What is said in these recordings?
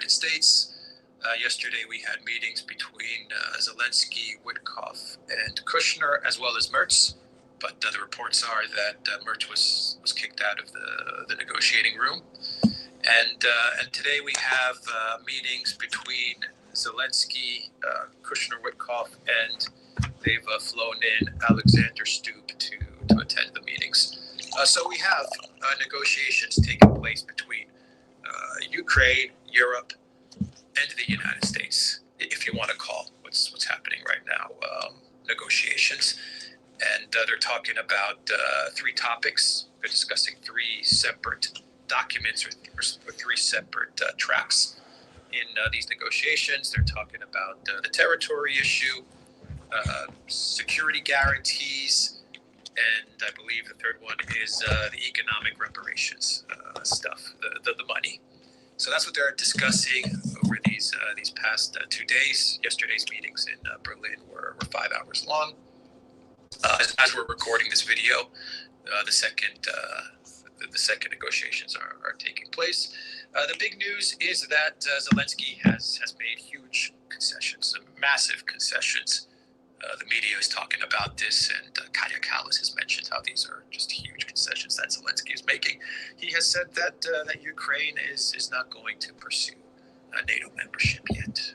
United States. Yesterday we had meetings between Zelensky, Witkoff, and Kushner, as well as Merz. But the reports are that Merz was kicked out of the negotiating room. And today we have meetings between Zelensky, Kushner, Witkoff, and they've flown in Alexander Stubb to attend the meetings. So we have negotiations taking place between Ukraine, Europe, and the United States, if you want to call what's happening right now negotiations. And they're talking about three topics. They're discussing three separate documents or three separate tracks in these negotiations. They're talking about the territory issue, security guarantees, and I believe the third one is the economic reparations stuff, the money. So that's what they're discussing over these past 2 days. Yesterday's meetings in Berlin were 5 hours long. As we're recording this video, the second negotiations are taking place. The big news is that Zelensky has made huge concessions, massive concessions. The media is talking about this, and Kaya Kallas has mentioned how these are just huge concessions that Zelensky is making. He has said that Ukraine is not going to pursue NATO membership yet.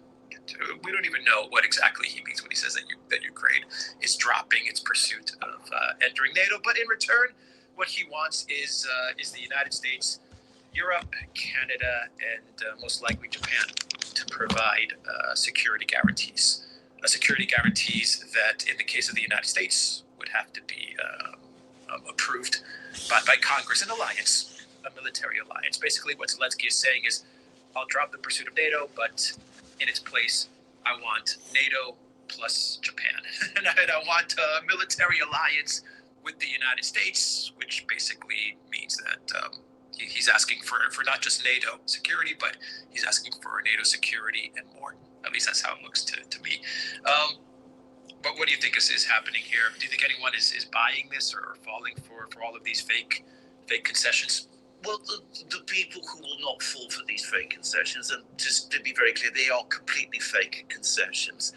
We don't even know what exactly he means when he says that Ukraine is dropping its pursuit of entering NATO. But in return, what he wants is the United States, Europe, Canada, and most likely Japan to provide security guarantees. Security guarantees that, in the case of the United States, would have to be approved by Congress, an alliance, a military alliance. Basically, what Zelensky is saying is, I'll drop the pursuit of NATO, but in its place, I want NATO plus Japan. and I want a military alliance with the United States, which basically means that he's asking for not just NATO security, but he's asking for NATO security and more. At least that's how it looks to me. But what do you think is happening here? Do you think anyone is buying this or falling for all of these fake concessions? Well, the people who will not fall for these fake concessions, and just to be very clear, they are completely fake concessions,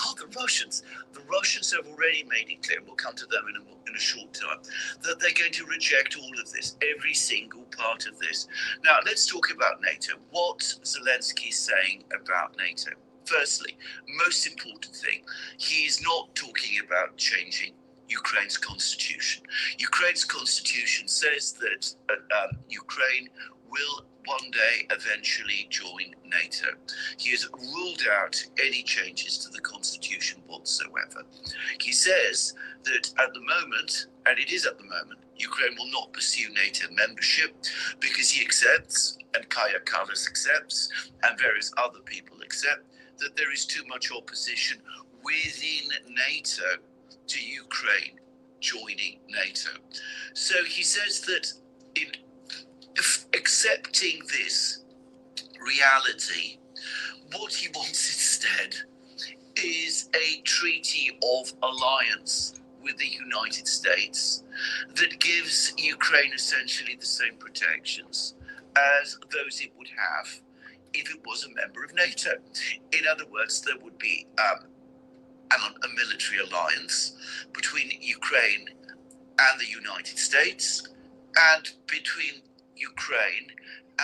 are the Russians. The Russians have already made it clear, and we'll come to them in a short time, that they're going to reject all of this, every single part of this. Now, let's talk about NATO. What Zelensky is saying about NATO. Firstly, most important thing, he is not talking about changing Ukraine's constitution. Ukraine's constitution says that Ukraine will one day eventually join NATO. He has ruled out any changes to the constitution whatsoever. He says that at the moment, and it is at the moment, Ukraine will not pursue NATO membership because he accepts, and Kaya Kallas accepts, and various other people accept, that there is too much opposition within NATO to Ukraine joining NATO. So he says that in accepting this reality, what he wants instead is a treaty of alliance with the United States that gives Ukraine essentially the same protections as those it would have if it was a member of NATO. In other words, there would be a military alliance between Ukraine and the United States, and between Ukraine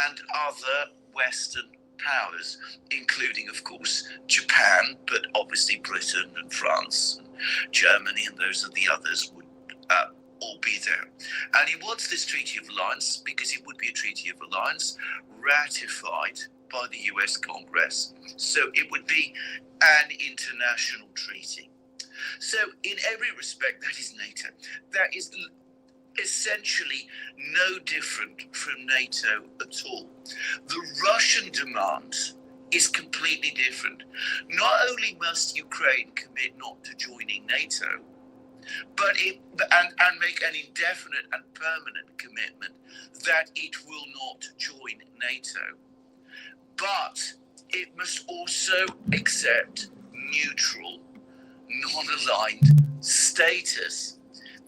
and other Western powers, including, of course, Japan, but obviously Britain and France and Germany, and those are the others would all be there. And he wants this treaty of alliance because it would be a treaty of alliance ratified by the US Congress. So it would be an international treaty. So in every respect, that is NATO. That is essentially no different from NATO at all. The Russian demand is completely different. Not only must Ukraine commit not to joining NATO, but and make an indefinite and permanent commitment that it will not join NATO, but it must also accept neutral, non-aligned status.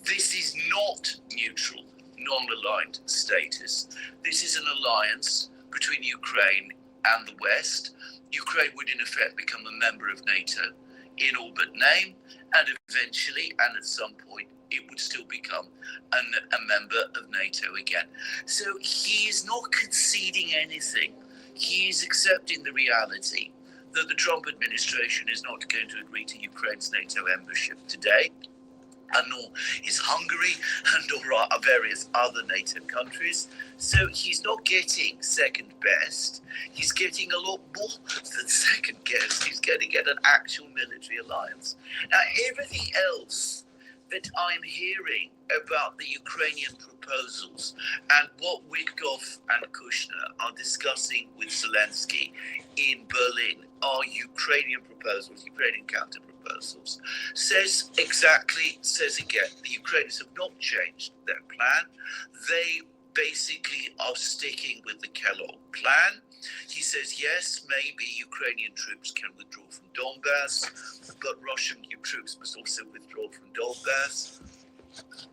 This is not neutral, non-aligned status. This is an alliance between Ukraine and the West, Ukraine would in effect become a member of NATO in all but name, and eventually, and at some point, it would still become a member of NATO again. So he is not conceding anything. He is accepting the reality that the Trump administration is not going to agree to Ukraine's NATO membership today, and nor is Hungary, and nor are various other NATO countries. So he's not getting second best. He's getting a lot more than second best. He's going to get an actual military alliance. Now, everything else that I'm hearing about the Ukrainian proposals and what Witkoff and Kushner are discussing with Zelensky in Berlin are Ukrainian proposals, Ukrainian counter proposals. Says again, the Ukrainians have not changed their plan. They basically are sticking with the Kellogg plan. He says, yes, maybe Ukrainian troops can withdraw from Donbass, but Russian troops must also withdraw from Donbass.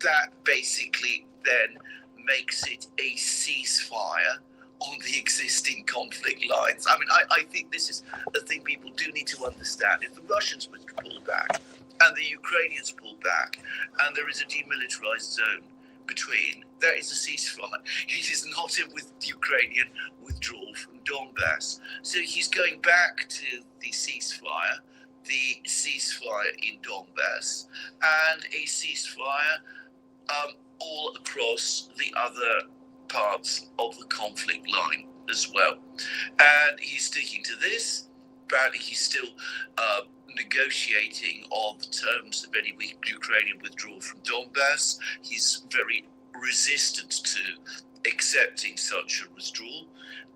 That basically then makes it a ceasefire on the existing conflict lines. I mean, I think this is a thing people do need to understand. If the Russians would pull back and the Ukrainians pull back and there is a demilitarized zone between, there is a ceasefire. It is not with Ukrainian withdrawal from Donbass. So he's going back to the ceasefire in Donbass, and a ceasefire all across the other parts of the conflict line as well. And he's sticking to this. Apparently he's still negotiating on the terms of any Ukrainian withdrawal from Donbass. He's very resistant to accepting such a withdrawal,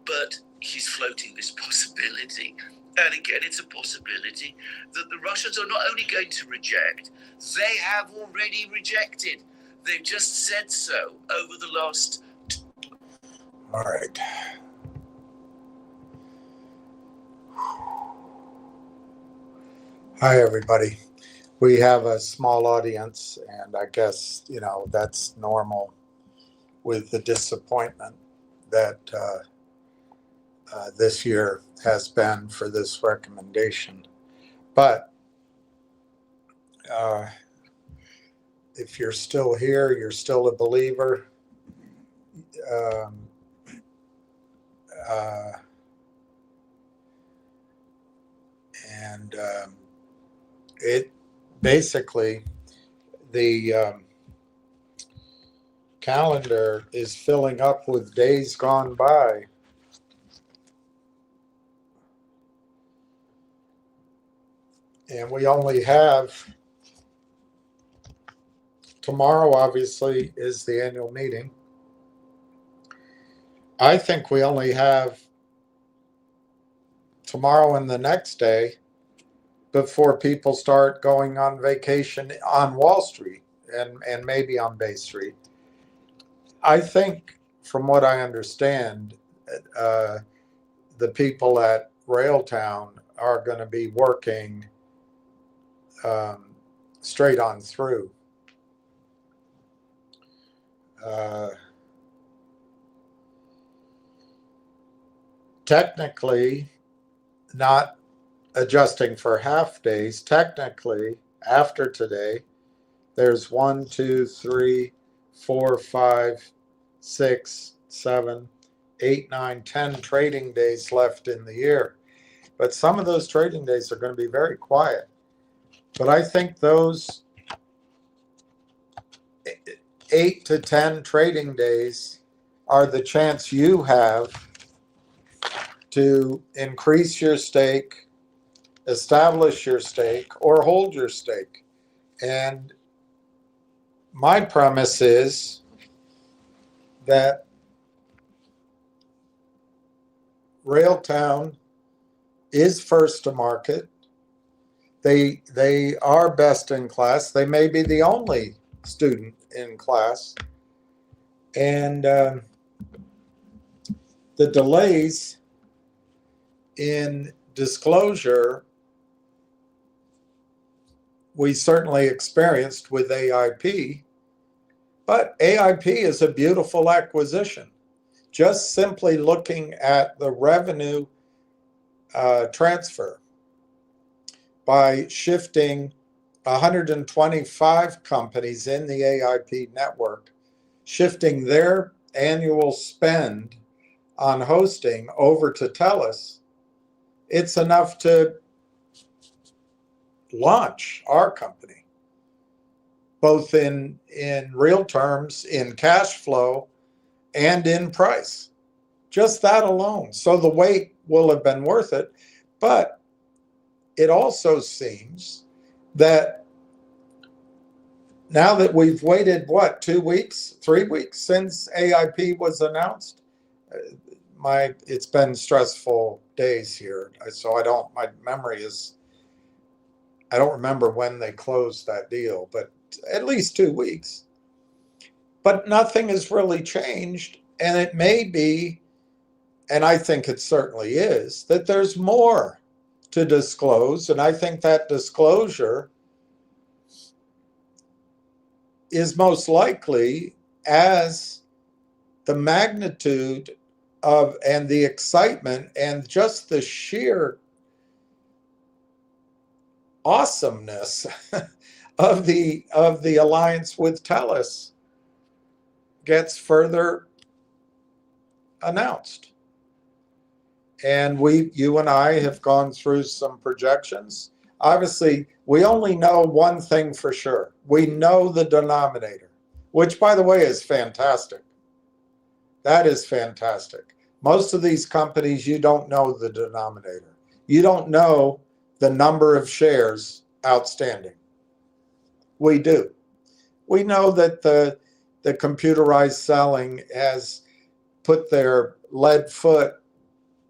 but he's floating this possibility. And again, it's a possibility that the Russians are not only going to reject, they have already rejected. They've just said so over the last... All right. Hi, everybody. We have a small audience, and I guess, that's normal with the disappointment that this year has been for this recommendation. But if you're still here, you're still a believer. It basically, the calendar is filling up with days gone by. And we only have, tomorrow obviously is the annual meeting. I think we only have tomorrow and the next day before people start going on vacation on Wall Street and maybe on Bay Street. I think, from what I understand, the people at Railtown are going to be working straight on through. Technically, not adjusting for half days, technically, after today, there's 1, 2, 3, 4, 5, 6, 7, 8, 9, 10 trading days left in the year. But some of those trading days are going to be very quiet. But I think those 8 to 10 trading days are the chance you have to increase your stake, establish your stake, or hold your stake. And my premise is that Railtown is first to market. They are best in class. They may be the only student in class. And the delays in disclosure we certainly experienced with AIP, but AIP is a beautiful acquisition. Just simply looking at the revenue transfer by shifting 125 companies in the AIP network, shifting their annual spend on hosting over to TELUS. It's enough to launch our company, both in real terms, in cash flow, and in price. Just that alone. So the wait will have been worth it. But it also seems that now that we've waited, 2 weeks, 3 weeks since AIP was announced, it's been stressful days here. So my memory is, I don't remember when they closed that deal, but at least 2 weeks. But nothing has really changed. And it may be, and I think it certainly is, that there's more to disclose. And I think that disclosure is most likely as the magnitude of and the excitement and just the sheer awesomeness of the alliance with TELUS gets further announced. And you and I have gone through some projections. Obviously, we only know one thing for sure. We know the denominator, which, by the way, is fantastic. That is fantastic. Most of these companies, you don't know the denominator. You don't know the number of shares outstanding. We do. We know that the computerized selling has put their lead foot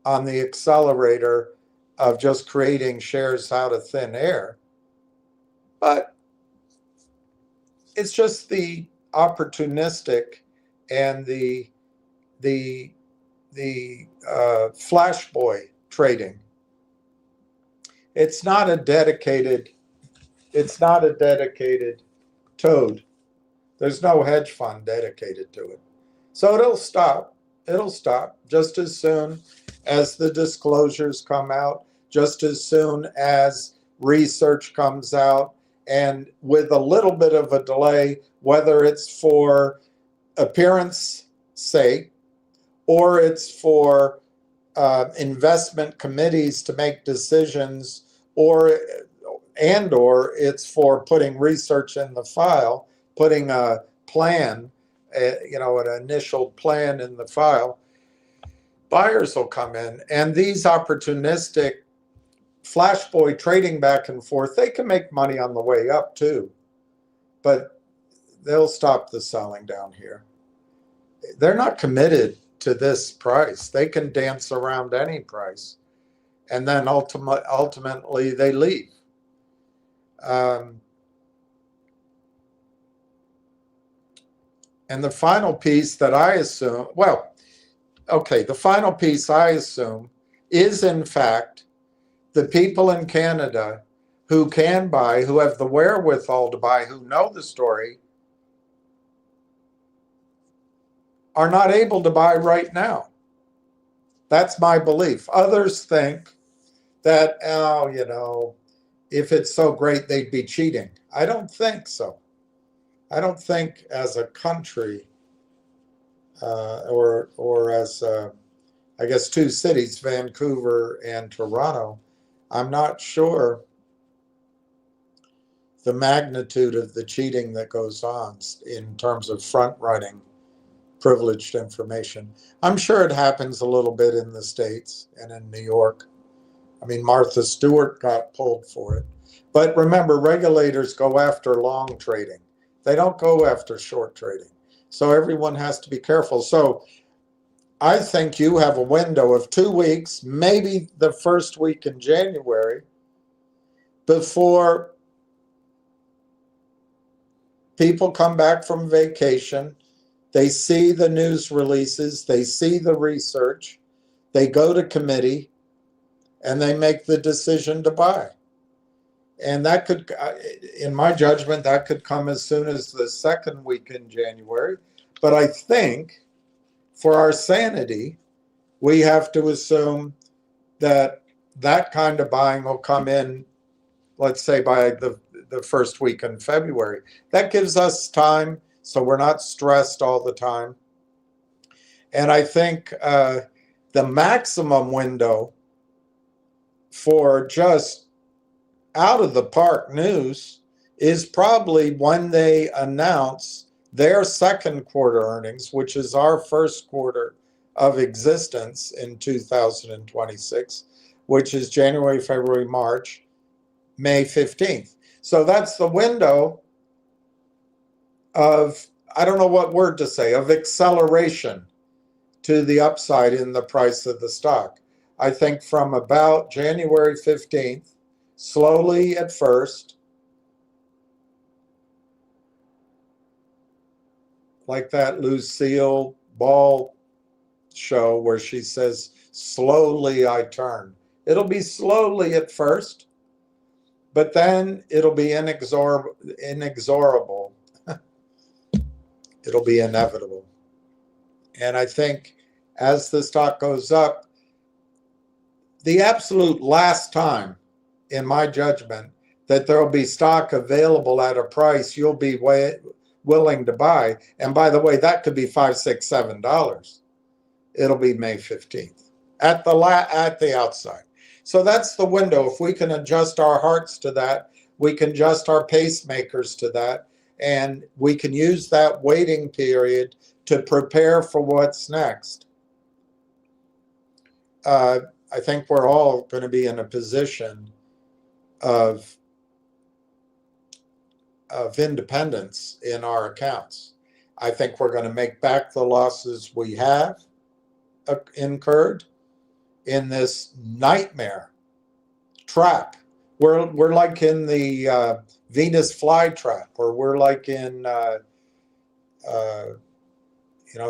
on the accelerator of just creating shares out of thin air. But it's just the opportunistic and the flash boy trading. It's not a dedicated toad. There's no hedge fund dedicated to it. So it'll stop just as soon as the disclosures come out, just as soon as research comes out, and with a little bit of a delay, whether it's for appearance sake or it's for investment committees to make decisions, or it's for putting research in the file, putting a plan, an initial plan in the file. Buyers will come in, and these opportunistic flashboy trading back and forth, they can make money on the way up too, but they'll stop the selling down here. They're not committed to this price. They can dance around any price, and then ultimately they leave. And the final piece that I assume, the final piece I assume is, in fact, the people in Canada who can buy, who have the wherewithal to buy, who know the story, are not able to buy right now. That's my belief. Others think that, if it's so great, they'd be cheating. I don't think so. I don't think as a country, or as, I guess, two cities, Vancouver and Toronto, I'm not sure the magnitude of the cheating that goes on in terms of front-running privileged information. I'm sure it happens a little bit in the States and in New York. I mean, Martha Stewart got pulled for it. But remember, regulators go after long trading. They don't go after short trading. So everyone has to be careful. So I think you have a window of 2 weeks, maybe the first week in January, before people come back from vacation. They see the news releases, they see the research, they go to committee, and they make the decision to buy. And that could, in my judgment, that could come as soon as the second week in January. But I think for our sanity, we have to assume that that kind of buying will come in, let's say by the first week in February. That gives us time, so we're not stressed all the time. And I think the maximum window for just out of the park news is probably when they announce their second quarter earnings, which is our first quarter of existence in 2026, which is January, February, March, May 15th. So that's the window of, I don't know what word to say, of acceleration to the upside in the price of the stock. I think from about January 15th, slowly at first, like that Lucille Ball show where she says, slowly I turn. It'll be slowly at first, but then it'll be inexorable. It'll be inevitable. And I think as the stock goes up, the absolute last time, in my judgment, that there will be stock available at a price you'll be willing to buy. And by the way, that could be $5, $6, $7. It'll be May 15th at the outside. So that's the window. If we can adjust our hearts to that, we can adjust our pacemakers to that, and we can use that waiting period to prepare for what's next. I think we're all going to be in a position of independence in our accounts. I think we're going to make back the losses we have incurred in this nightmare trap. We're like in the Venus flytrap, or we're like in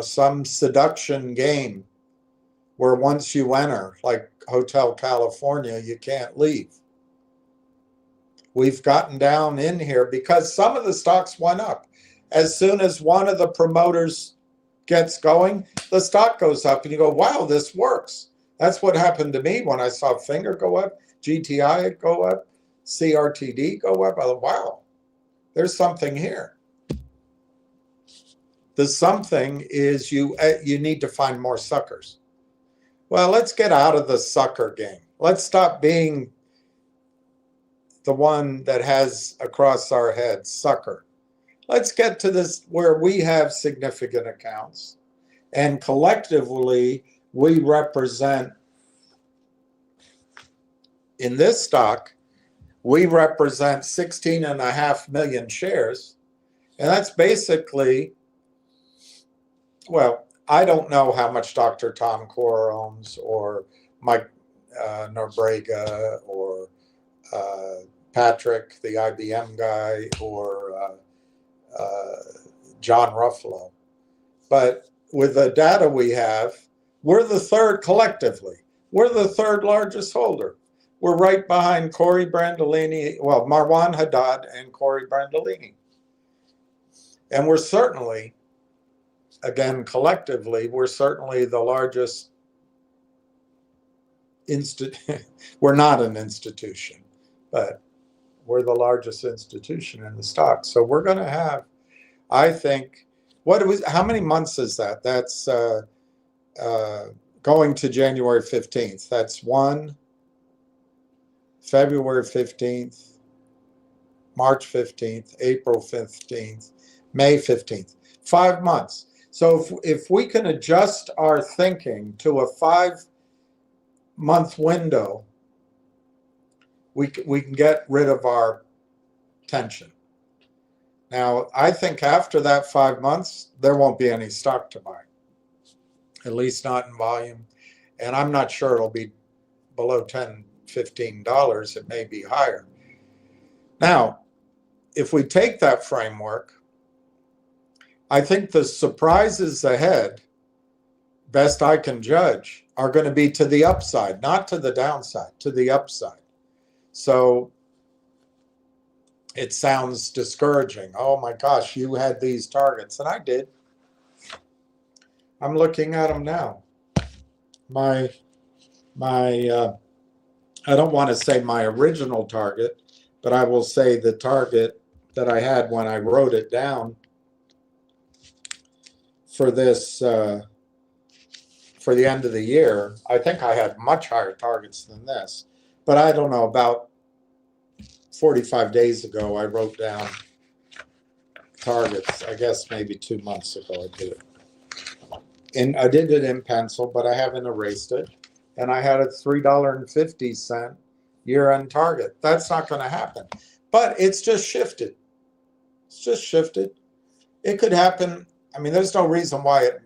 some seduction game where once you enter, like Hotel California, you can't leave. We've gotten down in here because some of the stocks went up. As soon as one of the promoters gets going, the stock goes up and you go, wow, this works. That's what happened to me when I saw Finger go up, GTI go up, CRTD go up. I thought, wow, there's something here. The something is you need to find more suckers. Well, let's get out of the sucker game. Let's stop being the one that has across our head sucker. Let's get to this where we have significant accounts, and collectively we represent, in this stock, we represent 16.5 million shares. And that's basically, well, I don't know how much Dr. Tom Core owns, or Mike Norbrega, or Patrick, the IBM guy, or John Ruffalo. But with the data we have, we're the third collectively. We're the third largest holder. We're right behind Corey Brandolini, well, Marwan Haddad and Corey Brandolini. And we're certainly, again, collectively, we're certainly the largest we're not an institution, but we're the largest institution in the stock. So we're going to have, I think, how many months is that? That's going to January 15th. That's February 15th, March 15th, April 15th, May 15th. 5 months. So if we can adjust our thinking to a 5-month window, we can get rid of our tension. Now, I think after that 5 months, there won't be any stock to buy, at least not in volume. And I'm not sure it'll be below $10, $15. It may be higher. Now, if we take that framework, I think the surprises ahead, best I can judge, are going to be to the upside, not to the downside, to the upside. So it sounds discouraging. Oh my gosh, you had these targets. And I did. I'm looking at them now. My I don't want to say my original target, but I will say the target that I had when I wrote it down for this, for the end of the year. I think I had much higher targets than this, but I don't know, about 45 days ago, I wrote down targets. I guess maybe 2 months ago I did it. And I did it in pencil, but I haven't erased it. And I had a $3.50 year-end target. That's not going to happen. But it's just shifted. It's just shifted. It could happen. I mean, there's no reason why it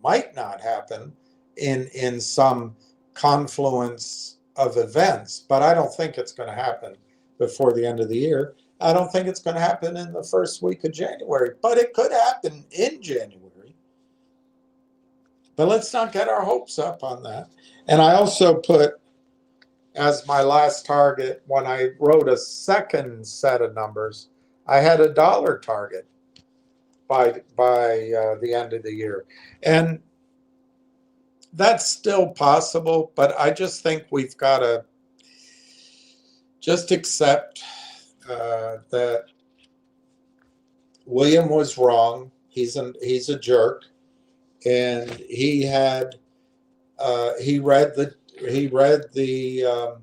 might not happen in some confluence of events, but I don't think it's going to happen before the end of the year. I don't think it's going to happen in the first week of January, but it could happen in January. But let's not get our hopes up on that. And I also put as my last target, when I wrote a second set of numbers, I had a dollar target by the end of the year. And that's still possible, but I just think we've got to just accept that William was wrong. He's a jerk, and he read the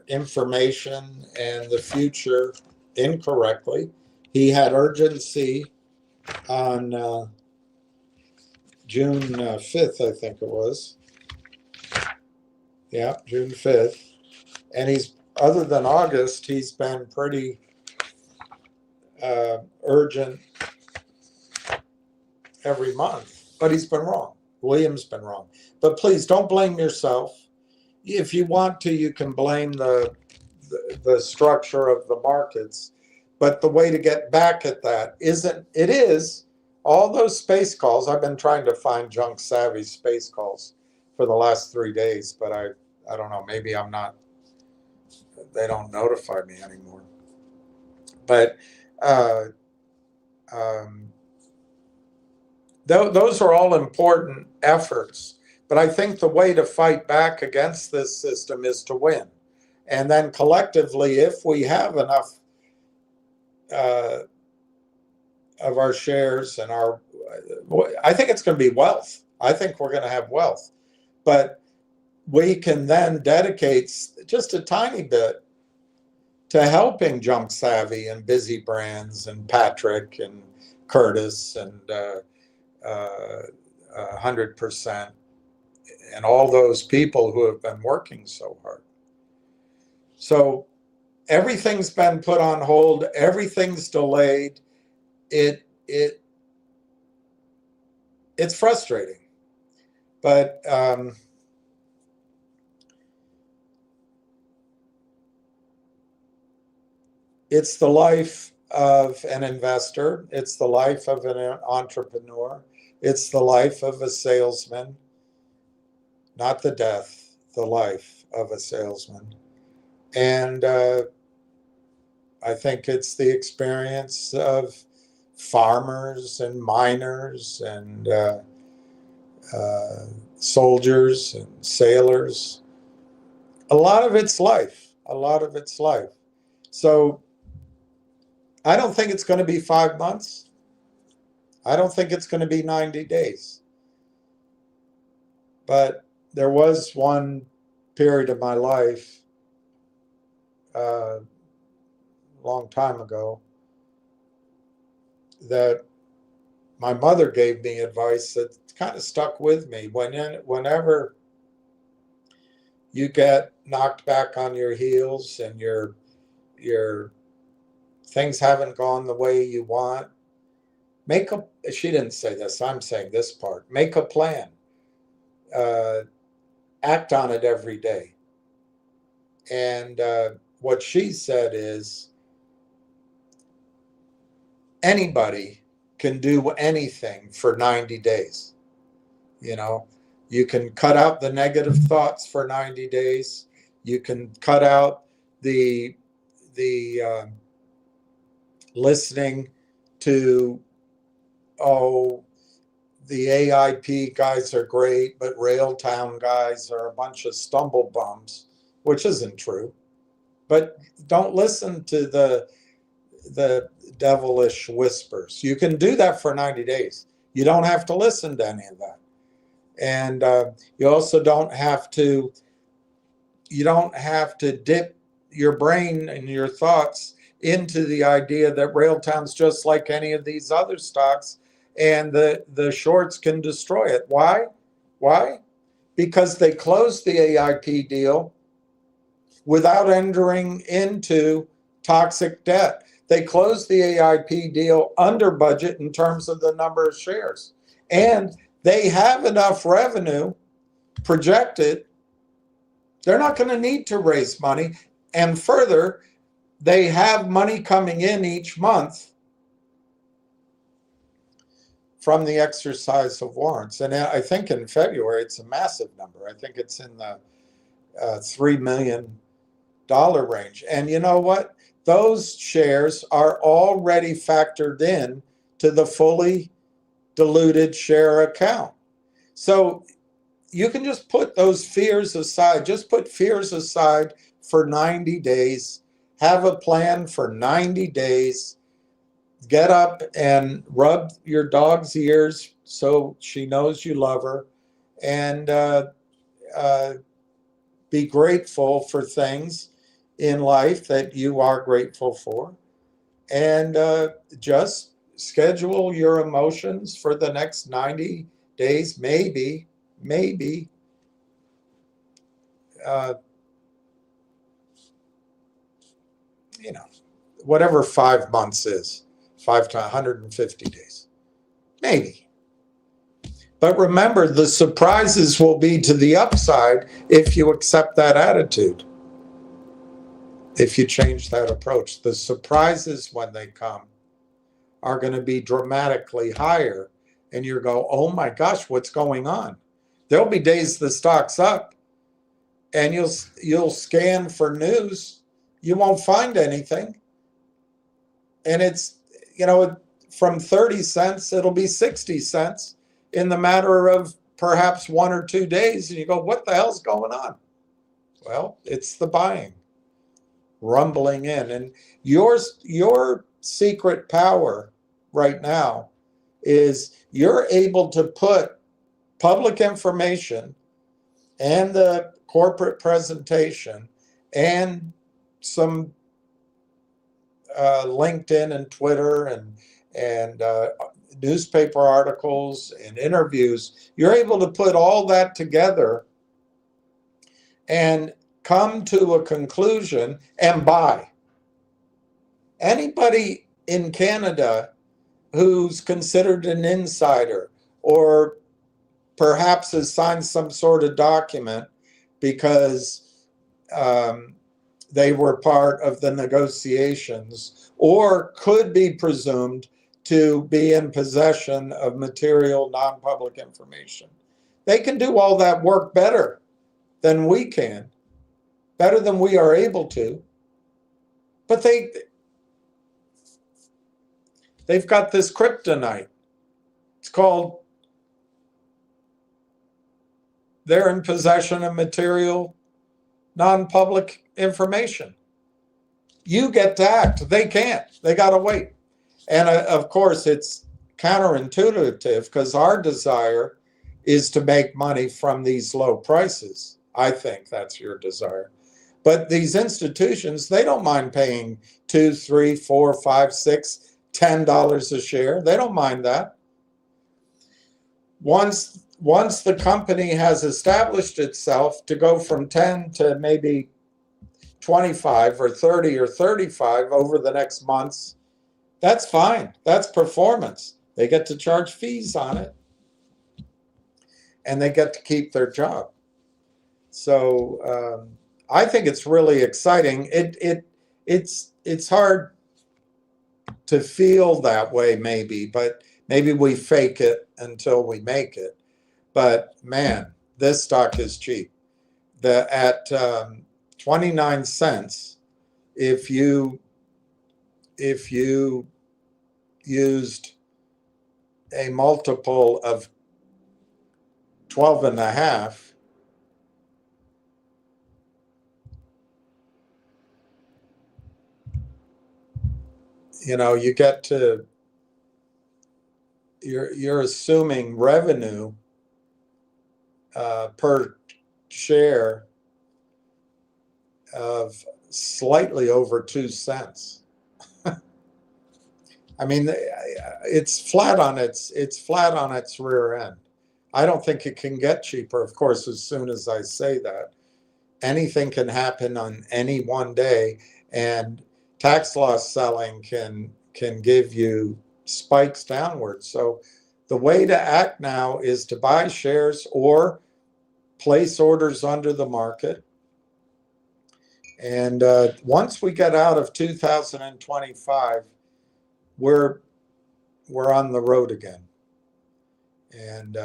information and the future incorrectly. He had urgency on June 5th, I think it was. Yeah, June 5th. And he's, other than August, he's been pretty urgent every month. But he's been wrong. William's been wrong. But please don't blame yourself. If you want to, you can blame the structure of the markets. But the way to get back at that is all those space calls. I've been trying to find Junk Savvy space calls for the last 3 days, but I don't know, maybe I'm not, they don't notify me anymore. But those are all important efforts. But I think the way to fight back against this system is to win. And then collectively, if we have enough of our shares and I think it's going to be wealth. I think we're going to have wealth. But we can then dedicate just a tiny bit to helping Junk Savvy and Busy Brands and Patrick and Curtis and 100% and all those people who have been working so hard. So everything's been put on hold. Everything's delayed. It's frustrating, but it's the life of an investor. It's the life of an entrepreneur. It's the life of a salesman, not the death, the life of a salesman. And I think it's the experience of farmers and miners and soldiers and sailors. A lot of it's life. So I don't think it's going to be 5 months. I don't think it's going to be 90 days. But there was one period of my life a long time ago that my mother gave me advice that kind of stuck with me. Whenever you get knocked back on your heels and your things haven't gone the way you want, she didn't say this, I'm saying this part, make a plan. Act on it every day. And what she said is, anybody can do anything for 90 days. You can cut out the negative thoughts for 90 days. You can cut out the listening to the AIP guys are great, but Railtown guys are a bunch of stumble bums, which isn't true. But don't listen to the devilish whispers. You can do that for 90 days. You don't have to listen to any of that. And you also don't have to dip your brain and your thoughts into the idea that Railtown's just like any of these other stocks and the shorts can destroy it. Why? Because they closed the AIP deal without entering into toxic debt. They closed the AIP deal under budget in terms of the number of shares. And they have enough revenue projected. They're not going to need to raise money. And further, they have money coming in each month from the exercise of warrants. And I think in February, it's a massive number. I think it's in the $3 million range. And you know what? Those shares are already factored in to the fully diluted share account. So you can just put those fears aside. Just put fears aside for 90 days. Have a plan for 90 days. Get up and rub your dog's ears so she knows you love her. And be grateful for things in life that you are grateful for. And just schedule your emotions for the next 90 days, maybe, whatever 5 months is, 5 to 150 days, maybe. But remember, the surprises will be to the upside if you accept that attitude. If you change that approach, the surprises when they come are going to be dramatically higher. And you go, oh my gosh, what's going on? There'll be days the stock's up and you'll scan for news. You won't find anything. And it's, from 30 cents, it'll be 60 cents in the matter of perhaps 1 or 2 days. And you go, what the hell's going on? Well, it's the buying rumbling in. And your secret power right now is you're able to put public information and the corporate presentation and some LinkedIn and Twitter and newspaper articles and interviews. You're able to put all that together and come to a conclusion and buy. Anybody in Canada who's considered an insider or perhaps has signed some sort of document because they were part of the negotiations or could be presumed to be in possession of material non-public information. They can do all that work better than we can, better than we are able to. But they've got this kryptonite. It's called they're in possession of material non-public information. You get to act. They can't. They got to wait. And of course, it's counterintuitive because our desire is to make money from these low prices. I think that's your desire. But these institutions, they don't mind paying $2, $3, $4, $5, $6, $10 a share. They don't mind that. Once the company has established itself to go from 10 to maybe 25 or 30 or 35 over the next months, that's fine. That's performance. They get to charge fees on it. And they get to keep their job. So I think it's really exciting. It's hard to feel that way maybe, but maybe we fake it until we make it. But man, this stock is cheap. At 29 cents, if you used a multiple of 12 and a half, you get to, you're assuming revenue per share of slightly over 2 cents. I mean, it's flat on its rear end. I don't think it can get cheaper. Of course, as soon as I say that, anything can happen on any one day, and tax loss selling can give you spikes downwards. So the way to act now is to buy shares or place orders under the market. And once we get out of 2025, we're on the road again. And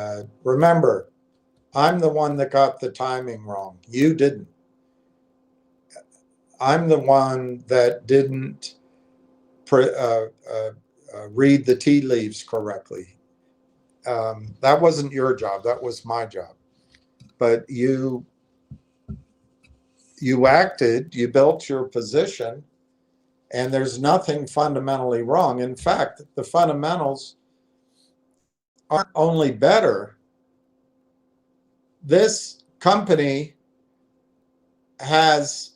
remember, I'm the one that got the timing wrong. You didn't. I'm the one that didn't read the tea leaves correctly. That wasn't your job. That was my job. But you acted, you built your position, and there's nothing fundamentally wrong. In fact, the fundamentals aren't only better. This company has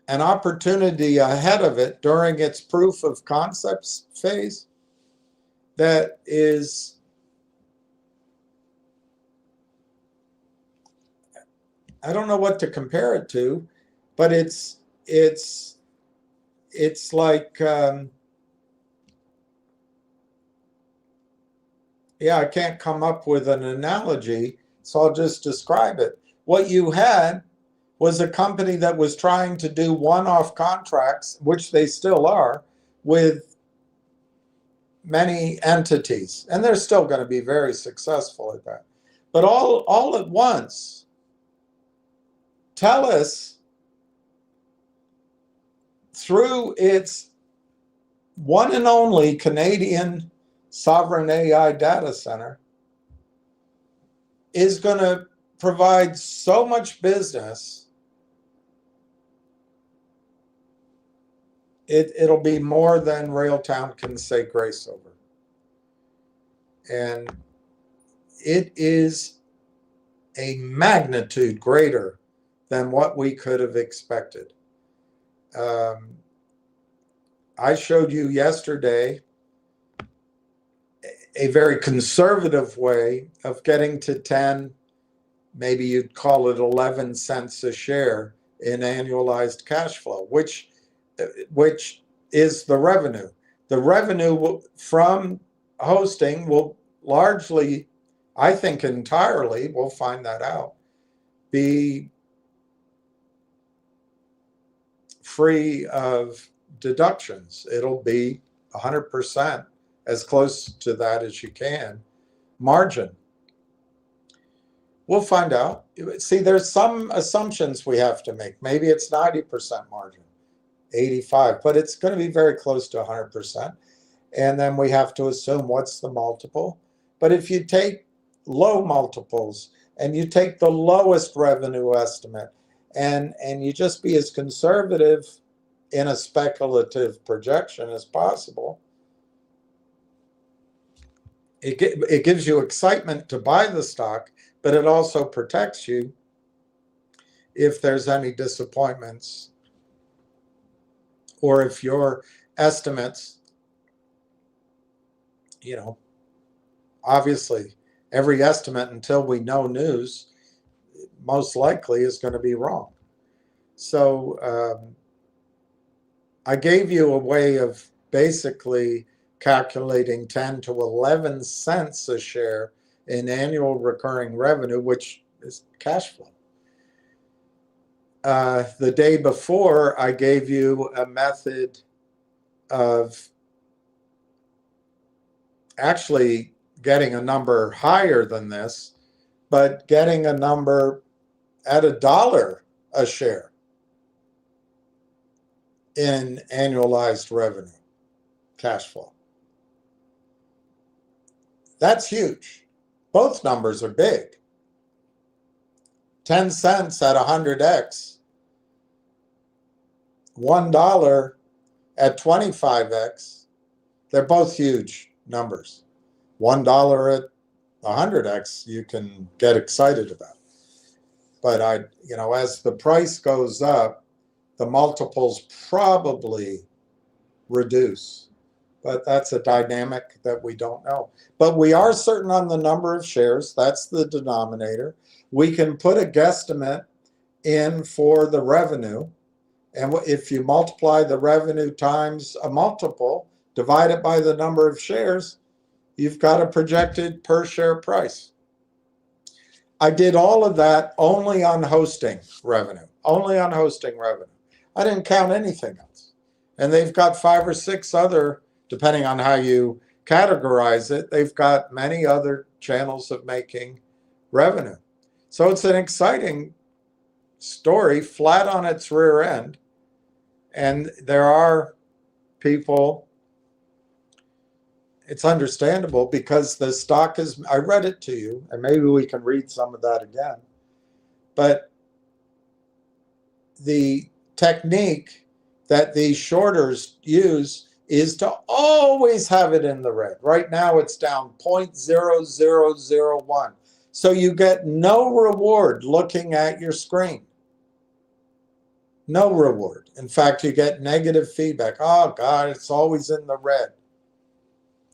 an opportunity ahead of it during its proof of concepts phase that is, I don't know what to compare it to, but it's like, I can't come up with an analogy, so I'll just describe it. What you had was a company that was trying to do one-off contracts, which they still are, with many entities, and they're still going to be very successful at that. But all at once, TELUS, through its one and only Canadian sovereign AI data center, is going to provide so much business, it'll be more than Railtown can say grace over. And it is a magnitude greater than what we could have expected. I showed you yesterday a very conservative way of getting to 10, maybe you'd call it 11 cents a share in annualized cash flow, which is the revenue. The revenue from hosting will largely, I think entirely, we'll find that out, be free of deductions. It'll be 100%, as close to that as you can, margin. We'll find out. See, there's some assumptions we have to make. Maybe it's 90% margin, 85, but it's going to be very close to 100%. And then we have to assume what's the multiple. But if you take low multiples and you take the lowest revenue estimate and you just be as conservative in a speculative projection as possible, it gives you excitement to buy the stock, but it also protects you if there's any disappointments, or if your estimates, obviously every estimate until we know news most likely is going to be wrong. So I gave you a way of basically calculating 10 to 11 cents a share in annual recurring revenue, which is cash flow. The day before, I gave you a method of actually getting a number higher than this, but getting a number at $1 a share in annualized revenue, cash flow. That's huge. Both numbers are big. 10 cents at 100x, $1 at 25x. They're both huge numbers. $1 at 100x you can get excited about. But as the price goes up, the multiples probably reduce. But that's a dynamic that we don't know. But we are certain on the number of shares. That's the denominator. We can put a guesstimate in for the revenue. And if you multiply the revenue times a multiple, divide it by the number of shares, you've got a projected per share price. I did all of that only on hosting revenue, I didn't count anything else. And they've got 5 or 6 other, depending on how you categorize it, they've got many other channels of making revenue. So it's an exciting story, flat on its rear end. And there are people, it's understandable because the stock is, I read it to you, and maybe we can read some of that again. But the technique that these shorters use is to always have it in the red. Right now it's down 0.0001. So you get no reward looking at your screen. No reward. In fact, you get negative feedback. Oh, God, it's always in the red.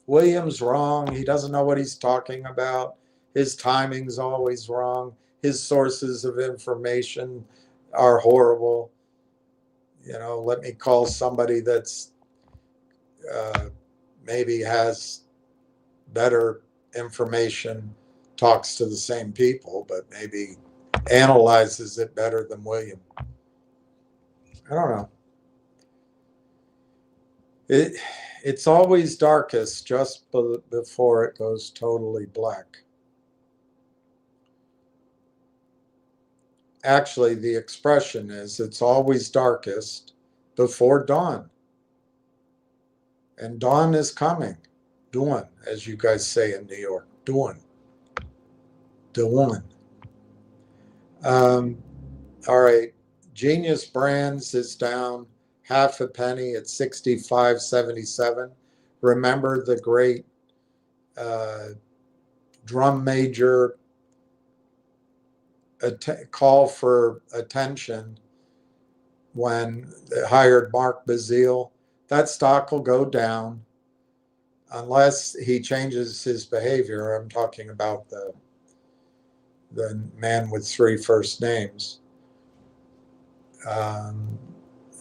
William's wrong. He doesn't know what he's talking about. His timing's always wrong. His sources of information are horrible. Let me call somebody that's maybe has better information, talks to the same people, but maybe analyzes it better than William. I don't know. It's always darkest just before it goes totally black. Actually, the expression is it's always darkest before dawn. And dawn is coming. Dawn, as you guys say in New York. Dawn. Dawn. All right. Genius Brands is down half a penny at 65.77. Remember the great drum major call for attention when they hired Mark Bazile? That stock will go down unless he changes his behavior. I'm talking about the man with 3 first names.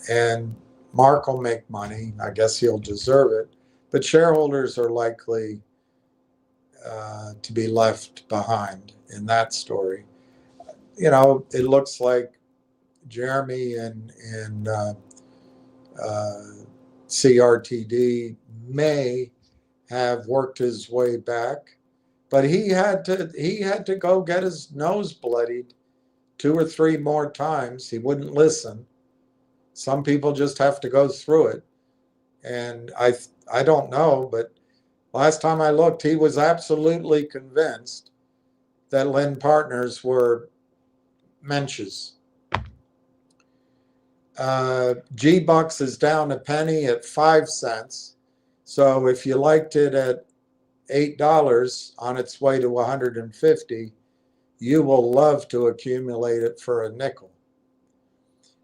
And Mark will make money. I guess he'll deserve it. But shareholders are likely to be left behind in that story. It looks like Jeremy in CRTD may have worked his way back, but he had to go get his nose bloodied 2 or 3 more times. He wouldn't listen. Some people just have to go through it. And I don't know, but last time I looked, he was absolutely convinced that Lynn Partners were mensches. G-Bucks is down a penny at 5 cents. So if you liked it at $8 on its way to 150, you will love to accumulate it for a nickel.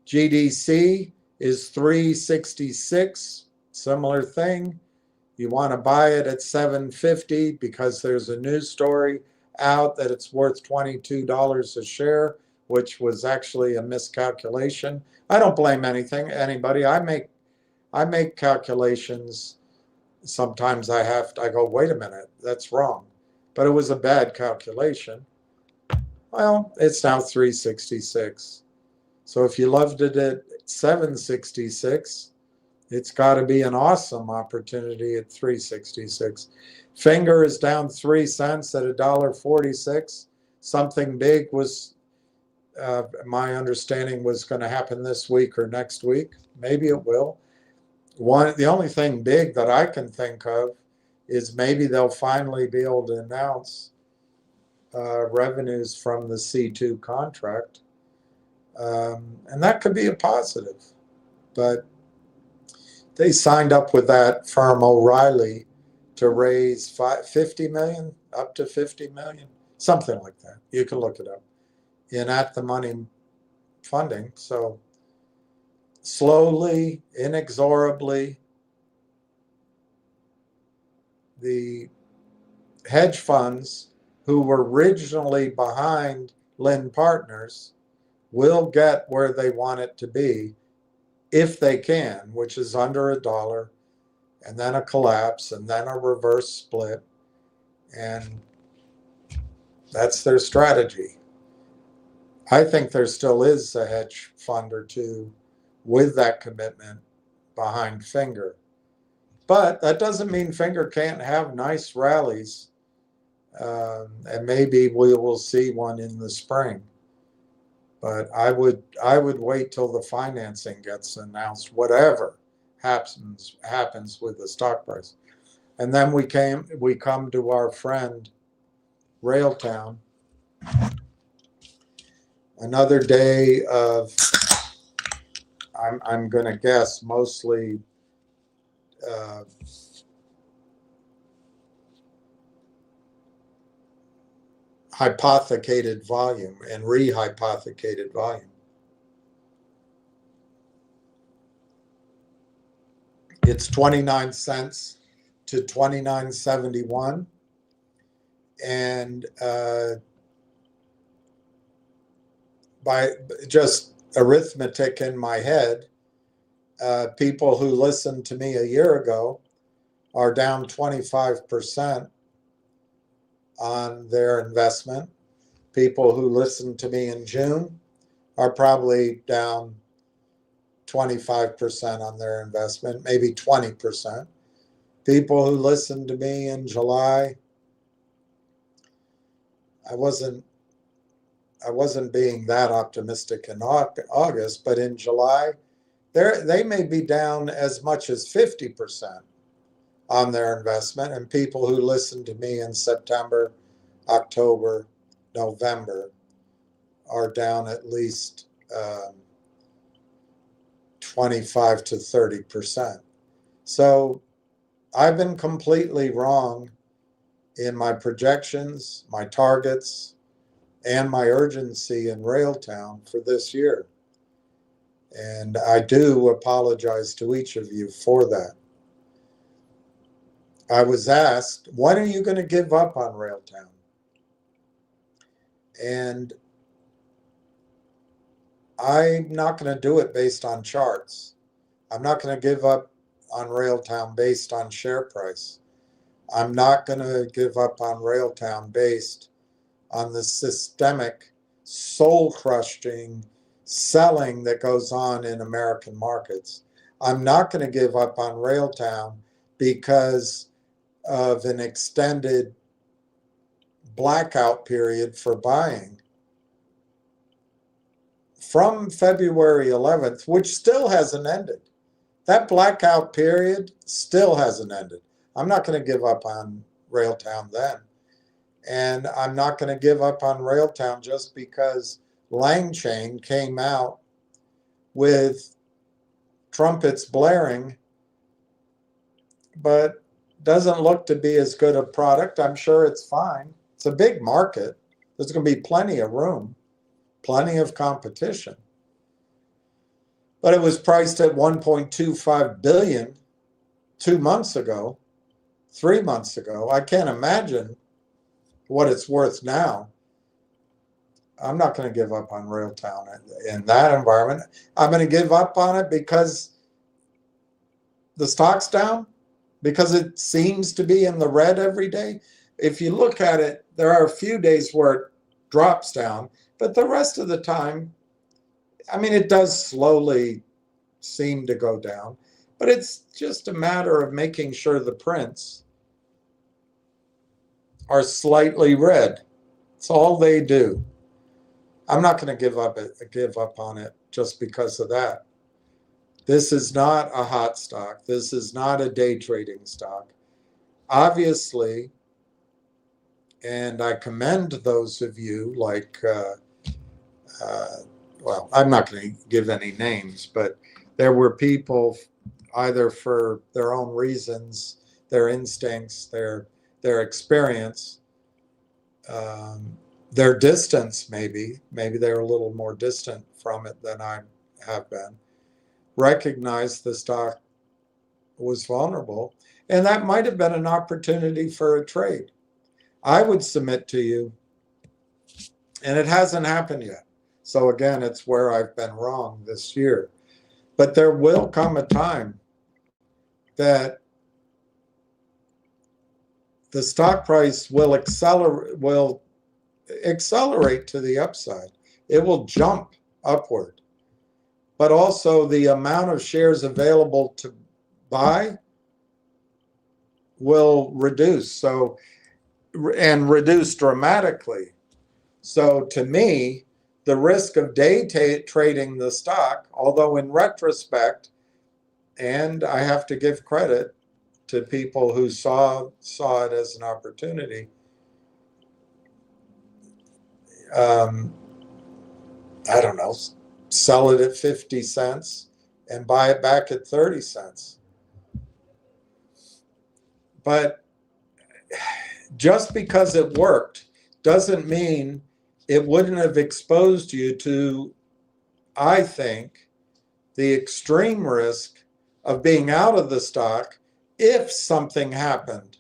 GDC is 366, similar thing. You want to buy it at 750 because there's a news story out that it's worth $22 a share, which was actually a miscalculation. I don't blame anybody. I make calculations. Sometimes I go, wait a minute, that's wrong. But it was a bad calculation. Well, it's now 366. So if you loved it at 766, it's got to be an awesome opportunity at 366. Finger is down 3 cents at $1.46. Something big was, my understanding, was going to happen this week or next week. Maybe it will. The only thing big that I can think of is maybe they'll finally be able to announce revenues from the C2 contract. And that could be a positive. But they signed up with that firm O'Reilly to raise 50 million, up to 50 million, something like that. You can look it up in at the money funding. So slowly, inexorably, the hedge funds who were originally behind Lynn Partners will get where they want it to be if they can, which is under $1, and then a collapse, and then a reverse split. And that's their strategy. I think there still is a hedge fund or two with that commitment behind Finger. But that doesn't mean Finger can't have nice rallies. And maybe we will see one in the spring. But I would wait till the financing gets announced, whatever happens with the stock price. And then we come to our friend Railtown. Another day of, I'm going to guess, mostly hypothecated volume and rehypothecated volume. It's 29 cents to 29.71, and by just arithmetic in my head, people who listened to me a year ago are down 25% on their investment. People who listened to me in June are probably down 25% on their investment, maybe 20%. People who listened to me in July, I wasn't being that optimistic in August, but in July, they may be down as much as 50% on their investment, and people who listened to me in September, October, November are down at least 25 to 30%. So I've been completely wrong in my projections, my targets, and my urgency in Railtown for this year. And I do apologize to each of you for that. I was asked, when are you going to give up on Railtown? And I'm not going to do it based on charts. I'm not going to give up on Railtown based on share price. I'm not going to give up on Railtown based on the systemic, soul-crushing selling that goes on in American markets. I'm not going to give up on Railtown because of an extended blackout period for buying from February 11th, which still hasn't ended. That blackout period still hasn't ended. I'm not going to give up on Railtown then. And I'm not going to give up on Railtown just because Langchain came out with trumpets blaring, but doesn't look to be as good a product. I'm sure it's fine. It's a big market. There's going to be plenty of room, plenty of competition. But it was priced at 1.25 billion 2 months ago, 3 months ago. I can't imagine what it's worth now. I'm not going to give up on Railtown in that environment. I'm going to give up on it because the stock's down, because it seems to be in the red every day. If you look at it, there are a few days where it drops down, but the rest of the time, I mean, it does slowly seem to go down, but it's just a matter of making sure the prints are slightly red. It's all they do. I'm not going to give up on it just because of that. This is not a hot stock. This is not a day trading stock. obviously, and I commend those of you like, well, I'm not going to give any names, but there were people either for their own reasons, their instincts, their experience, their distance, maybe they're a little more distant from it than I have been, recognized the stock was vulnerable, and that might have been an opportunity for a trade. I would submit to you, and it hasn't happened yet. So again, it's where I've been wrong this year. But there will come a time that the stock price will accelerate to the upside. It will jump upward. But also the amount of shares available to buy will reduce. So, and reduce dramatically. So to me, the risk of day trading the stock, although in retrospect, and I have to give credit to people who saw it as an opportunity, I don't know, sell it at 50 cents and buy it back at 30 cents. But just because it worked doesn't mean it wouldn't have exposed you to, I think, the extreme risk of being out of the stock if something happened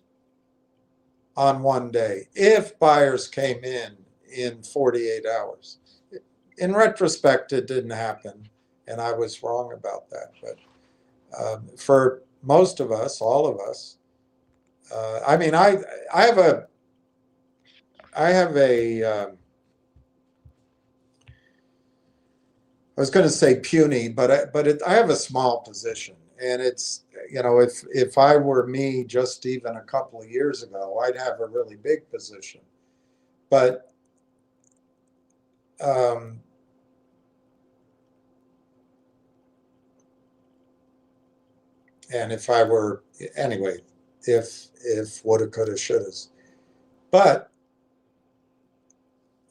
on one day, if buyers came in 48 hours. In retrospect, it didn't happen, and I was wrong about that. But for most of us, all of us, I mean, I have a I was going to say puny, but I have a small position, and it's, you know, if I were me just even a couple of years ago, I'd have a really big position. But and if I were, anyway, if woulda, coulda, shouldas, but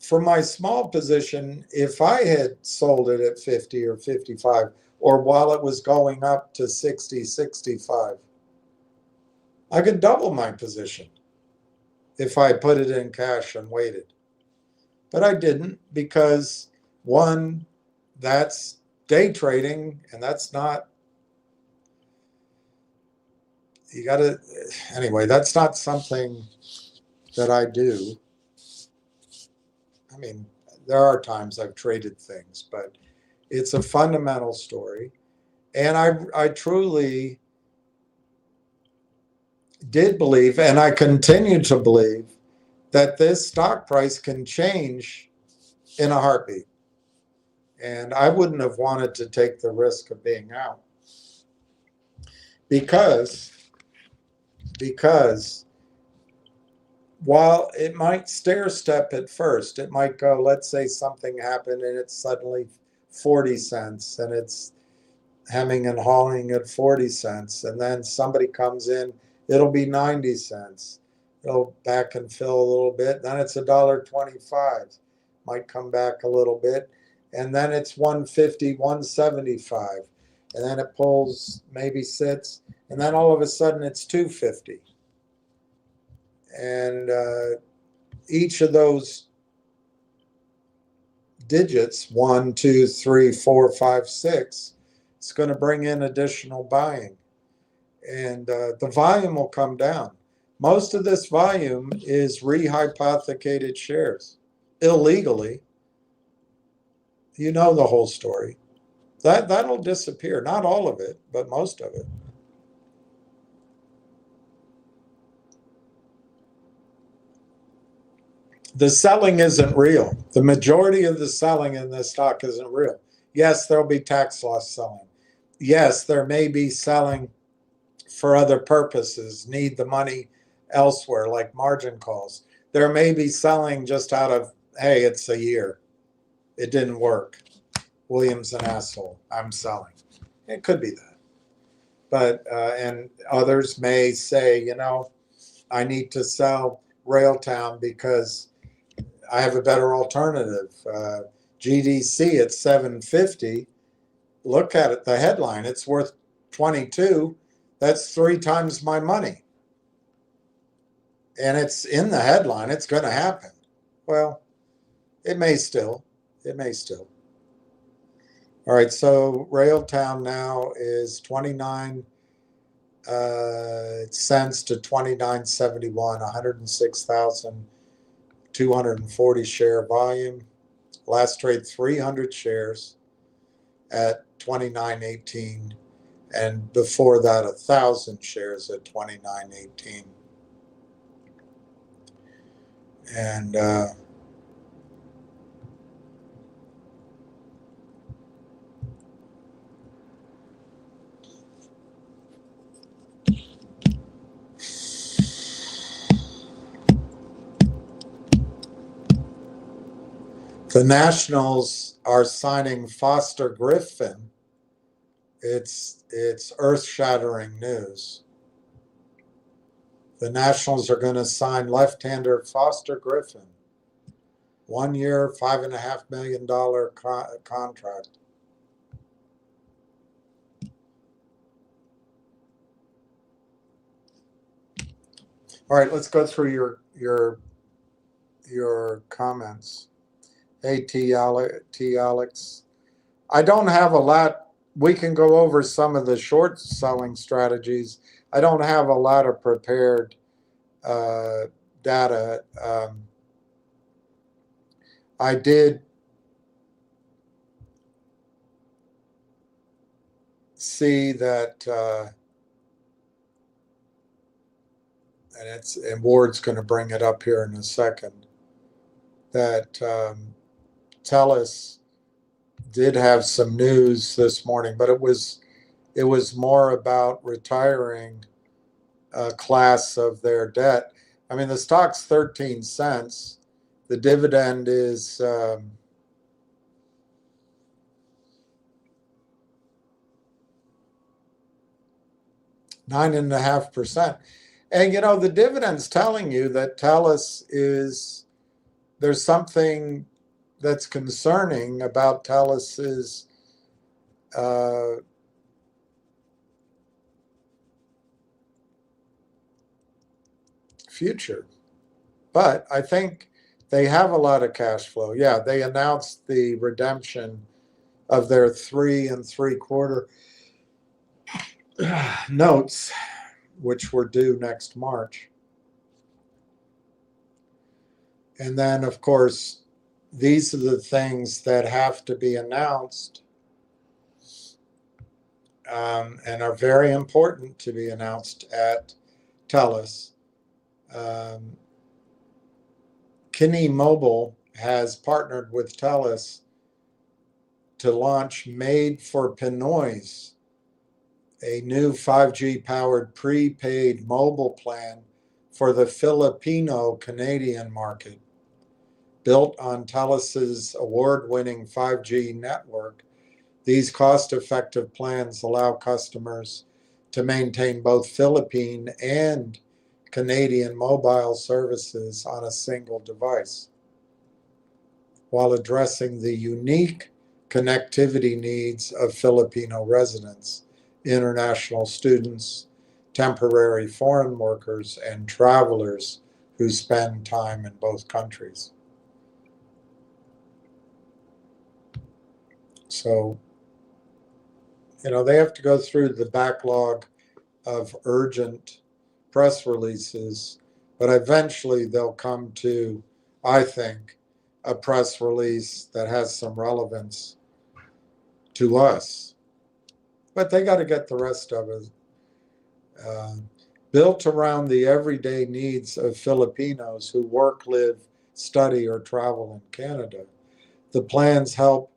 for my small position, if I had sold it at 50 or 55, or while it was going up to 60, 65, I could double my position if I put it in cash and waited. But I didn't, because one, that's day trading, and that's not, you gotta, anyway, that's not something that I do. I mean, there are times I've traded things, but it's a fundamental story. And I truly did believe, and I continue to believe, that this stock price can change in a heartbeat. And I wouldn't have wanted to take the risk of being out. Because while it might stair step at first, it might go, let's say something happened and it's suddenly 40 cents and it's hemming and hawing at 40 cents. And then somebody comes in, it'll be 90 cents. It'll back and fill a little bit. Then it's $1.25. Might come back a little bit. And then it's 150, 175. And then it pulls, maybe sits. And then all of a sudden it's 250. And each of those digits, 1, 2, 3, 4, 5, 6, it's going to bring in additional buying. And the volume will come down. Most of this volume is rehypothecated shares, illegally. You know the whole story. That'll disappear. Not all of it, but most of it. The selling isn't real. The majority of the selling in this stock isn't real. Yes, there'll be tax loss selling. Yes, there may be selling for other purposes, need the money elsewhere, like margin calls. There may be selling just out of, hey, it's a year. It didn't work. William's an asshole. I'm selling. It could be that. But, and others may say, you know, I need to sell Railtown because I have a better alternative. GDC at 750. Look at it, the headline, it's worth 22. That's 3 times my money. And it's in the headline, it's going to happen. Well, it may still. It may still. All right, so Railtown now is 29 cents to 29.71, 106,240 share volume. Last trade 300 shares at 29.18, and before that 1,000 shares at 29.18. And the Nationals are signing Foster Griffin. It's earth-shattering news. The Nationals are going to sign left-hander Foster Griffin. 1 year, $5.5 million contract. All right, let's go through your comments. Hey, T. Alex. I don't have a lot. We can go over some of the short selling strategies. I don't have a lot of prepared data. I did see that, and Ward's going to bring it up here in a second, that TELUS did have some news this morning, but it was more about retiring a class of their debt. I mean, the stock's 13 cents. The dividend is 9.5%. And, you know, the dividend's telling you that TELUS there's something that's concerning about TELUS's future. But I think they have a lot of cash flow. Yeah, they announced the redemption of their 3 3/4 notes, which were due next March. And then, of course, these are the things that have to be announced and are very important to be announced at TELUS. Kinney Mobile has partnered with TELUS to launch Made for Pinoys, a new 5G powered prepaid mobile plan for the Filipino-Canadian market. Built on TELUS's award-winning 5G network, these cost-effective plans allow customers to maintain both Philippine and Canadian mobile services on a single device, while addressing the unique connectivity needs of Filipino residents, international students, temporary foreign workers, and travelers who spend time in both countries. So, you know, they have to go through the backlog of urgent press releases, but eventually they'll come to, I think, a press release that has some relevance to us. But they got to get the rest of it. Built around the everyday needs of Filipinos who work, live, study, or travel in Canada. The plans help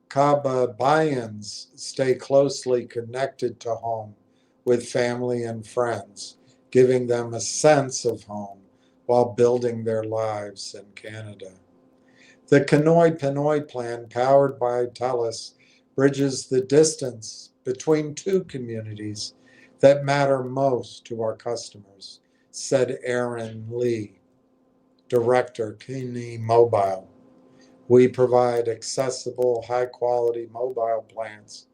kababayans stay closely connected to home with family and friends, giving them a sense of home while building their lives in Canada. The Kanoy Pinoy plan, powered by TELUS, bridges the distance between two communities that matter most to our customers, said Aaron Lee, Director, Kidney Mobile. We provide accessible, high-quality mobile plans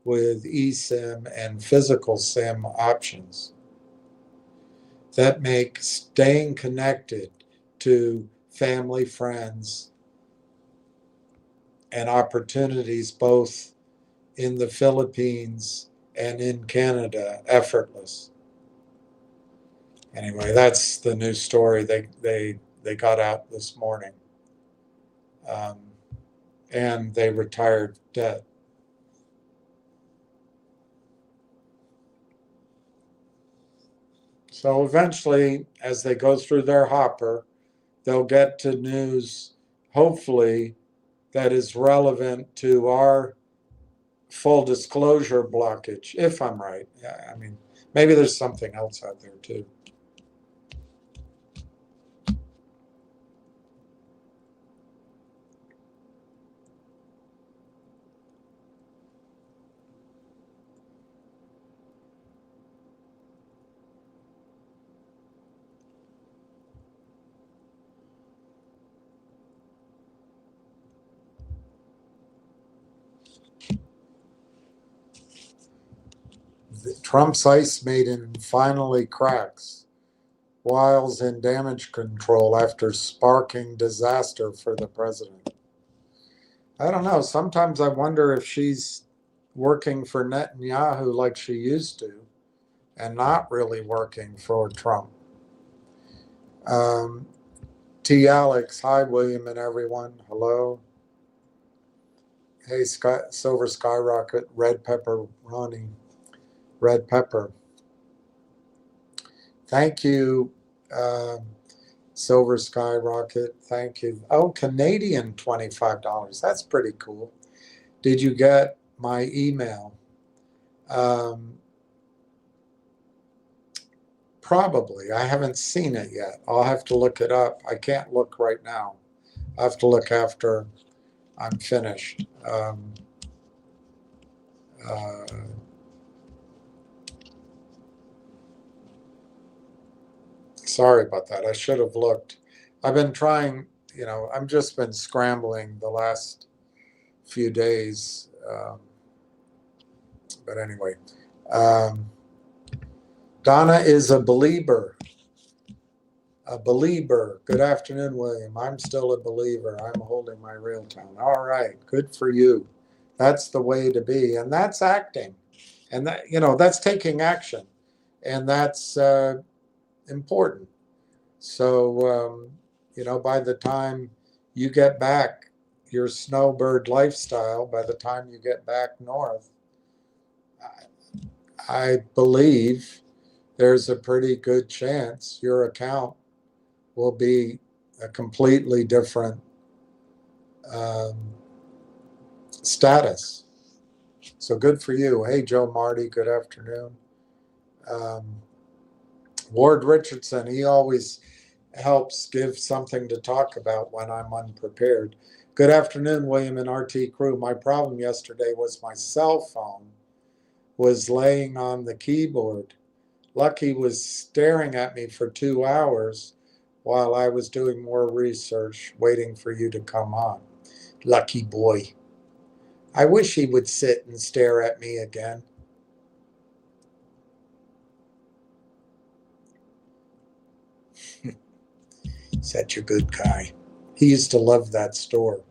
with eSIM and physical SIM options that make staying connected to family, friends, and opportunities both in the Philippines and in Canada effortless. Anyway, that's the new story they got out this morning. And they retired debt. So eventually, as they go through their hopper, they'll get to news, hopefully, that is relevant to our full disclosure blockage, if I'm right. Yeah, I mean, maybe there's something else out there too. Trump's ice maiden finally cracks. Wiles in damage control after sparking disaster for the president. I don't know. Sometimes I wonder if she's working for Netanyahu like she used to and not really working for Trump. T. Alex, hi, William and everyone. Hello. Hey, Silver Skyrocket, Red Pepper, Ronnie, Red Pepper. Thank you, Silver Skyrocket. Thank you. Oh, Canadian $25. That's pretty cool. Did you get my email? Probably. I haven't seen it yet. I'll have to look it up. I can't look right now. I have to look after I'm finished. Sorry about that. I should have looked. I've been trying, I've just been scrambling the last few days. But anyway, Donna is a believer. A believer. Good afternoon, William. I'm still a believer. I'm holding my real town. All right. Good for you. That's the way to be. And that's acting. And that, that's taking action. And that's important. So, by the time you get back your snowbird lifestyle, by the time you get back north, I believe there's a pretty good chance your account will be a completely different status. So good for you. Hey, Joe Marty, good afternoon. Ward Richardson, he always helps give something to talk about when I'm unprepared. Good afternoon, William and RT crew. My problem yesterday was my cell phone was laying on the keyboard. Lucky was staring at me for 2 hours while I was doing more research, waiting for you to come on. Lucky boy. I wish he would sit and stare at me again. Such a good guy. He used to love that store.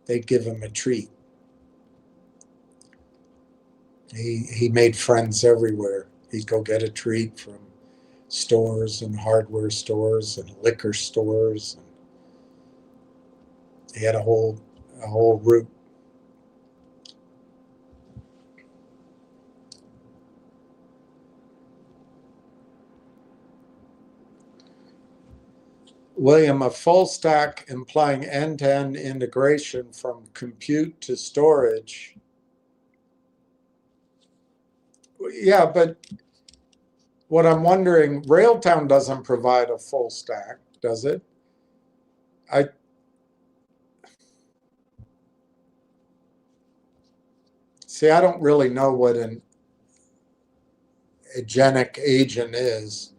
They'd give him a treat. He made friends everywhere. He'd go get a treat from stores and hardware stores and liquor stores. He had a whole route. William, a full stack implying end-to-end integration from compute to storage. Yeah, but what I'm wondering, Railtown doesn't provide a full stack, does it? I don't really know what an agentic agent is.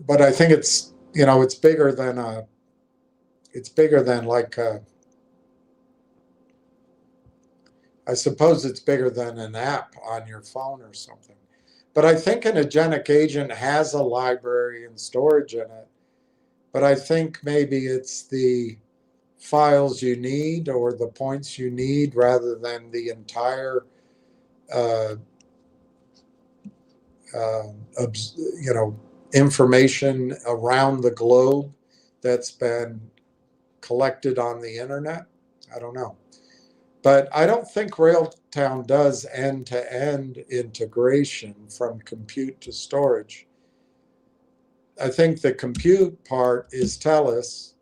but I think it's, you know, it's bigger than like I suppose it's bigger than an app on your phone or something. But I think an agentic agent has a library and storage in it. But I think maybe it's the files you need or the points you need rather than the entire, uh, you know, information around the globe that's been collected on the internet. I don't know. But I don't think Railtown does end-to-end integration from compute to storage. I think the compute part is TELUS.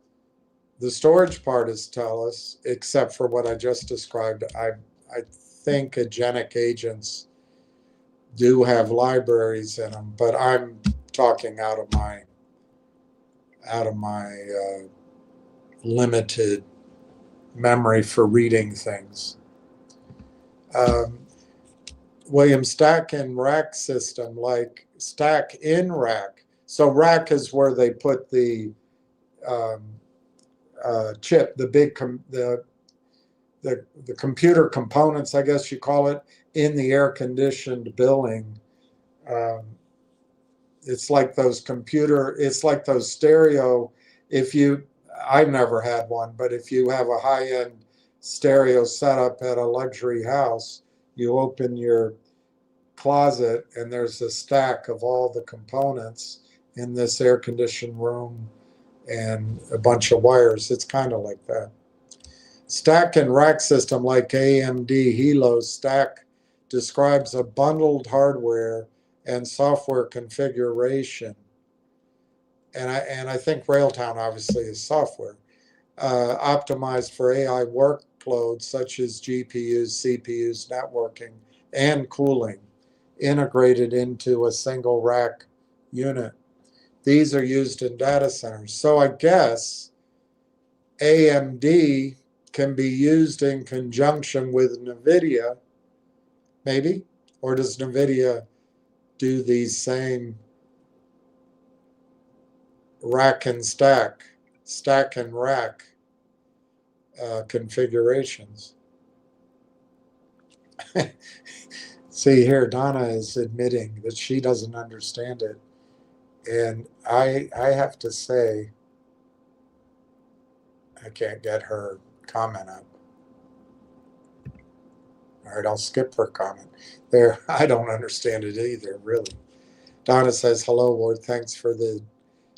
The storage part is TELUS, except for what I just described. I think agentic agents do have libraries in them, but I'm talking out of my limited memory for reading things. William, stack and rack system, like stack in rack. So rack is where they put the chip, the big the computer components, I guess you call it, in the air conditioned building. It's like those it's like those stereo. I've never had one, but if you have a high end stereo setup at a luxury house, you open your closet and there's a stack of all the components in this air conditioned room and a bunch of wires. It's kind of like that. Stack and rack system like AMD Hilo Stack describes a bundled hardware and software configuration. And I think Railtown obviously is software, optimized for AI workloads such as GPUs, CPUs, networking, and cooling, integrated into a single rack unit. These are used in data centers. So I guess AMD can be used in conjunction with NVIDIA, maybe? Or does NVIDIA do these same rack and stack and rack configurations? See here, Donna is admitting that she doesn't understand it. And I have to say, I can't get her comment up. All right, I'll skip her comment. There, I don't understand it either, really. Donna says, hello, Ward. Thanks for the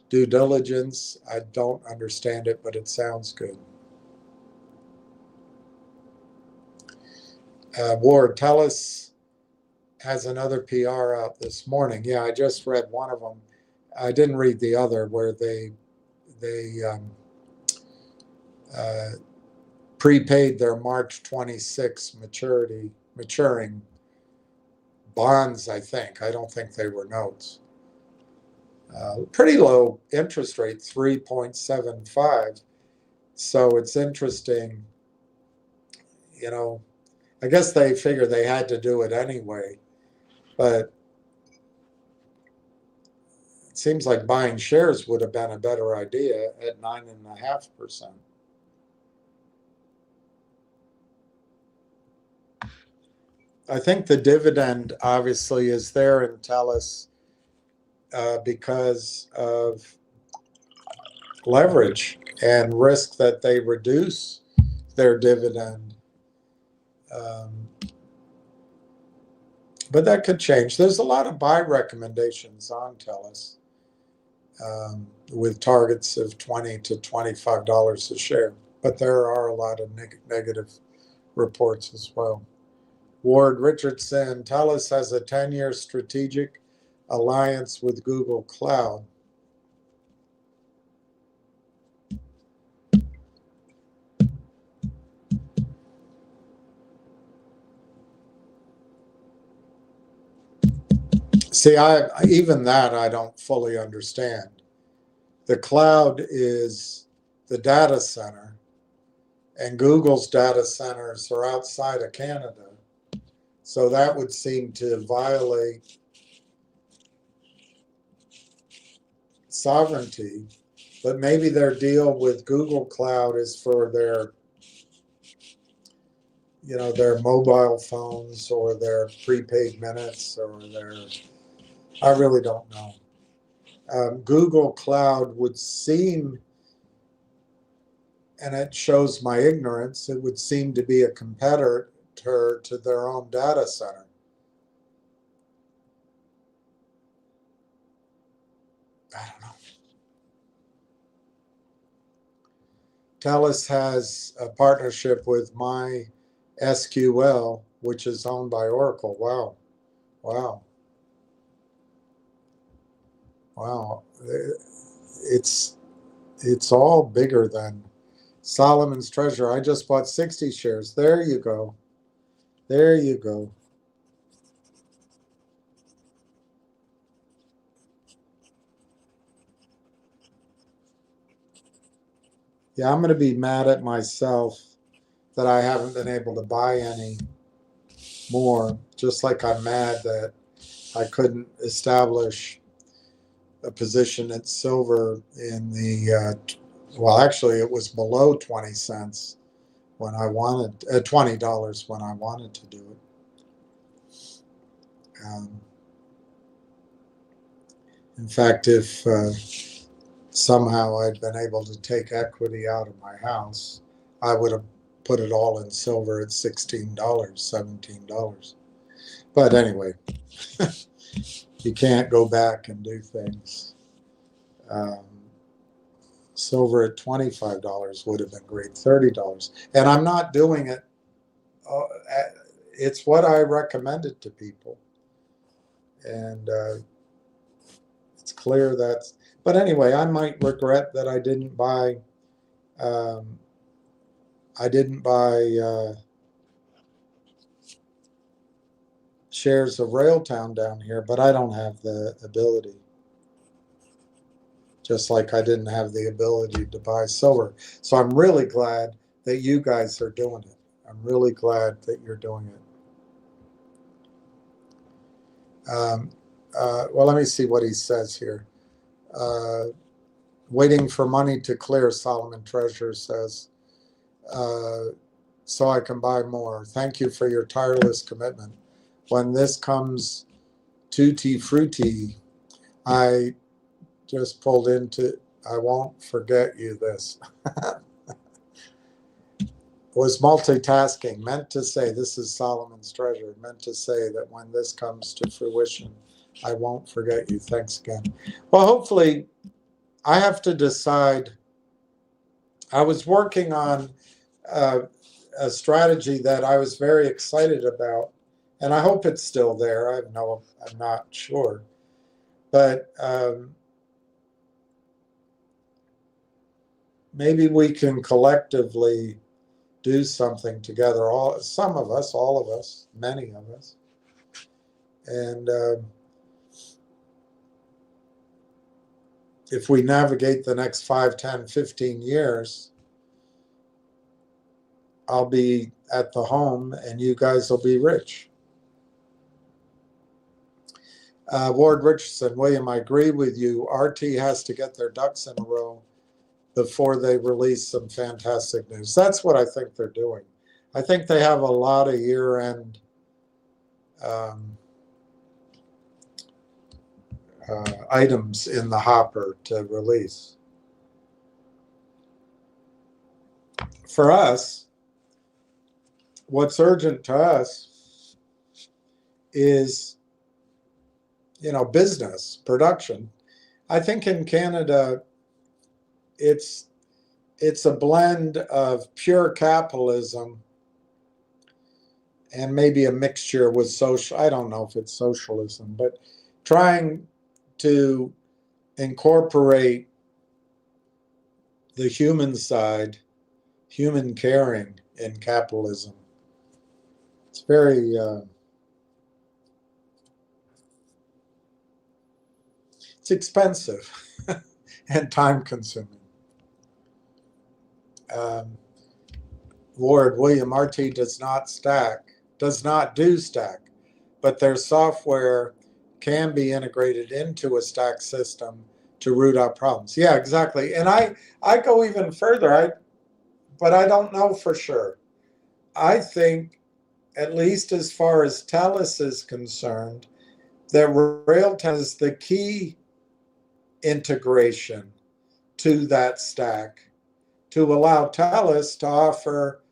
due diligence. I don't understand it, but it sounds good. Ward, TELUS has another PR out this morning. Yeah, I just read one of them. I didn't read the other where they prepaid their March 26 maturing bonds, I think. I don't think they were notes. Pretty low interest rate, 3.75. So it's interesting, you know, I guess they figured they had to do it anyway, but it seems like buying shares would have been a better idea at 9.5%. I think the dividend obviously is there in TELUS because of leverage and risk that they reduce their dividend. But that could change. There's a lot of buy recommendations on TELUS with targets of $20 to $25 a share. But there are a lot of negative reports as well. Ward Richardson, TELUS has a 10-year strategic alliance with Google Cloud. See, even that I don't fully understand. The cloud is the data center, and Google's data centers are outside of Canada. So that would seem to violate sovereignty, but maybe their deal with Google Cloud is for their, their mobile phones or their prepaid minutes or their, I really don't know. Google Cloud would seem, and it shows my ignorance, it would seem to be a competitor to their own data center. I don't know. TELUS has a partnership with MySQL, which is owned by Oracle. Wow. Wow. Wow. It's all bigger than Solomon's Treasure. I just bought 60 shares. There you go. There you go. Yeah, I'm going to be mad at myself that I haven't been able to buy any more, just like I'm mad that I couldn't establish a position at silver in the, well, actually, it was below 20 cents when I wanted, $20 when I wanted to do it. In fact, if somehow I'd been able to take equity out of my house, I would have put it all in silver at $16, $17. But anyway, you can't go back and do things. Silver at $25 would have been great, $30. And I'm not doing it. It's what I recommended to people. And it's clear that's, but anyway, I might regret that I didn't buy shares of Railtown down here, but I don't have the ability. Just like I didn't have the ability to buy silver. So I'm really glad that you guys are doing it. I'm really glad that you're doing it. Well, let me see what he says here. Waiting for money to clear, Solomon Treasure says, so I can buy more. Thank you for your tireless commitment. When this comes tutti frutti, I just pulled into, I won't forget you this. Was multitasking, meant to say, this is Solomon's Treasure, meant to say that when this comes to fruition, I won't forget you. Thanks again. Well, hopefully, I have to decide. I was working on a strategy that I was very excited about, and I hope it's still there. I'm not sure. But maybe we can collectively do something together, some of us, all of us, many of us. And if we navigate the next 5, 10, 15 years, I'll be at the home and you guys will be rich. Ward Richardson, William, I agree with you. RT has to get their ducks in a row before they release some fantastic news. That's what I think they're doing. I think they have a lot of year-end items in the hopper to release. For us, what's urgent to us is, business, production. I think in Canada, it's a blend of pure capitalism and maybe a mixture with social, I don't know if it's socialism, but trying to incorporate the human side, human caring in capitalism. It's very, it's expensive and time consuming. Ward, William, RT does not do stack, but their software can be integrated into a stack system to root out problems. Yeah, exactly. And I go even further. But I don't know for sure. I think, at least as far as TELUS is concerned, that Railtown is the key integration to that stack to allow TELUS to offer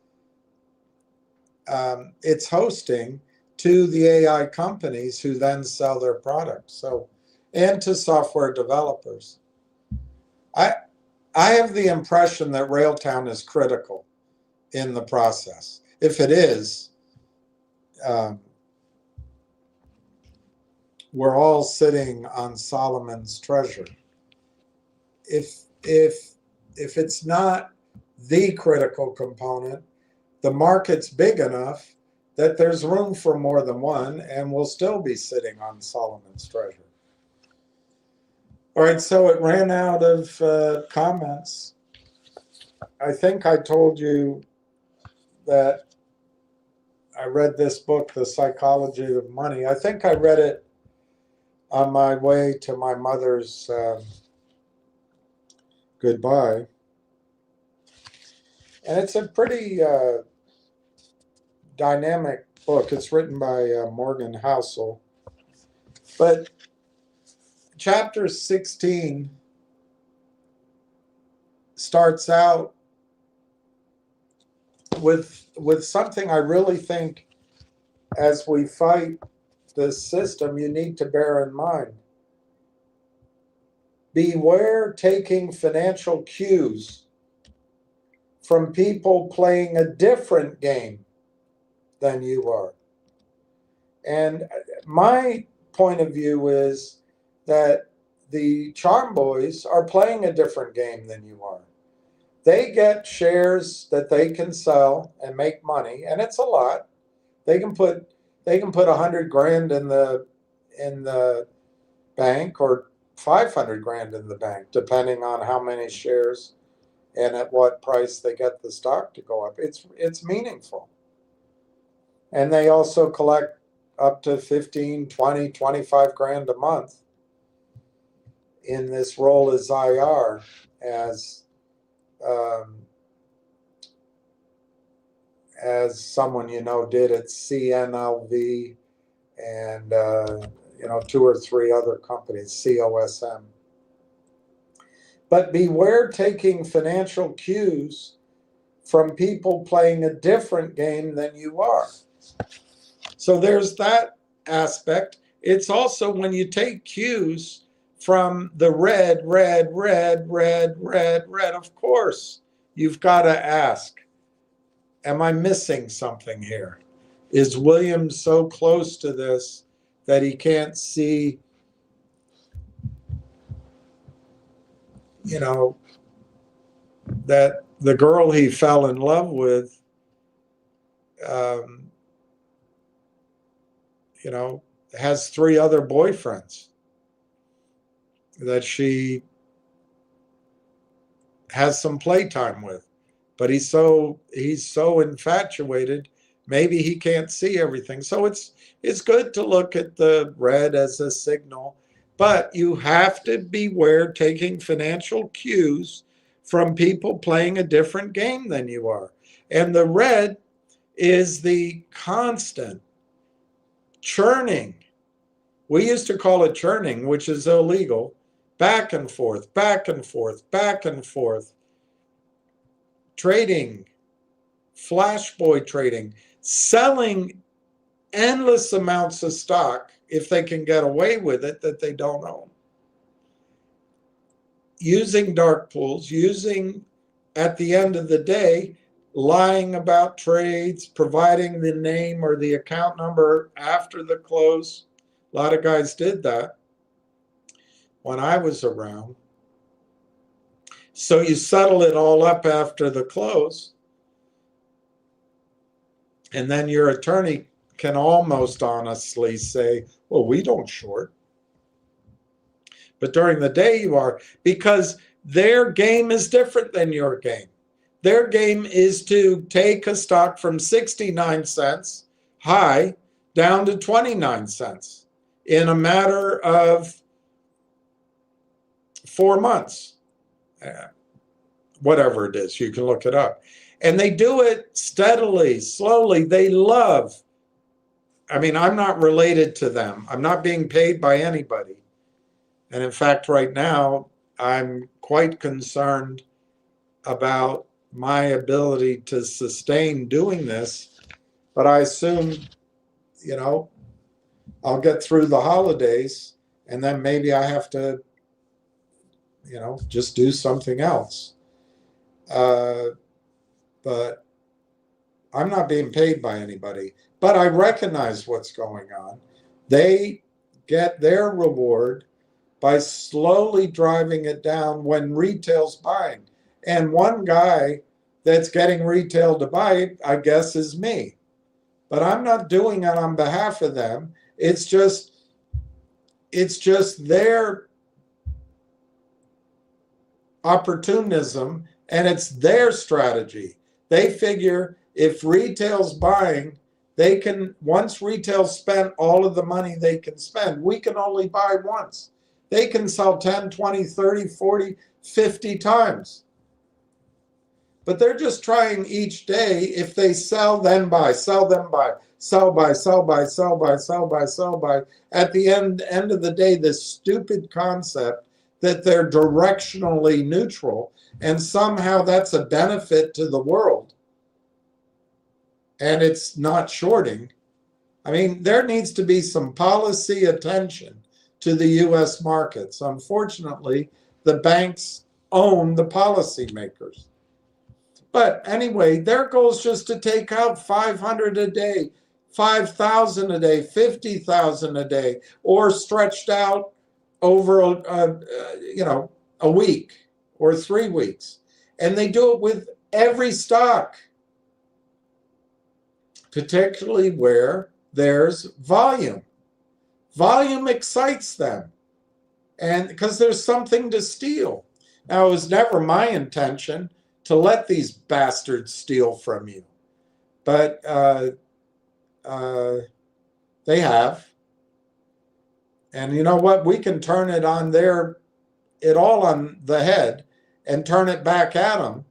its hosting to the AI companies who then sell their products. So, and to software developers. I have the impression that Railtown is critical in the process. If it is, we're all sitting on Solomon's treasure. If it's not the critical component, the market's big enough that there's room for more than one, and we'll still be sitting on Solomon's treasure. All right, so it ran out of comments. I think I told you that I read this book, The Psychology of Money. I think I read it on my way to my mother's goodbye. And it's a pretty dynamic book. It's written by Morgan Housel. But chapter 16 starts out with something I really think, as we fight this system, you need to bear in mind. Beware taking financial cues from people playing a different game than you are. And my point of view is that the Charm Boys are playing a different game than you are. They get shares that they can sell and make money, and it's a lot. They can put $100,000 in the bank, or 500 grand in the bank, depending on how many shares and at what price they get the stock to go up. It's meaningful. And they also collect up to 15, 20, 25 grand a month in this role as IR, as someone did at CNLV and 2 or 3 other companies, COSM. But beware taking financial cues from people playing a different game than you are. So there's that aspect. It's also when you take cues from the red, of course, you've got to ask, am I missing something here? Is William so close to this that he can't see, that the girl he fell in love with, has 3 other boyfriends that she has some playtime with, but he's so infatuated, maybe he can't see everything. So it's good to look at the red as a signal, but you have to beware taking financial cues from people playing a different game than you are. And the red is the constant churning. We used to call it churning, which is illegal. Back and forth, back and forth, back and forth. Trading, flash boy trading, selling endless amounts of stock if they can get away with it that they don't own. Using dark pools, at the end of the day, lying about trades, providing the name or the account number after the close. A lot of guys did that when I was around. So you settle it all up after the close, and then your attorney can almost honestly say, well, we don't short. But during the day you are, because their game is different than your game. Their game is to take a stock from 69 cents high down to 29 cents in a matter of 4 months. Whatever it is, you can look it up. And they do it steadily, slowly. They love. I mean, I'm not related to them. I'm not being paid by anybody. And in fact, right now, I'm quite concerned about my ability to sustain doing this. But I assume, I'll get through the holidays and then maybe I have to, just do something else. But I'm not being paid by anybody. But I recognize what's going on. They get their reward by slowly driving it down when retail's buying. And one guy that's getting retail to buy it, I guess, is me. But I'm not doing it on behalf of them. It's just their opportunism, and it's their strategy. They figure if retail's buying, they can, once retail spent all of the money they can spend, we can only buy once. They can sell 10, 20, 30, 40, 50 times. But they're just trying each day, if they sell, then buy, sell, then buy, sell, buy, sell, buy, sell, buy, sell, buy, sell, buy. At the end of the day, this stupid concept that they're directionally neutral, and somehow that's a benefit to the world. And it's not shorting. I mean, there needs to be some policy attention to the U.S. markets. Unfortunately, the banks own the policymakers. But anyway, their goal is just to take out 500 a day, 5,000 a day, 50,000 a day, or stretched out over a week or 3 weeks. And they do it with every stock, particularly where there's volume. Volume excites them, and because there's something to steal. Now, it was never my intention to let these bastards steal from you, but they have. And you know what? We can turn it on it all on the head and turn it back at them.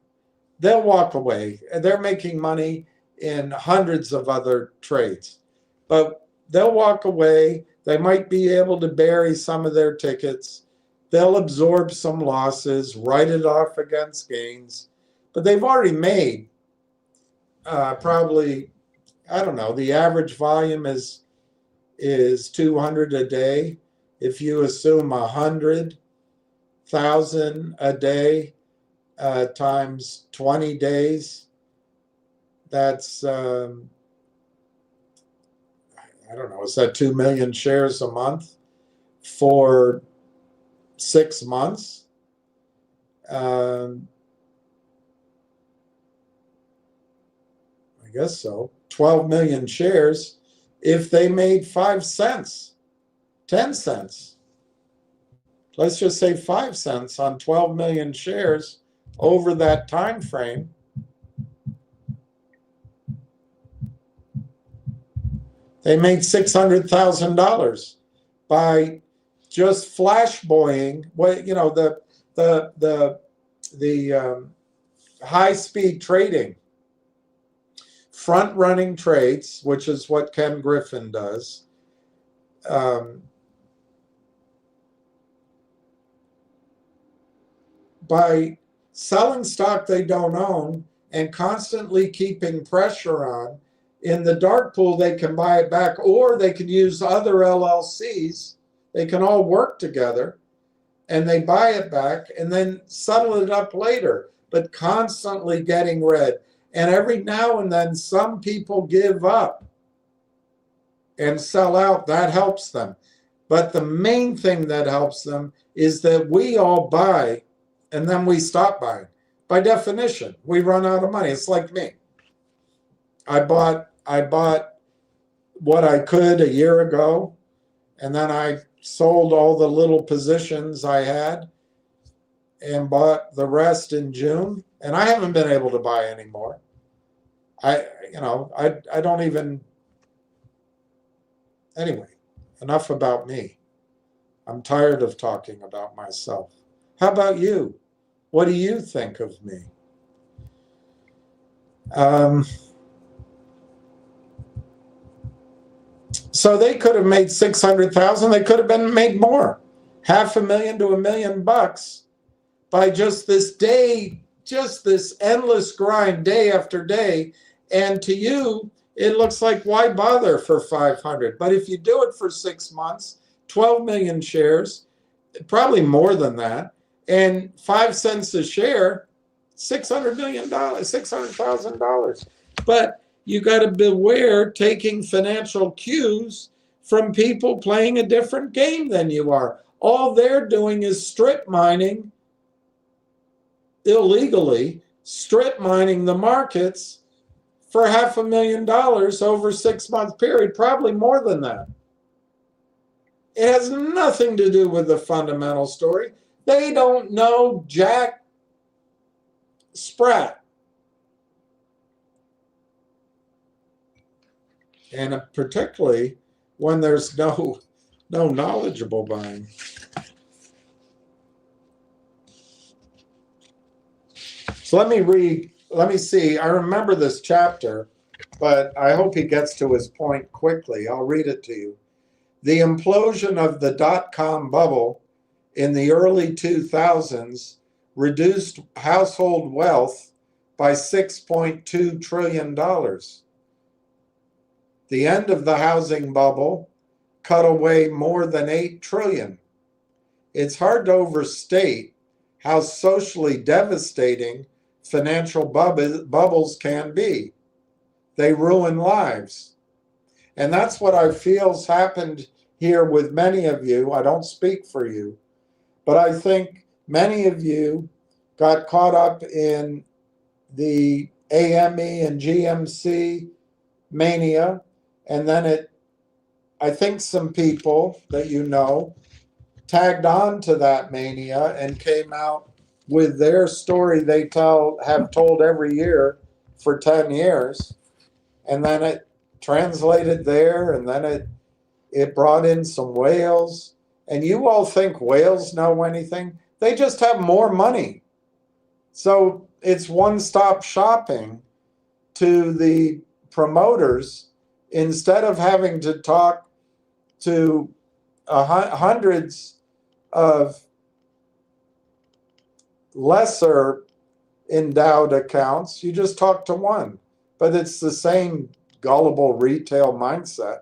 They'll walk away. They're making money in hundreds of other trades, but they'll walk away. They might be able to bury some of their tickets. They'll absorb some losses, write it off against gains, but they've already made probably, I don't know, the average volume is 200 a day. If you assume 100,000 a day times 20 days, that's, I don't know, is that 2 million shares a month for 6 months? I guess so. 12 million shares. If they made 5 cents, 10 cents, let's just say 5 cents on 12 million shares over that time frame, they made $600,000 by just flash boying. The high speed trading, front running trades, which is what Ken Griffin does. By selling stock they don't own and constantly keeping pressure on, in the dark pool, they can buy it back, or they can use other LLCs. They can all work together and they buy it back and then settle it up later, but constantly getting rid. And every now and then, some people give up and sell out. That helps them. But the main thing that helps them is that we all buy and then we stop buying. By definition, we run out of money. It's like me. I bought what I could a year ago, and then I sold all the little positions I had and bought the rest in June, and I haven't been able to buy anymore. I don't even. Anyway, enough about me. I'm tired of talking about myself. How about you? What do you think of me? So they could have made 600,000. They could have been made more, $500,000 to $1,000,000 by just this day, just this endless grind day after day. And to you, it looks like why bother for 500? But if you do it for 6 months, 12 million shares, probably more than that, and 5 cents a share, $600 million, $600,000. But you got to beware taking financial cues from people playing a different game than you are. All they're doing is strip mining illegally, strip mining the markets for $500,000 over a 6-month period, probably more than that. It has nothing to do with the fundamental story. They don't know jack sprat. And particularly when there's no knowledgeable buying. So let me see. I remember this chapter, but I hope he gets to his point quickly. I'll read it to you. The implosion of the dot-com bubble in the early 2000s reduced household wealth by $6.2 trillion. The end of the housing bubble cut away more than $8 trillion. It's hard to overstate how socially devastating financial bubbles can be. They ruin lives. And that's what I feel's happened here with many of you. I don't speak for you, but I think many of you got caught up in the AME and GMC mania, and then I think some people that you know tagged on to that mania and came out with their story they have told every year for 10 years. And then it translated there, and then it brought in some whales. And you all think whales know anything? They just have more money. So it's one-stop shopping to the promoters instead of having to talk to hundreds of lesser endowed accounts. You just talk to one, but it's the same gullible retail mindset.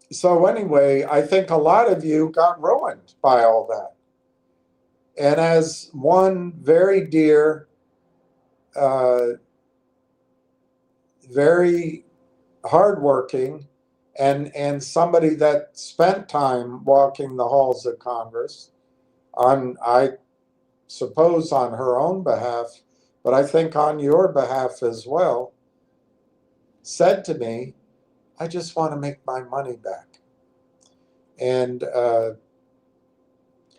So anyway, I think a lot of you got ruined by all that. And as one very dear, very hardworking, and somebody that spent time walking the halls of Congress, I suppose on her own behalf, but I think on your behalf as well, said to me, I just want to make my money back. And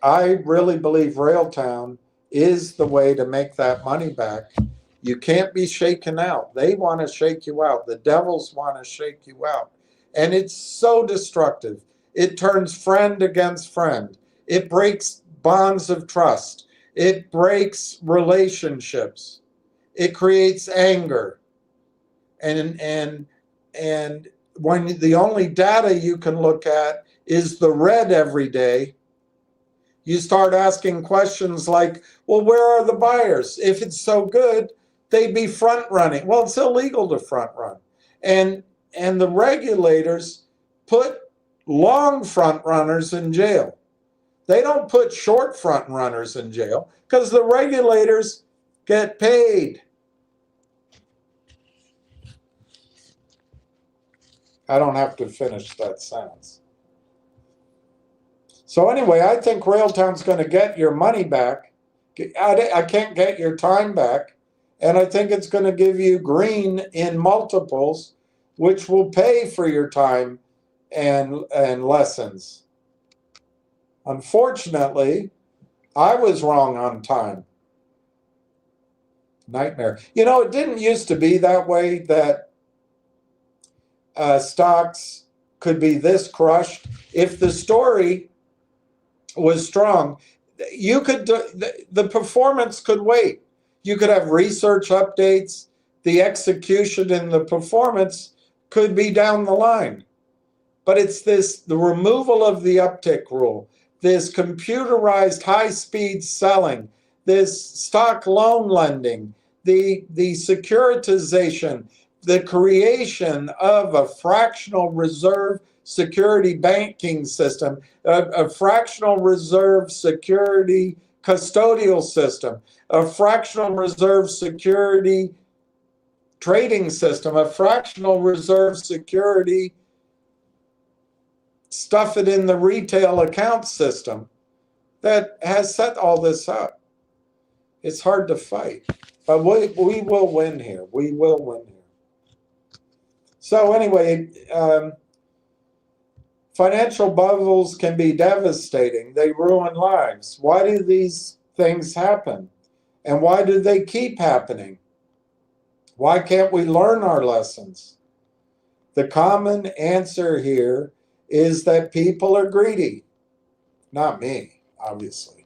I really believe Railtown is the way to make that money back. You can't be shaken out. They want to shake you out. The devils want to shake you out. And it's so destructive. It turns friend against friend. It breaks bonds of trust. It breaks relationships. It creates anger. And when the only data you can look at is the red every day, you start asking questions like, well, where are the buyers? If it's so good, they'd be front running. Well, it's illegal to front run. And the regulators put long front runners in jail. They don't put short front runners in jail because the regulators get paid. I don't have to finish that sentence. So anyway, I think Railtown's going to get your money back. I can't get your time back. And I think it's going to give you green in multiples, which will pay for your time and lessons. Unfortunately, I was wrong on time. Nightmare. You know, it didn't used to be that way, that stocks could be this crushed. If the story was strong, you could the performance could wait. You could have research updates. The execution and the performance could be down the line. But it's the removal of the uptick rule, this computerized high-speed selling, this stock loan lending, the securitization, the creation of a fractional reserve security banking system, a fractional reserve security custodial system, a fractional reserve security trading system, a fractional reserve security stuff it in the retail account system that has set all this up. It's hard to fight, but we will win here. We will win here. So anyway, financial bubbles can be devastating. They ruin lives. Why do these things happen? And why do they keep happening? Why can't we learn our lessons? The common answer here is that people are greedy. Not me, obviously.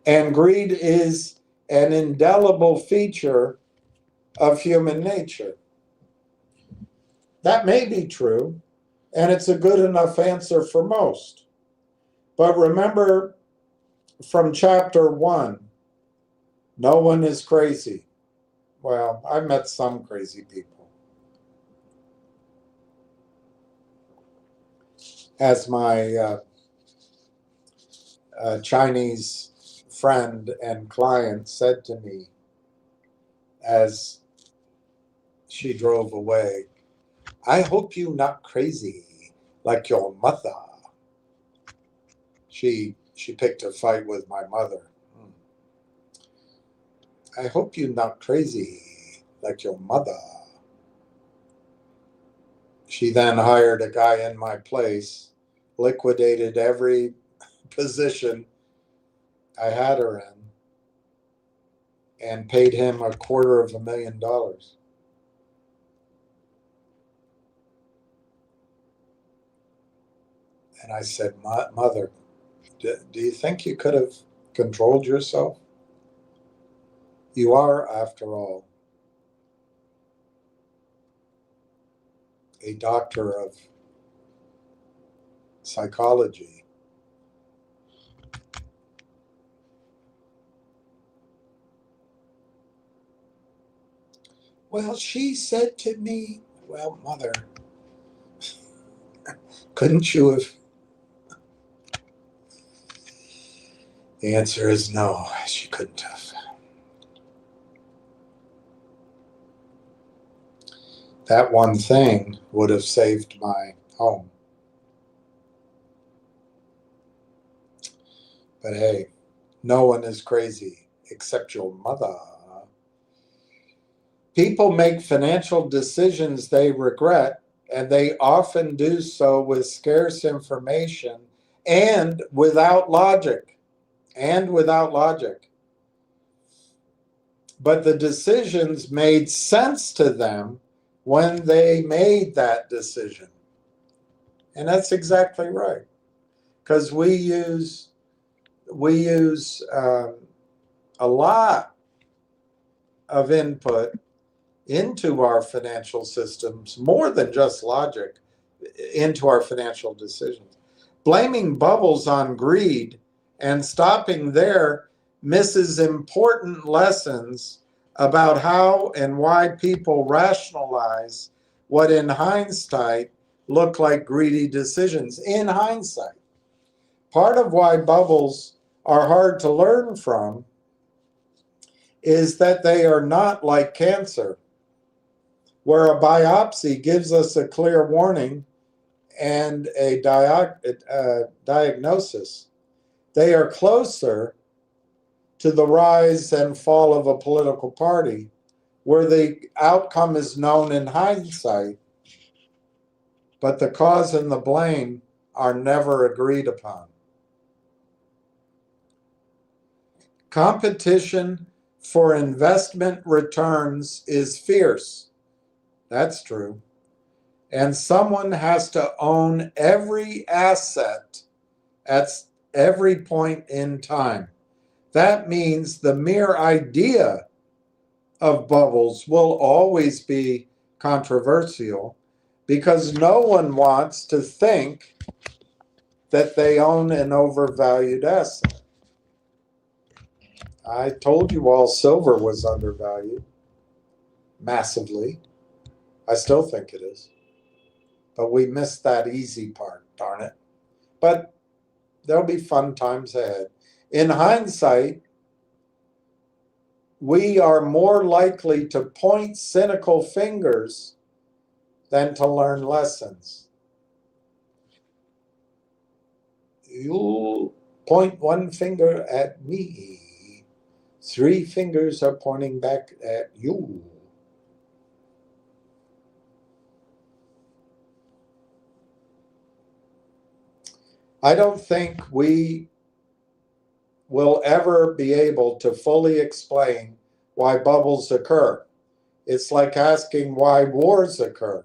And greed is an indelible feature of human nature. That may be true, and it's a good enough answer for most. But remember from chapter 1, no one is crazy. Well, I've met some crazy people. As my Chinese friend and client said to me as she drove away, I hope you're not crazy like your mother. She picked a fight with my mother. I hope you're not crazy like your mother. She then hired a guy in my place, liquidated every position I had her in, and paid him $250,000. And I said, Mother, do you think you could have controlled yourself? You are, after all, a doctor of psychology. Well, she said to me, well, Mother, couldn't you have? The answer is no, she couldn't have. That one thing would have saved my home. But hey, no one is crazy except your mother. People make financial decisions they regret, and they often do so with scarce information and without logic. But the decisions made sense to them when they made that decision. And that's exactly right. Because we use a lot of input into our financial systems, more than just logic, into our financial decisions. Blaming bubbles on greed and stopping there misses important lessons about how and why people rationalize what in hindsight look like greedy decisions. In hindsight, part of why bubbles are hard to learn from is that they are not like cancer, where a biopsy gives us a clear warning and a diagnosis. They are closer to the rise and fall of a political party, where the outcome is known in hindsight, but the cause and the blame are never agreed upon. Competition for investment returns is fierce. That's true. And someone has to own every asset at every point in time. That means the mere idea of bubbles will always be controversial because no one wants to think that they own an overvalued asset. I told you all silver was undervalued massively. I still think it is. But we missed that easy part, darn it. But there'll be fun times ahead. In hindsight, we are more likely to point cynical fingers than to learn lessons. You point one finger at me. 3 fingers are pointing back at you. I don't think we will ever be able to fully explain why bubbles occur. It's like asking why wars occur.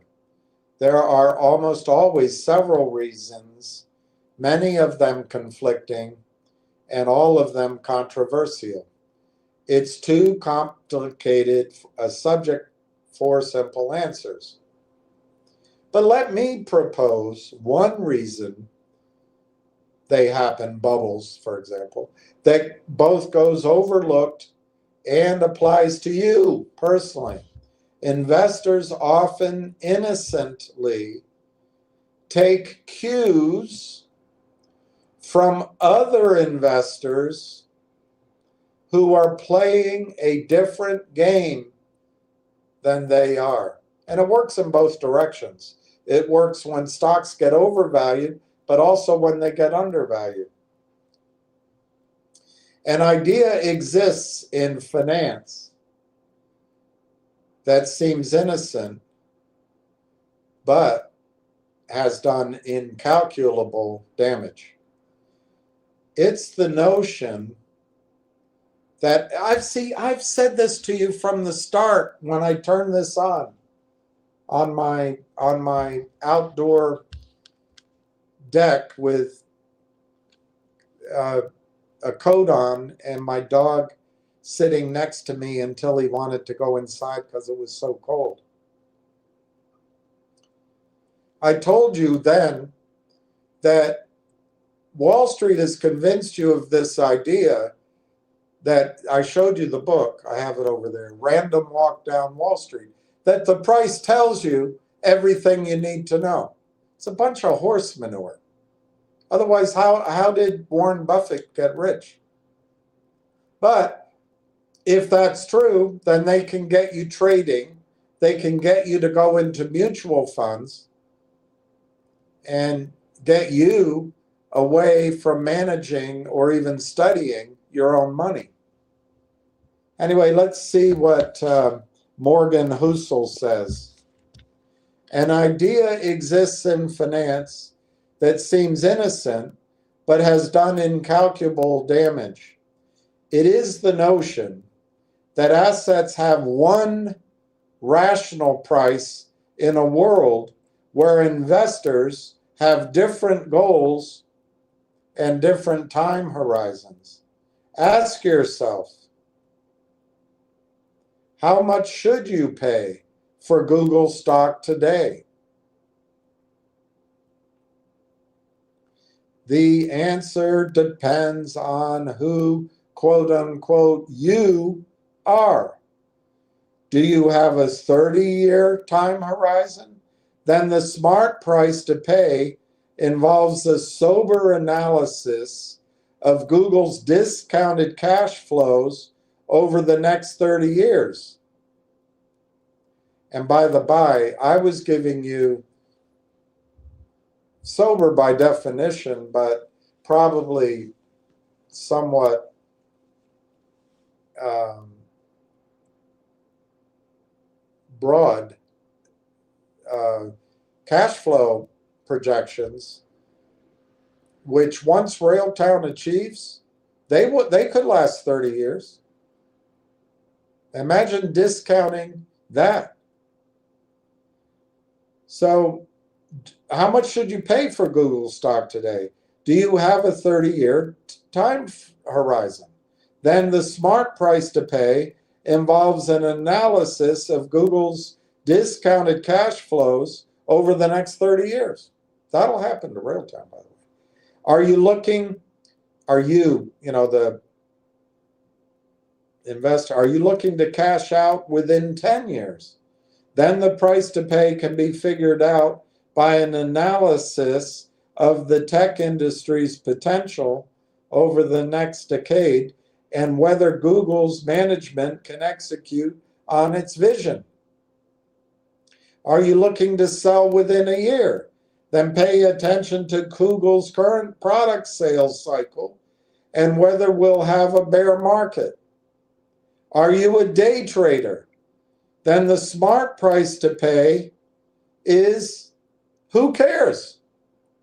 There are almost always several reasons, many of them conflicting, and all of them controversial. It's too complicated a subject for simple answers. But let me propose one reason they happen, bubbles, for example, that both goes overlooked and applies to you personally. Investors often innocently take cues from other investors who are playing a different game than they are. And it works in both directions. It works when stocks get overvalued, but also when they get undervalued. An idea exists in finance that seems innocent, but has done incalculable damage. It's the notion that I've said this to you from the start when I turned this on my outdoor deck with a coat on and my dog sitting next to me until he wanted to go inside because it was so cold. I told you then that Wall Street has convinced you of this idea that I showed you the book. I have it over there, Random Walk Down Wall Street, that the price tells you everything you need to know. It's a bunch of horse manure. Otherwise, how did Warren Buffett get rich? But if that's true, then they can get you trading. They can get you to go into mutual funds and get you away from managing or even studying your own money. Anyway, let's see what Morgan Housel says. An idea exists in finance that seems innocent but has done incalculable damage. It is the notion that assets have one rational price in a world where investors have different goals and different time horizons. Ask yourself, how much should you pay for Google stock today? The answer depends on who, quote unquote, you are. Do you have a 30-year time horizon? Then the smart price to pay involves a sober analysis of Google's discounted cash flows over the next 30 years. And by the by, I was giving you sober by definition, but probably somewhat broad cash flow projections, which once Railtown achieves, they could last 30 years. Imagine discounting that. So how much should you pay for Google stock today? Do you have a 30-year time horizon? Then the smart price to pay involves an analysis of Google's discounted cash flows over the next 30 years. That'll happen to real-time, by the way. The investor, are you looking to cash out within 10 years? Then the price to pay can be figured out by an analysis of the tech industry's potential over the next decade and whether Google's management can execute on its vision. Are you looking to sell within a year? Then pay attention to Google's current product sales cycle and whether we'll have a bear market. Are you a day trader? Then the smart price to pay is who cares?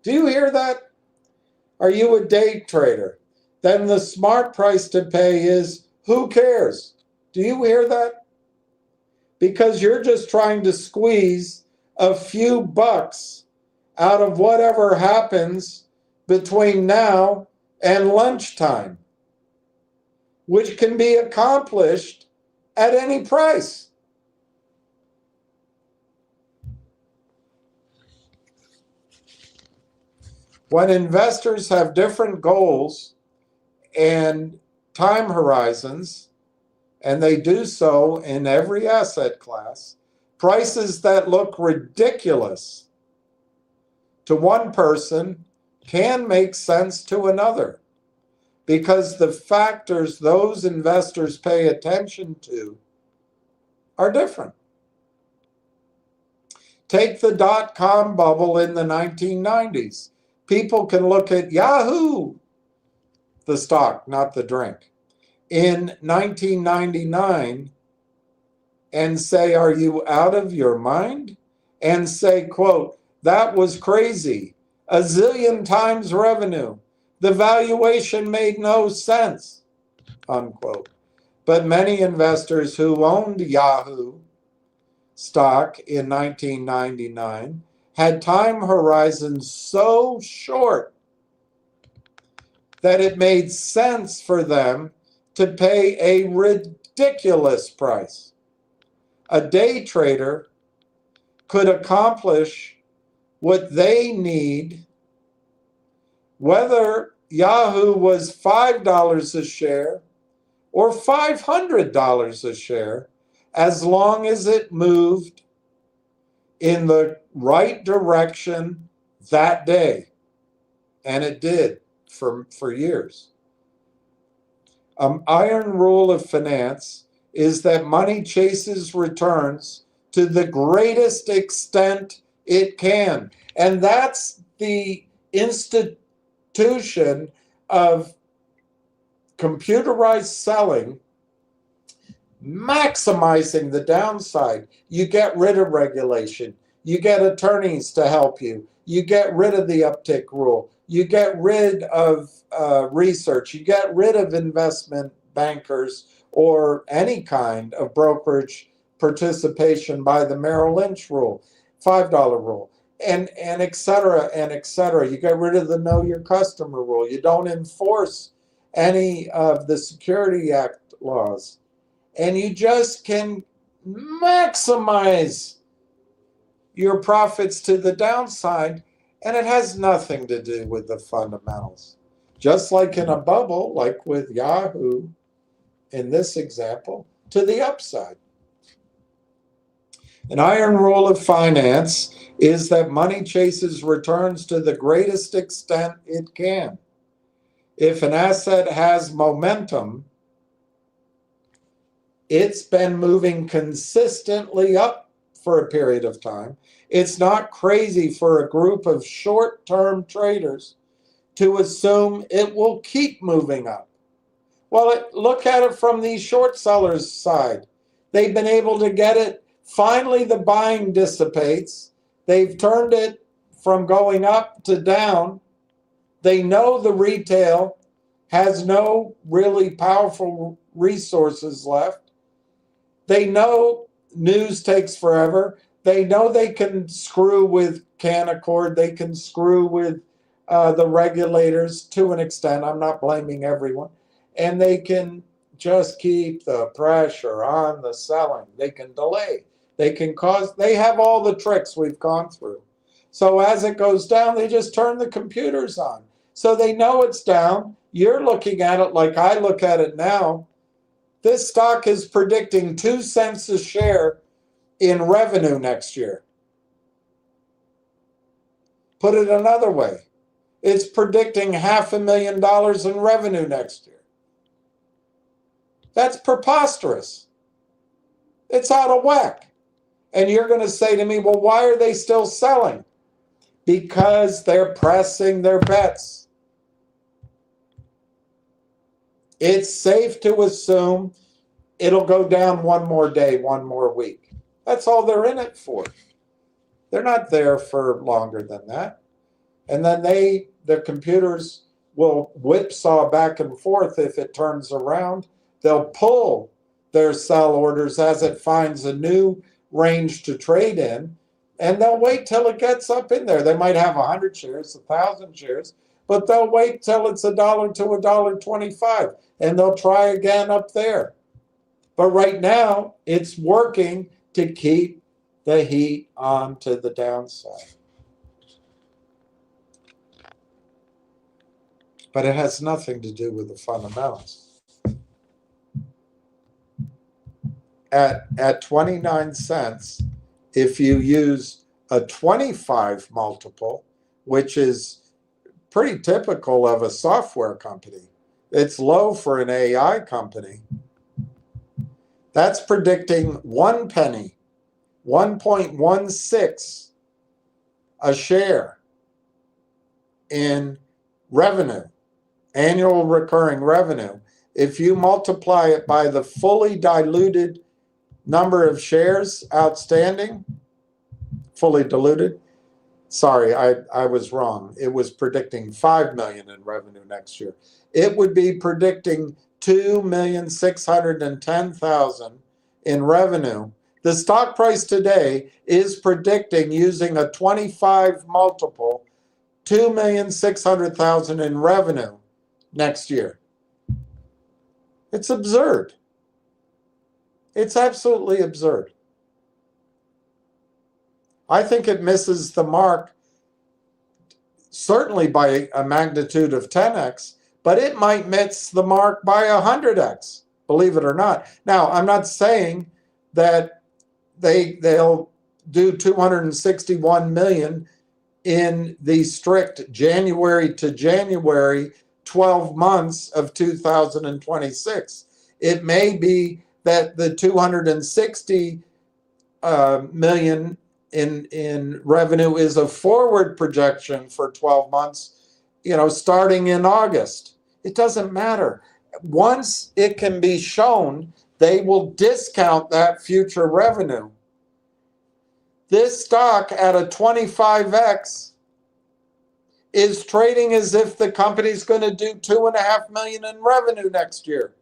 Do you hear that? Are you a day trader? Then the smart price to pay is who cares? Do you hear that? Because you're just trying to squeeze a few bucks out of whatever happens between now and lunchtime, which can be accomplished at any price. When investors have different goals and time horizons, and they do so in every asset class, prices that look ridiculous to one person can make sense to another, because the factors those investors pay attention to are different. Take the dot-com bubble in the 1990s. People can look at Yahoo, the stock, not the drink, in 1999 and say, are you out of your mind? And say, quote, that was crazy, a zillion times revenue. The valuation made no sense, unquote. But many investors who owned Yahoo stock in 1999 had time horizons so short that it made sense for them to pay a ridiculous price. A day trader could accomplish what they need, whether Yahoo was $5 a share or $500 a share, as long as it moved in the right direction that day. And it did for years. Iron rule of finance is that money chases returns to the greatest extent it can. And that's the institution of computerized selling, maximizing the downside. You get rid of regulation. You get attorneys to help you. You get rid of the uptick rule. You get rid of research. You get rid of investment bankers or any kind of brokerage participation by the Merrill Lynch rule, $5 rule, and et cetera, and et cetera. You get rid of the know your customer rule. You don't enforce any of the Security Act laws. And you just can maximize your profits to the downside, and it has nothing to do with the fundamentals. Just like in a bubble, like with Yahoo in this example, to the upside. An iron rule of finance is that money chases returns to the greatest extent it can. If an asset has momentum, it's been moving consistently up for a period of time. It's not crazy for a group of short-term traders to assume it will keep moving up. Well, look at it from the short sellers' side. They've been able to get it. Finally, the buying dissipates. They've turned it from going up to down. They know the retail has no really powerful resources left. They know news takes forever. they know they can screw with Canaccord, they can screw with the regulators to an extent. I'm not blaming everyone. And they can just keep the pressure on the selling. They can delay. They can cause, they have all the tricks we've gone through. So as it goes down, they just turn the computers on. So they know it's down. You're looking at it like I look at it now. This stock is predicting 2 cents a share in revenue next year. Put it another way, it's predicting $500,000 in revenue next year. That's preposterous. It's out of whack. And you're going to say to me, well, why are they still selling? Because they're pressing their bets. It's safe to assume it'll go down one more day, one more week. That's all they're in it for. They're not there for longer than that. And then the computers will whipsaw back and forth if it turns around. They'll pull their sell orders as it finds a new range to trade in, and they'll wait till it gets up in there. They might have 100 shares, 1,000 shares, but they'll wait till it's $1 to $1.25, and they'll try again up there. But right now, it's working to keep the heat on to the downside. But it has nothing to do with the fundamentals. At 29 cents, if you use a 25 multiple, which is pretty typical of a software company, it's low for an AI company, that's predicting 1 penny, 1.16 a share in revenue, annual recurring revenue. If you multiply it by the fully diluted number of shares outstanding, fully diluted, sorry, I was wrong. It was predicting 5 million in revenue next year. It would be predicting 2,610,000 in revenue. The stock price today is predicting, using a 25 multiple, 2,600,000 in revenue next year. It's absurd. It's absolutely absurd. I think it misses the mark, certainly by a magnitude of 10x, but it might miss the mark by 100x, believe it or not. Now, I'm not saying that they'll do 261 million in the strict January to January 12 months of 2026. It may be that the 260 million in revenue is a forward projection for 12 months, starting in August. It doesn't matter. Once it can be shown, they will discount that future revenue. This stock at a 25x is trading as if the company's going to do 2.5 million in revenue next year.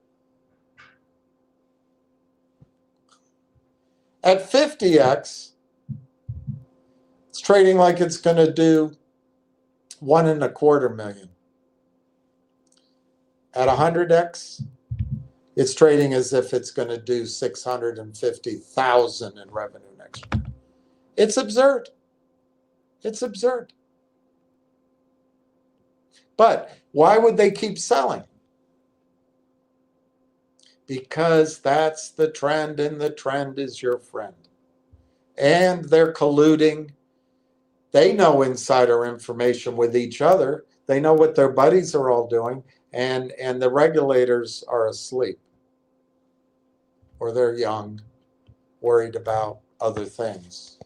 At 50x, it's trading like it's going to do 1.25 million. At 100x, it's trading as if it's going to do 650,000 in revenue next year. It's absurd. It's absurd. But why would they keep selling? Because that's the trend, and the trend is your friend. And they're colluding. They know insider information with each other. They know what their buddies are all doing, and the regulators are asleep. Or they're young, worried about other things.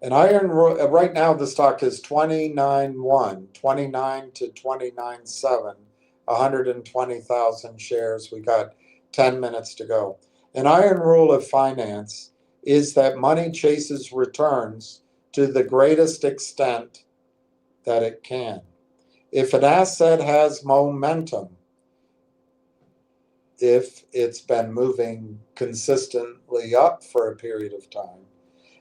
And right now the stock is 29.1, 29 to 29.7, 120,000 shares. We got 10 minutes to go. An iron rule of finance is that money chases returns to the greatest extent that it can. If an asset has momentum, if it's been moving consistently up for a period of time,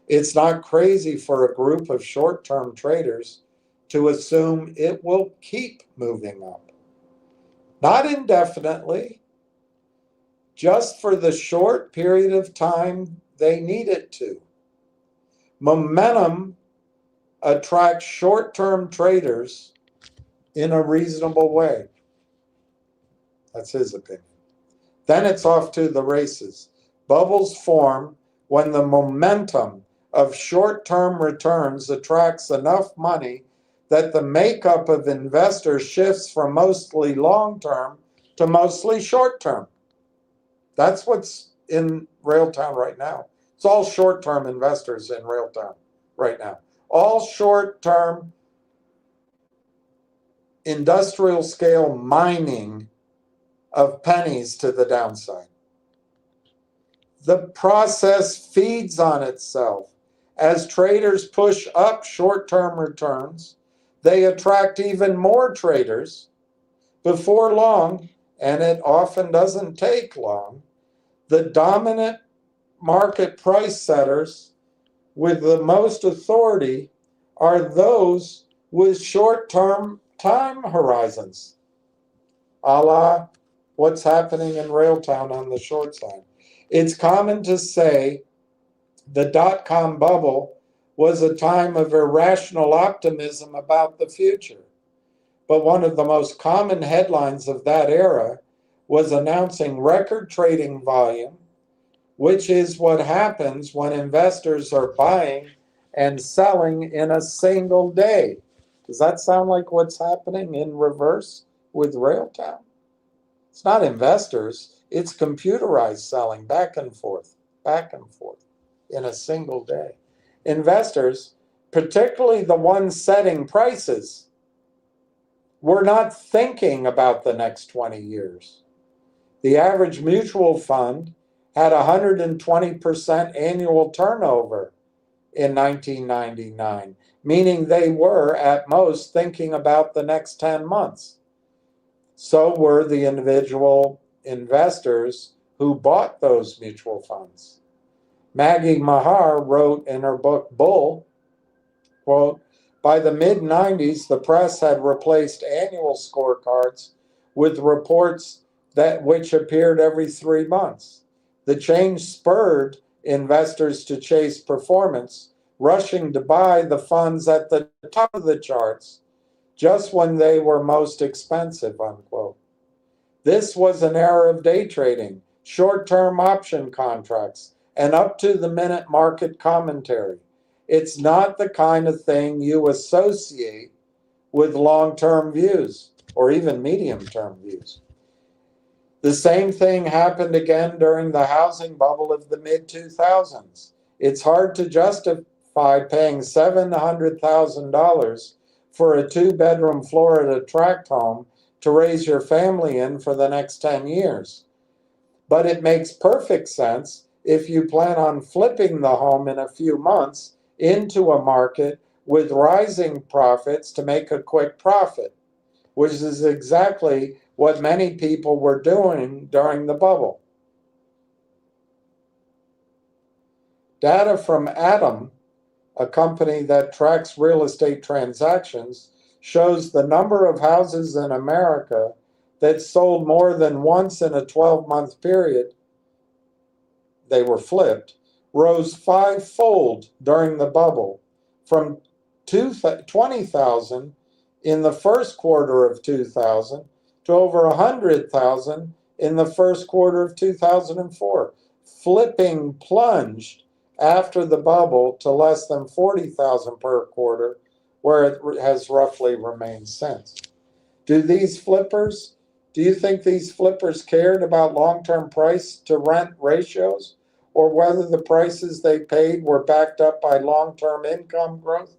it's not crazy for a group of short-term traders to assume it will keep moving up. Not indefinitely, just for the short period of time they need it to. Momentum attracts short-term traders in a reasonable way. That's his opinion. Then it's off to the races. Bubbles form when the momentum of short-term returns attracts enough money that the makeup of investors shifts from mostly long-term to mostly short-term. That's what's in Railtown right now. It's all short-term investors in Railtown right now. All short-term industrial scale mining of pennies to the downside. The process feeds on itself. As traders push up short-term returns, they attract even more traders. Before long, and it often doesn't take long, the dominant market price setters with the most authority are those with short-term time horizons, a la what's happening in Railtown on the short side. It's common to say the dot-com bubble was a time of irrational optimism about the future. But one of the most common headlines of that era was announcing record trading volume, which is what happens when investors are buying and selling in a single day. Does that sound like what's happening in reverse with Railtown? It's not investors, it's computerized selling back and forth in a single day. Investors, particularly the ones setting prices, were not thinking about the next 20 years. The average mutual fund had 120% annual turnover in 1999, meaning they were at most thinking about the next 10 months. So were the individual investors who bought those mutual funds. Maggie Mahar wrote in her book Bull, quote, by the mid-90s, the press had replaced annual scorecards with reports which appeared every 3 months. The change spurred investors to chase performance, rushing to buy the funds at the top of the charts just when they were most expensive, unquote. This was an era of day trading, short-term option contracts, and up-to-the-minute market commentary. It's not the kind of thing you associate with long-term views or even medium-term views. The same thing happened again during the housing bubble of the mid-2000s. It's hard to justify paying $700,000 for a 2-bedroom Florida tract home to raise your family in for the next 10 years. But it makes perfect sense if you plan on flipping the home in a few months into a market with rising profits to make a quick profit, which is exactly what many people were doing during the bubble. Data from Atom, a company that tracks real estate transactions, shows the number of houses in America that sold more than once in a 12-month period, they were flipped, rose 5-fold during the bubble, from 20,000 in the first quarter of 2000 to over 100,000 in the first quarter of 2004. Flipping plunged after the bubble to less than 40,000 per quarter, where it has roughly remained since. Do you think these flippers cared about long-term price to rent ratios, or whether the prices they paid were backed up by long-term income growth?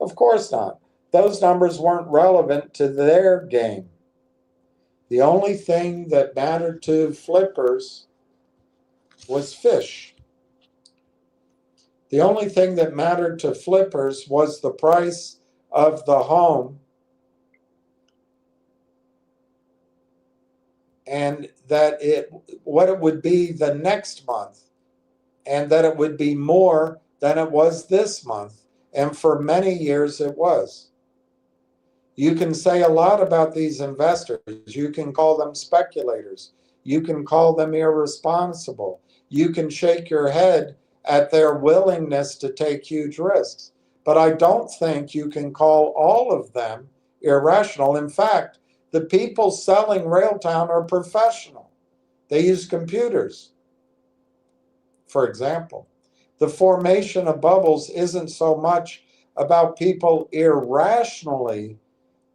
Of course not. Those numbers weren't relevant to their game. The only thing that mattered to flippers was fish. The only thing that mattered to flippers was the price of the home and that what it would be the next month, and that it would be more than it was this month. And for many years it was. You can say a lot about these investors. You can call them speculators. You can call them irresponsible. You can shake your head at their willingness to take huge risks. But I don't think you can call all of them irrational. In fact, the people selling Railtown are professional. They use computers, for example. The formation of bubbles isn't so much about people irrationally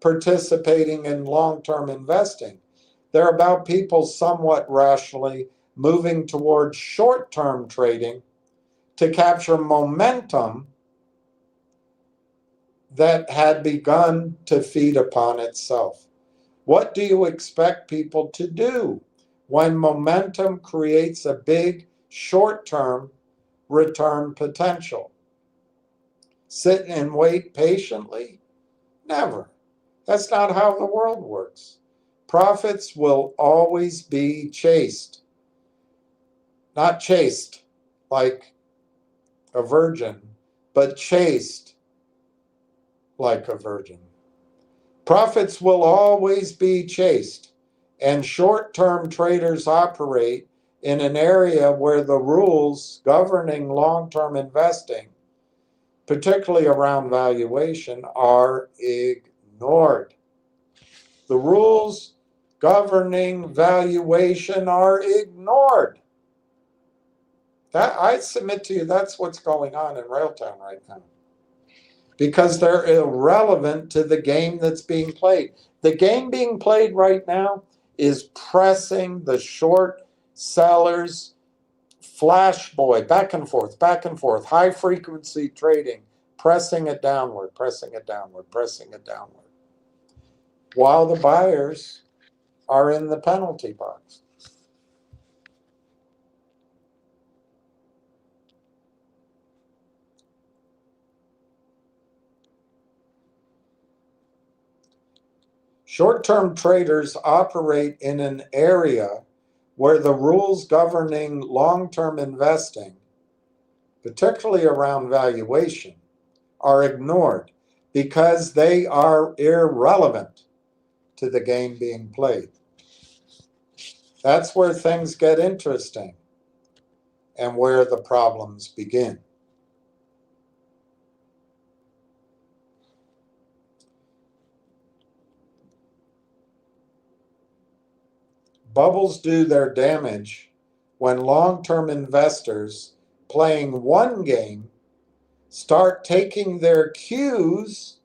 participating in long-term investing. They're about people somewhat rationally moving towards short-term trading to capture momentum that had begun to feed upon itself. What do you expect people to do when momentum creates a big short-term return potential? Sit and wait patiently? Never. That's not how the world works. Profits will always be chased. Not chased like a virgin, but chased like a virgin. Profits will always be chased, and short-term traders operate in an area where the rules governing long-term investing, particularly around valuation, are ignored. The rules governing valuation are ignored. That, I submit to you, that's what's going on in Railtown right now. Because they're irrelevant to the game that's being played. The game being played right now is pressing the short sellers, flash boy, back and forth, high frequency trading, pressing it downward, pressing it downward, pressing it downward, while the buyers are in the penalty box. Short-term traders operate in an area where the rules governing long-term investing, particularly around valuation, are ignored because they are irrelevant to the game being played. That's where things get interesting and where the problems begin. Bubbles do their damage when long-term investors playing one game start taking their cues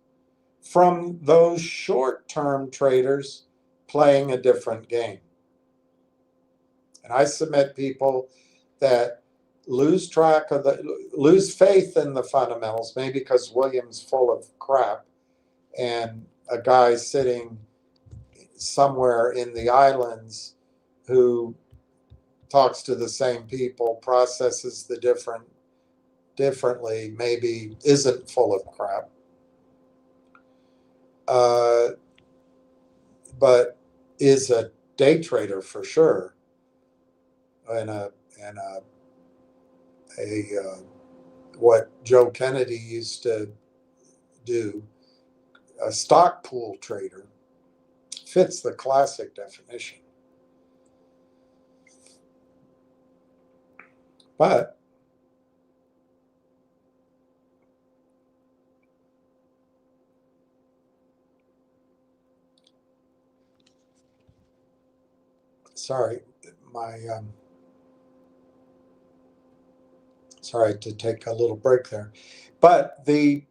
from those short-term traders playing a different game. And I submit people that lose faith in the fundamentals, maybe because William's full of crap and a guy sitting somewhere in the islands who talks to the same people, processes the differently, maybe isn't full of crap. But is a day trader for sure, and what Joe Kennedy used to do, a stock pool trader, fits the classic definition. But sorry to take a little break there, but the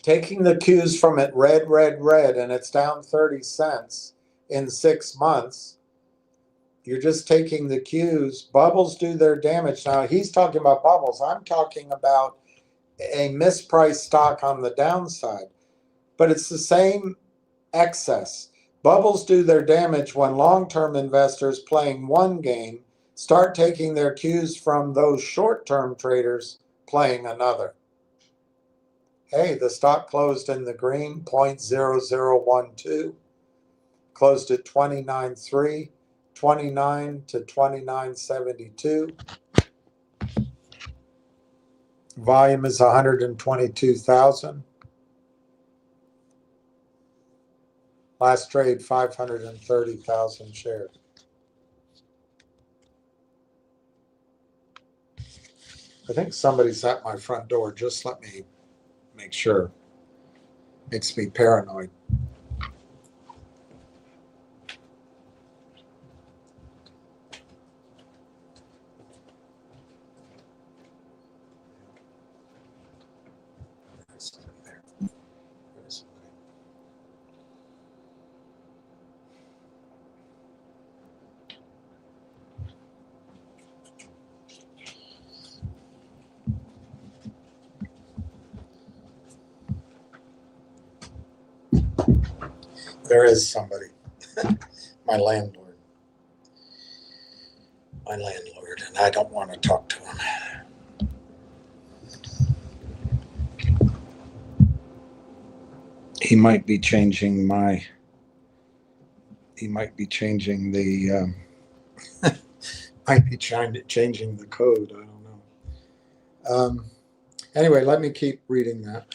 taking the cues from it, red, and it's down 30 cents in 6 months. You're just taking the cues. Bubbles do their damage. Now, he's talking about bubbles. I'm talking about a mispriced stock on the downside. But it's the same excess. Bubbles do their damage when long-term investors playing one game start taking their cues from those short-term traders playing another. Hey, the stock closed in the green, 0.0012. closed at 29.3, 29 to 29.72. Volume is 122,000. Last trade, 530,000 shares. I think somebody's at my front door. Just let me make sure. Makes me paranoid. There's somebody there. There's somebody. There is somebody. My landlord. And I don't want to talk to him. He might be changing the changing the code. I don't know. Anyway, let me keep reading that.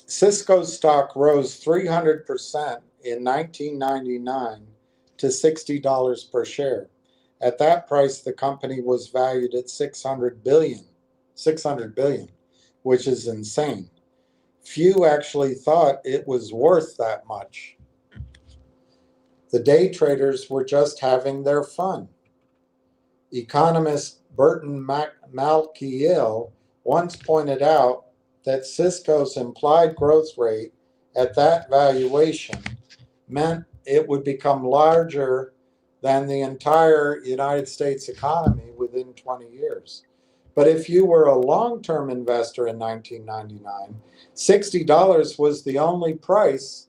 Cisco stock rose 300% in 1999 to $60 per share. At that price, the company was valued at $600 billion, which is insane. Few actually thought it was worth that much. The day traders were just having their fun. Economist Burton Malkiel once pointed out that Cisco's implied growth rate at that valuation meant it would become larger than the entire United States economy within 20 years. But if you were a long-term investor in 1999, $60 was the only price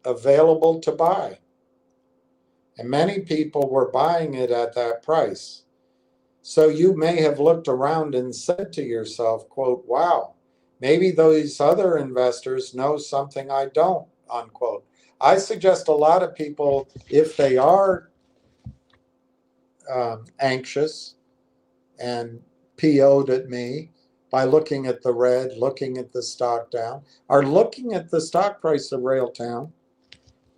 available to buy. And many people were buying it at that price. So you may have looked around and said to yourself, quote, wow, maybe those other investors know something I don't, unquote. I suggest a lot of people, if they are anxious and PO'd at me by looking at the red, looking at the stock down, are looking at the stock price of Railtown,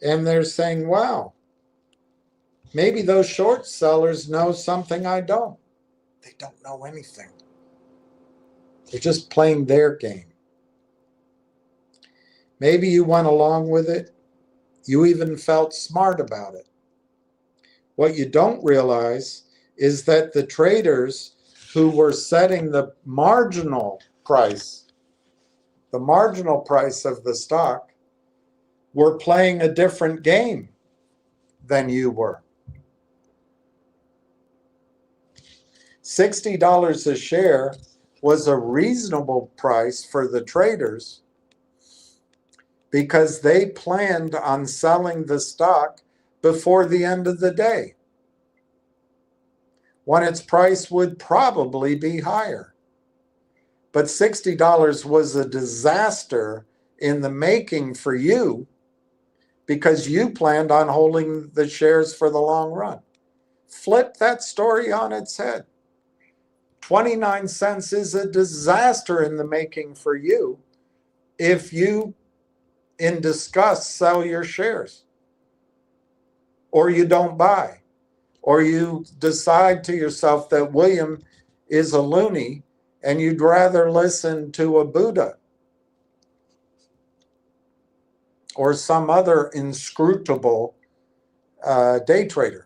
and they're saying, wow, maybe those short sellers know something I don't. They don't know anything. They're just playing their game. Maybe you went along with it. You even felt smart about it. What you don't realize is that the traders who were setting the marginal price of the stock, were playing a different game than you were. $60 a share was a reasonable price for the traders because they planned on selling the stock before the end of the day, when its price would probably be higher. But $60 was a disaster in the making for you because you planned on holding the shares for the long run. Flip that story on its head. 29 cents is a disaster in the making for you if you, in disgust, sell your shares, or you don't buy, or you decide to yourself that William is a loony and you'd rather listen to a Buddha or some other inscrutable day trader.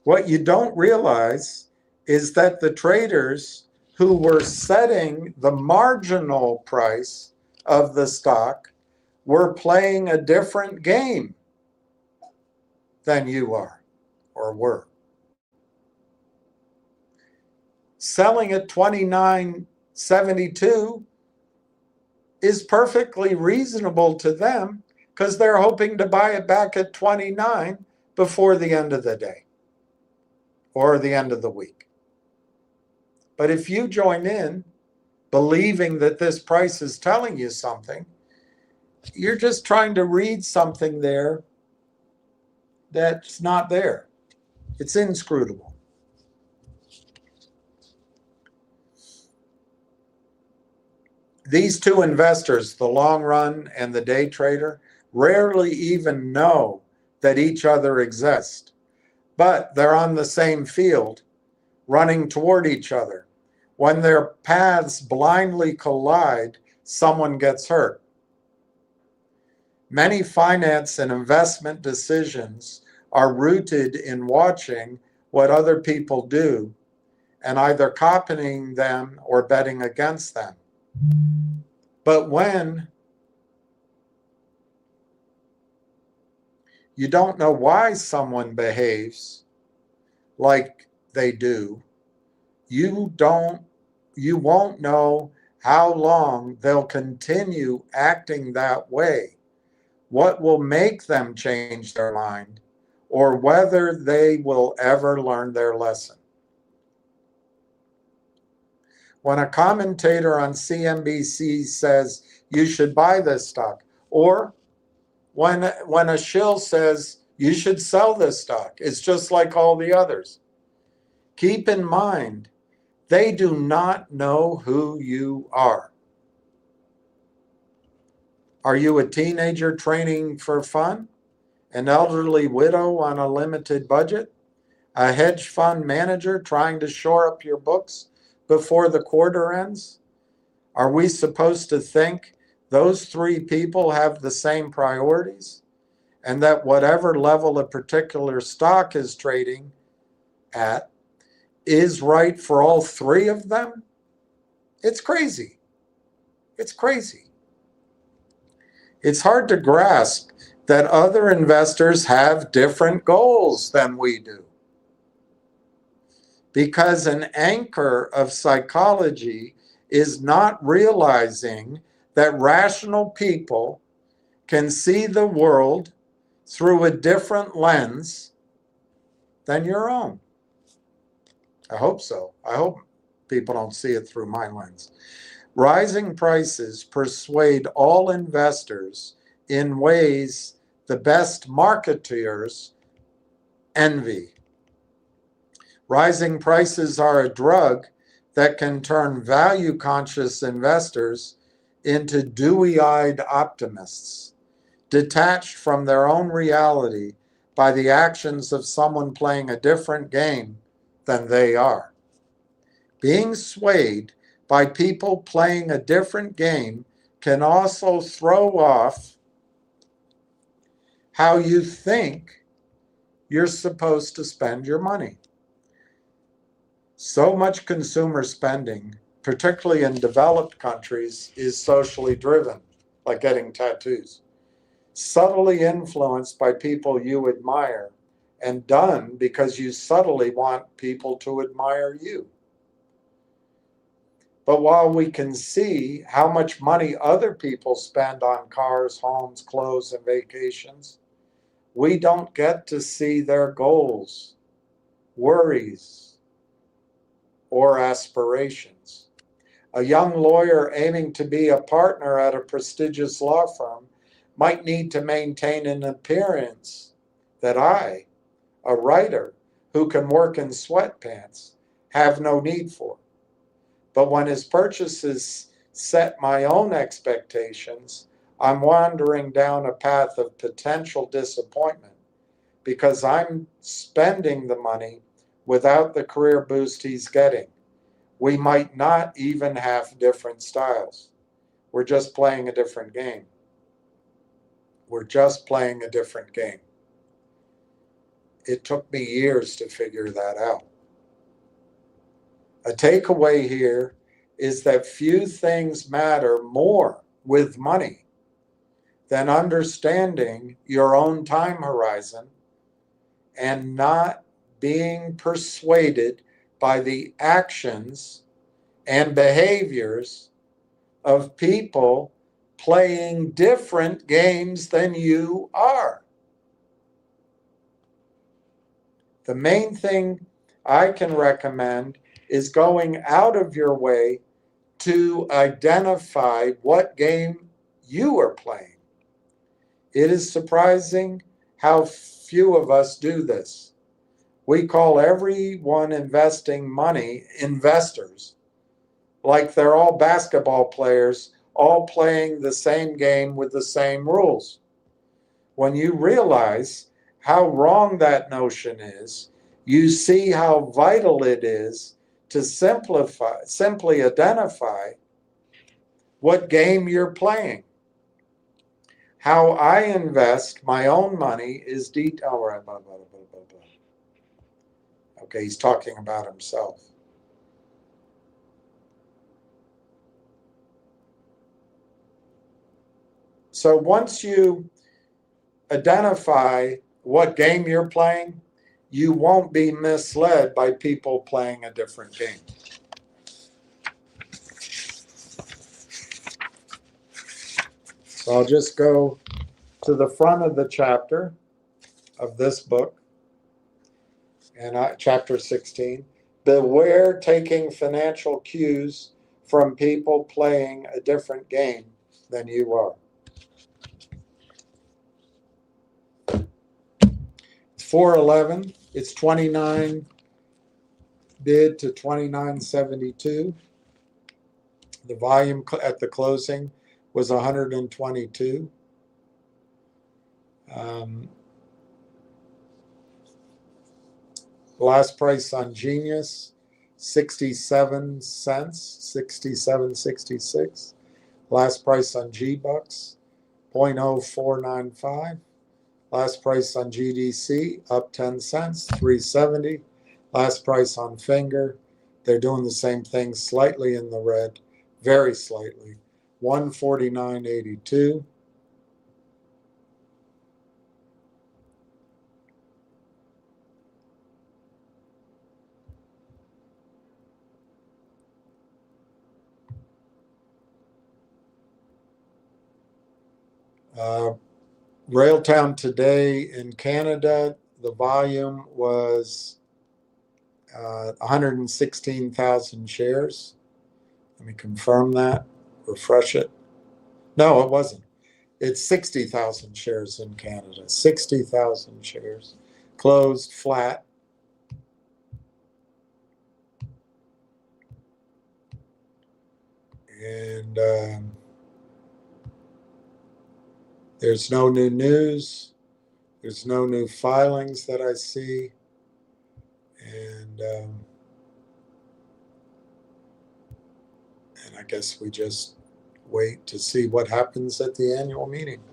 What you don't realize is that the traders who were setting the marginal price of the stock were playing a different game than you are or were. Selling at $29.72 is perfectly reasonable to them because they're hoping to buy it back at 29 before the end of the day or the end of the week. But if you join in believing that this price is telling you something, you're just trying to read something there that's not there. It's inscrutable. These two investors, the long run and the day trader, rarely even know that each other exists, but they're on the same field, running toward each other. When their paths blindly collide, someone gets hurt. Many finance and investment decisions are rooted in watching what other people do and either copying them or betting against them. But when you don't know why someone behaves like they do, you won't know how long they'll continue acting that way, what will make them change their mind, or whether they will ever learn their lesson. When a commentator on CNBC says you should buy this stock, or when a shill says you should sell this stock, it's just like all the others. Keep in mind, they do not know who you are. Are you a teenager training for fun? An elderly widow on a limited budget? A hedge fund manager trying to shore up your books before the quarter ends? Are we supposed to think those three people have the same priorities and that whatever level a particular stock is trading at is right for all three of them? It's crazy. It's crazy. It's hard to grasp that other investors have different goals than we do. Because an anchor of psychology is not realizing that rational people can see the world through a different lens than your own. I hope so. I hope people don't see it through my lens. Rising prices persuade all investors in ways the best marketeers envy. Rising prices are a drug that can turn value-conscious investors into dewy-eyed optimists, detached from their own reality by the actions of someone playing a different game than they are. Being swayed by people playing a different game can also throw off how you think you're supposed to spend your money. So much consumer spending, particularly in developed countries, is socially driven, like getting tattoos, subtly influenced by people you admire, and done because you subtly want people to admire you. But while we can see how much money other people spend on cars, homes, clothes, and vacations, we don't get to see their goals, worries, or aspirations. A young lawyer aiming to be a partner at a prestigious law firm might need to maintain an appearance that I, a writer who can work in sweatpants, have no need for. But when his purchases set my own expectations, I'm wandering down a path of potential disappointment because I'm spending the money without the career boost he's getting. We might not even have different styles. We're just playing a different game. We're just playing a different game. It took me years to figure that out. A takeaway here is that few things matter more with money than understanding your own time horizon and not being persuaded by the actions and behaviors of people playing different games than you are. The main thing I can recommend is going out of your way to identify what game you are playing. It is surprising how few of us do this. We call everyone investing money investors, like they're all basketball players, all playing the same game with the same rules. When you realize how wrong that notion is, you see how vital it is to simply identify what game you're playing. How I invest my own money is detailed. Okay, he's talking about himself. So once you identify what game you're playing, you won't be misled by people playing a different game. So I'll just go to the front of the chapter of this book, and chapter 16. Beware taking financial cues from people playing a different game than you are. It's 411. It's 29 bid to 29.72. The volume at the closing was 122. Last price on Genius, 67 cents, 67.66. Last price on G-Bucks, 0.0495. Last price on GDC, up 10 cents, 370. Last price on Finger, they're doing the same thing, slightly in the red, very slightly, 149.82. Railtown today in Canada, the volume was 116,000 shares. Let me confirm that, refresh it. No, it wasn't. It's 60,000 shares in Canada, 60,000 shares. Closed flat. And there's no new news. There's no new filings that I see. And I guess we just wait to see what happens at the annual meeting.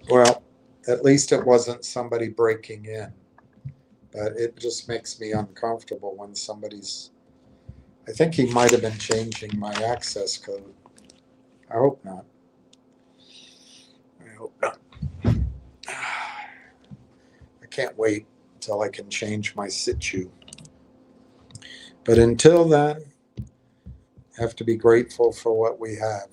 Well, at least it wasn't somebody breaking in. But it just makes me uncomfortable when somebody's... I think he might have been changing my access code. I hope not. I hope not. I can't wait until I can change my situ. But until then, I have to be grateful for what we have.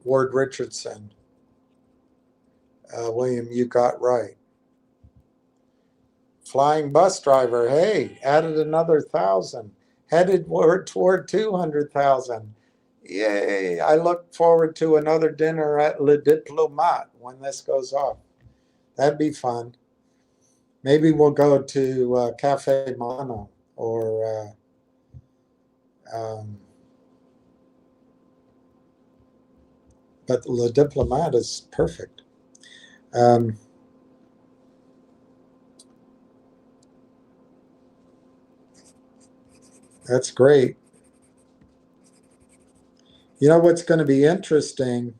Ward Richardson. William, you got right. Flying bus driver, hey, added another 1,000. Headed toward 200,000. Yay, I look forward to another dinner at Le Diplomate when this goes off. That'd be fun. Maybe we'll go to Cafe Mono or but Le Diplomate is perfect. That's great. You know what's going to be interesting?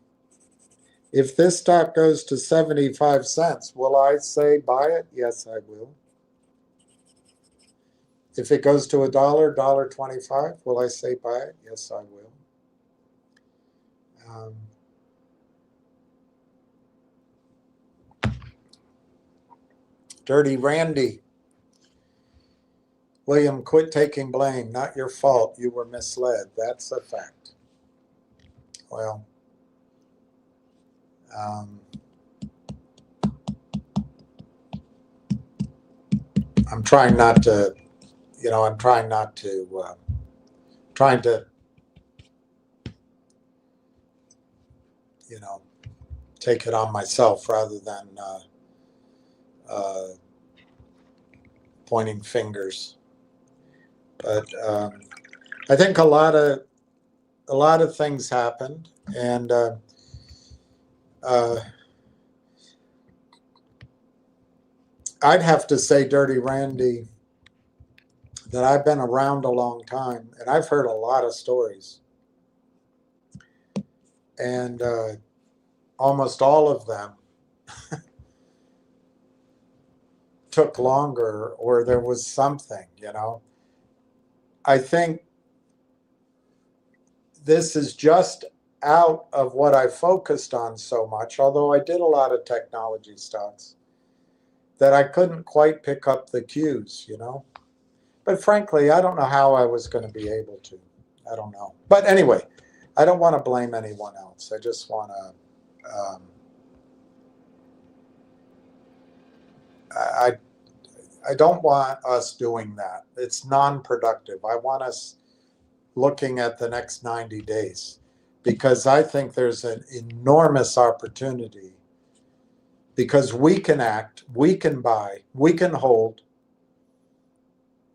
If this stock goes to 75 cents, will I say buy it? Yes, I will. If it goes to $1.25, will I say buy it? Yes, I will. Dirty Randy. William, quit taking blame. Not your fault. You were misled. That's a fact. Well, I'm trying not to, trying to, take it on myself rather than pointing fingers. But I think a lot of things happened, and I'd have to say, Dirty Randy, that I've been around a long time, and I've heard a lot of stories, and almost all of them took longer, or there was something, I think this is just out of what I focused on so much, although I did a lot of technology stocks, that I couldn't quite pick up the cues, But frankly, I don't know how I was going to be able to. I don't know. But anyway, I don't want to blame anyone else. I just want to, I don't want us doing that. It's non-productive. I want us looking at the next 90 days, because I think there's an enormous opportunity, because we can act, we can buy, we can hold.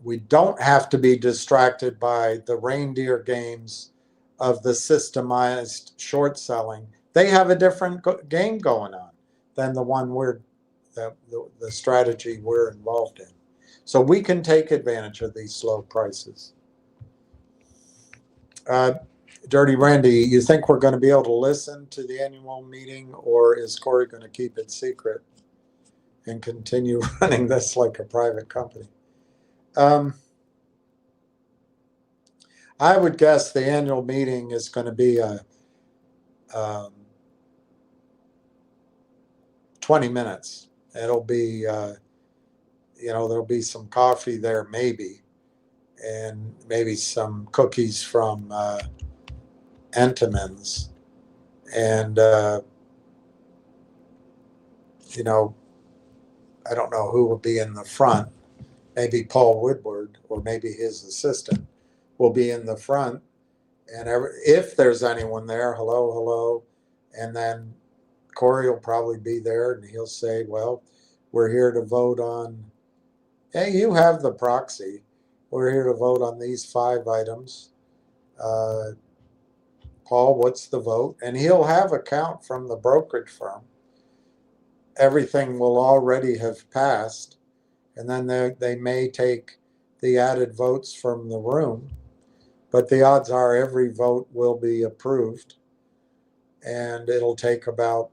We don't have to be distracted by the reindeer games of the systemized short selling. They have a different game going on than the one the strategy we're involved in. So we can take advantage of these slow prices. Dirty Randy, you think we're going to be able to listen to the annual meeting, or is Corey going to keep it secret and continue running this like a private company? I would guess the annual meeting is going to be 20 minutes. It'll be, there'll be some coffee there, maybe, and maybe some cookies from Entenmann's. And, I don't know who will be in the front. Maybe Paul Woodward, or maybe his assistant, will be in the front. And if there's anyone there, hello. And then Corey will probably be there, and he'll say, well, we're here to vote on, hey, you have the proxy. We're here to vote on these 5 items. Paul, what's the vote? And he'll have a count from the brokerage firm. Everything will already have passed. And then they may take the added votes from the room. But the odds are every vote will be approved. And it'll take about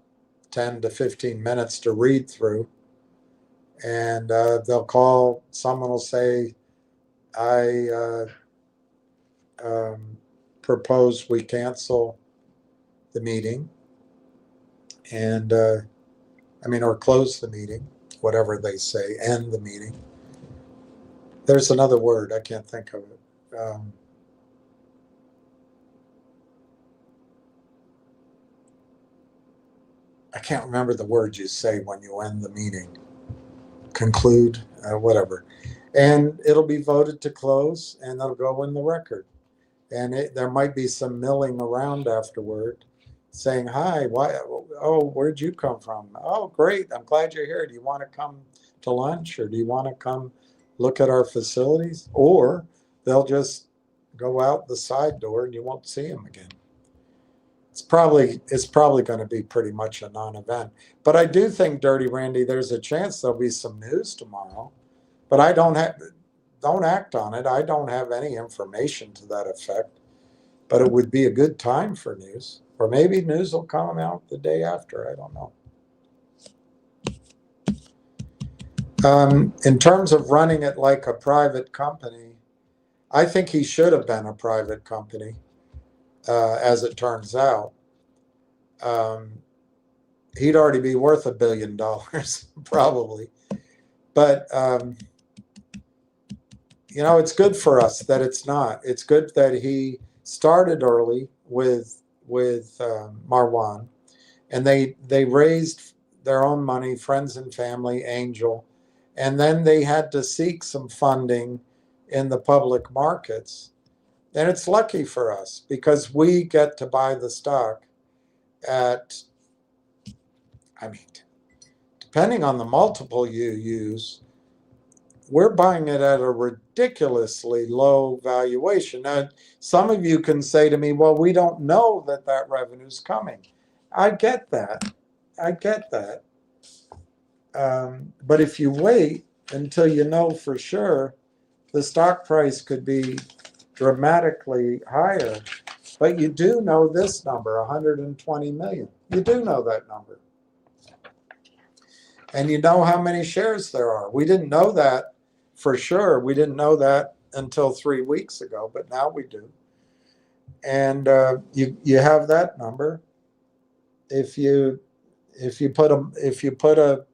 10 to 15 minutes to read through. And they'll call, someone will say, I propose we cancel the meeting, and or close the meeting, whatever they say, end the meeting. There's another word, I can't think of it. I can't remember the word you say when you end the meeting. Conclude, whatever. And it'll be voted to close, and it'll go in the record. And there might be some milling around afterward, saying, hi, why? Oh, where'd you come from? Oh, great, I'm glad you're here. Do you want to come to lunch, or do you want to come look at our facilities? Or they'll just go out the side door and you won't see them again. It's probably going to be pretty much a non-event. But I do think, Dirty Randy, there's a chance there'll be some news tomorrow. But I don't act on it. I don't have any information to that effect. But it would be a good time for news. Or maybe news will come out the day after. I don't know. In terms of running it like a private company, I think he should have been a private company, as it turns out. He'd already be worth $1 billion, probably. But you know, it's good for us that it's not. It's good that he started early with Marwan, and they raised their own money, friends and family, angel, and then they had to seek some funding in the public markets. And it's lucky for us because we get to buy the stock at, I mean, depending on the multiple you use, we're buying it at a ridiculously low valuation. Now, some of you can say to me, well, we don't know that that revenue's coming. I get that. I get that. But if you wait until you know for sure, the stock price could be dramatically higher. But you do know this number, 120 million. You do know that number. And you know how many shares there are. We didn't know that for sure. We didn't know that until 3 weeks ago, but now we do. And you have that number. If you put a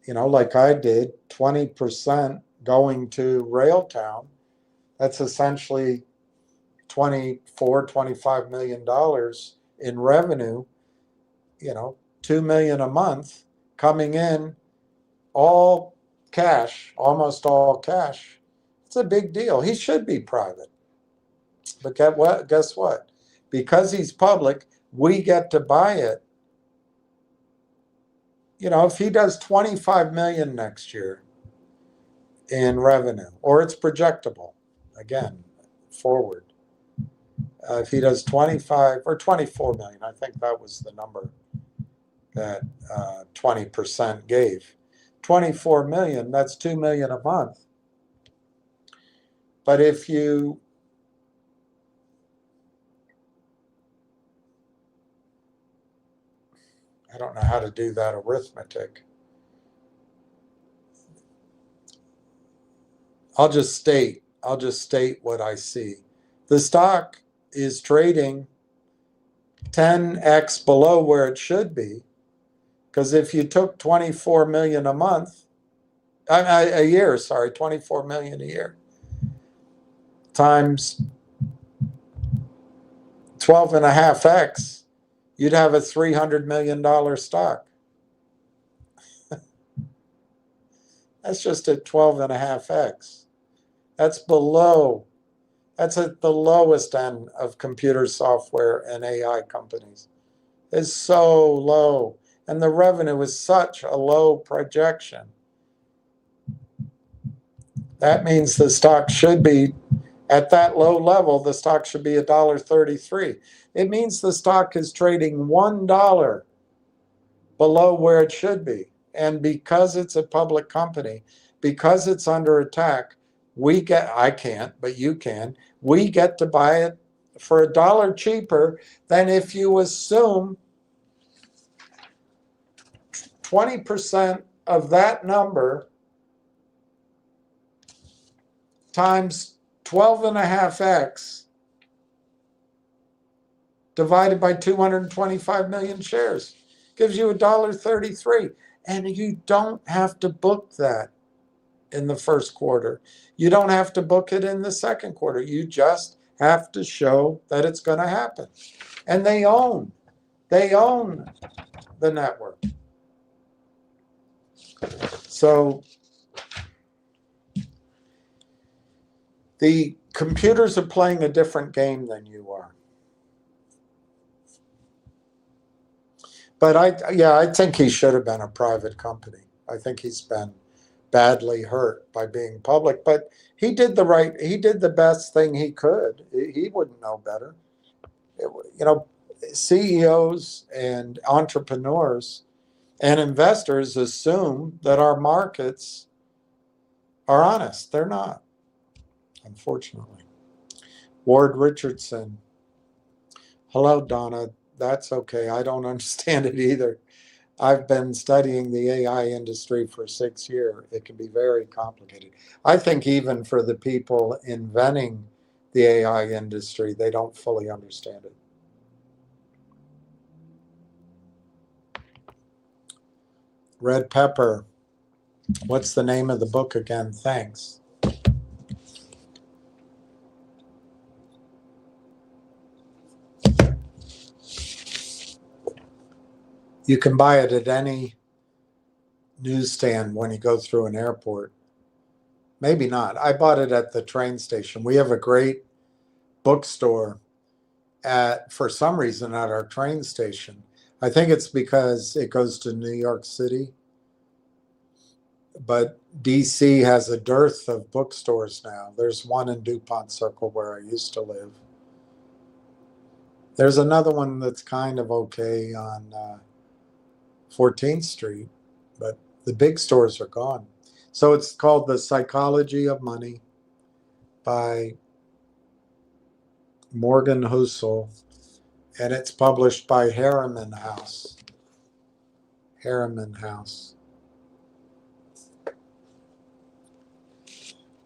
you know, like I did, 20% going to Railtown, that's essentially $25 million in revenue, you know, 2 million a month coming in, all cash, almost all cash. It's a big deal. He should be private. But guess what? Because he's public, we get to buy it. You know, if he does 25 million next year in revenue, or it's projectable, again, forward. If he does 25 or 24 million, I think that was the number that 20% gave. 24 million, that's 2 million a month. But if you I don't know how to do that arithmetic. I'll just state what I see. The stock is trading 10x below where it should be, because if you took 24 million a month, a year, sorry, 24 million a year, times 12.5x, you'd have a $300 million stock. That's just at 12.5x. That's at the lowest end of computer software and AI companies. It's so low. And the revenue is such a low projection. That means the stock should be, at that low level, the stock should be $1.33. It means the stock is trading $1 below where it should be. And because it's a public company, because it's under attack, I can't, but you can, we get to buy it for $1 cheaper than if you assume 20% of that number times 12.5x divided by 225 million shares. Gives you $1.33. And you don't have to book that in the first quarter. You don't have to book it in the second quarter. You just have to show that it's going to happen. And they own the network. So the computers are playing a different game than you are. But I think he should have been a private company. I think he's been badly hurt by being public, but he did the best thing he could. He wouldn't know better. You know, CEOs and entrepreneurs and investors assume that our markets are honest. They're not, unfortunately. Ward Richardson. Hello, Donna. That's okay. I don't understand it either. I've been studying the AI industry for 6 years. It can be very complicated. I think even for the people inventing the AI industry, they don't fully understand it. Red Pepper. What's the name of the book again? Thanks. You can buy it at any newsstand when you go through an airport. Maybe not. I bought it at the train station. We have a great bookstore for some reason at our train station. I think it's because it goes to New York City, but DC has a dearth of bookstores now. There's one in DuPont Circle where I used to live. There's another one that's kind of okay on 14th Street, but the big stores are gone. So it's called The Psychology of Money by Morgan Housel, and it's published by Harriman House. Harriman House.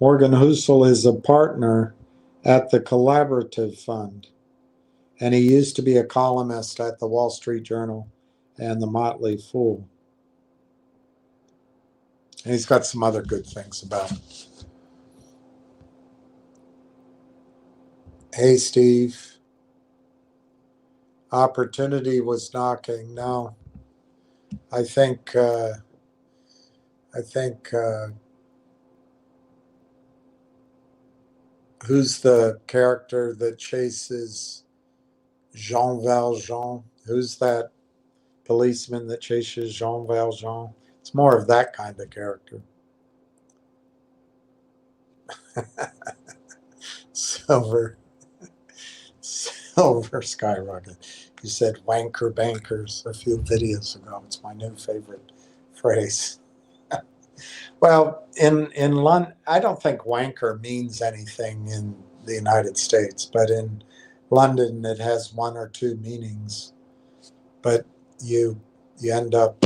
Morgan Housel is a partner at the Collaborative Fund, and he used to be a columnist at the Wall Street Journal and the Motley Fool. And he's got some other good things about him. Hey, Steve. Opportunity was knocking. No, I think who's the character that chases Jean Valjean? Who's that policeman that chases Jean Valjean? It's more of that kind of character. Silver skyrocket. You said wanker bankers a few videos ago. It's my new favorite phrase. Well, in London, I don't think wanker means anything in the United States, but in London it has one or two meanings. But you end up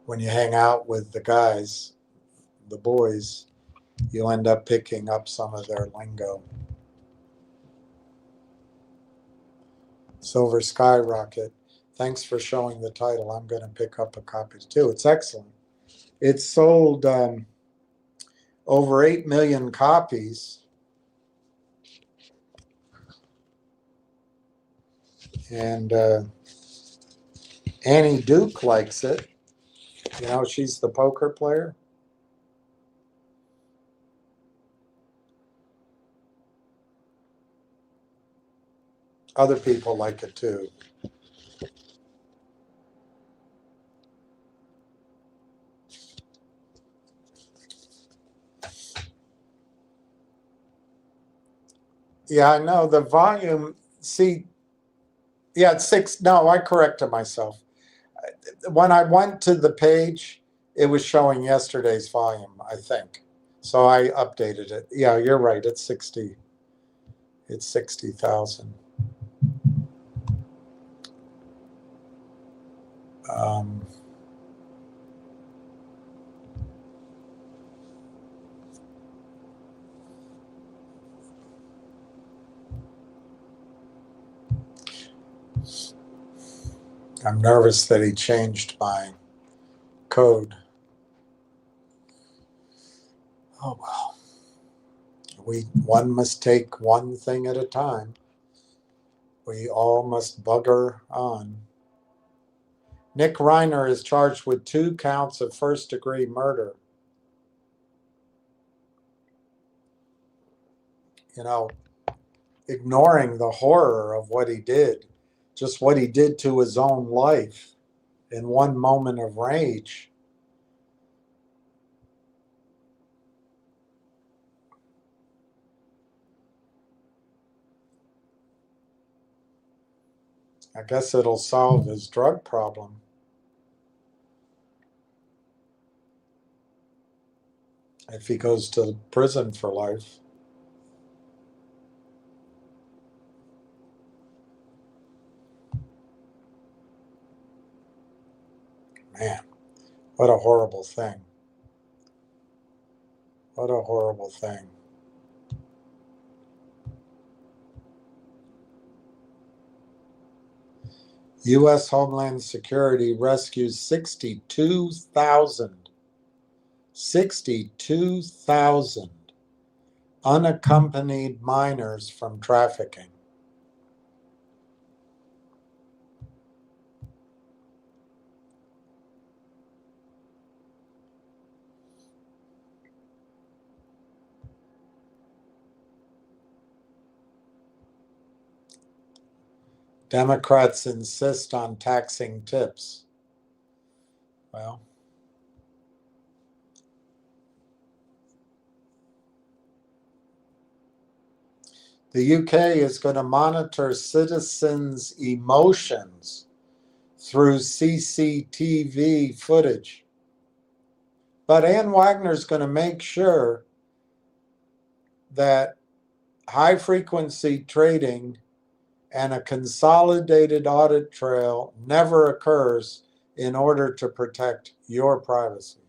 when you hang out with the guys, the boys, you'll end up picking up some of their lingo. Silver Skyrocket. Thanks for showing the title. I'm going to pick up a copy too. It's excellent. It's sold over 8 million copies. And Annie Duke likes it. You know, she's the poker player. Other people like it too. Yeah, I know the volume. See, yeah, it's 6. No, I corrected myself. When I went to the page, it was showing yesterday's volume, I think. So I updated it. Yeah, you're right. It's 60. It's 60,000. I'm nervous that he changed my code. Oh well. One must take one thing at a time. We all must bugger on. Nick Reiner is charged with 2 counts of first-degree murder. You know, ignoring the horror of what he did, just what he did to his own life in one moment of rage. I guess it'll solve his drug problem. If he goes to prison for life. Man, what a horrible thing. What a horrible thing. U.S. Homeland Security rescues 62,000 62,000 unaccompanied minors from trafficking. Democrats insist on taxing tips. Well, the UK is going to monitor citizens' emotions through CCTV footage. But Ann Wagner's going to make sure that high-frequency trading and a consolidated audit trail never occurs in order to protect your privacy.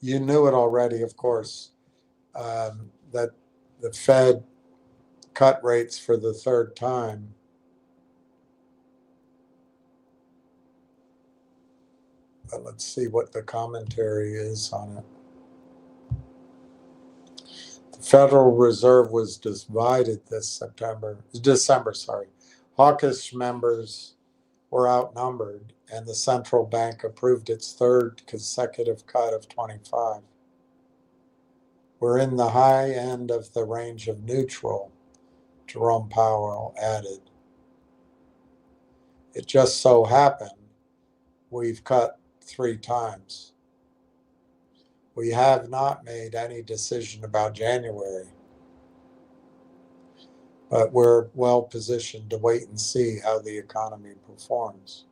You knew it already, of course, that the Fed cut rates for the third time. But let's see what the commentary is on it. The Federal Reserve was divided this December. Hawkish members were outnumbered, and the central bank approved its third consecutive cut of 25. We're in the high end of the range of neutral, Jerome Powell added. It just so happened we've cut 3 times. We have not made any decision about January, but we're well positioned to wait and see how the economy performs.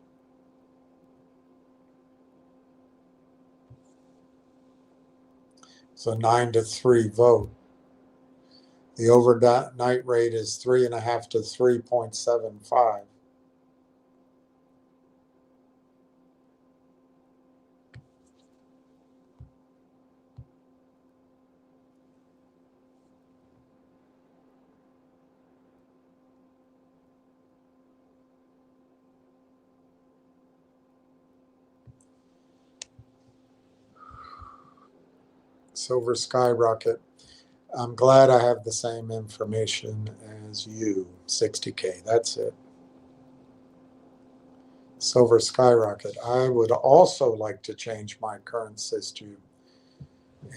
It's a 9-3 vote. The overnight rate is 3.5 to 3.75. Silver skyrocket. I'm glad I have the same information as you. 60K, that's it. Silver skyrocket. I would also like to change my current system,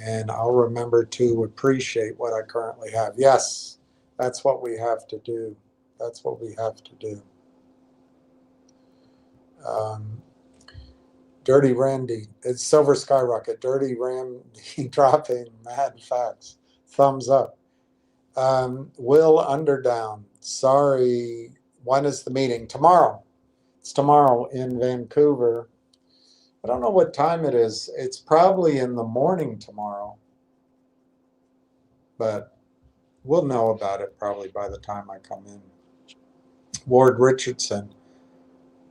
and I'll remember to appreciate what I currently have. Yes, that's what we have to do. That's what we have to do. Dirty Randy, it's Silver Skyrocket. Dirty Randy dropping mad facts. Thumbs up. Will Underdown, sorry, when is the meeting? Tomorrow. It's tomorrow in Vancouver. I don't know what time it is. It's probably in the morning tomorrow. But we'll know about it probably by the time I come in. Ward Richardson,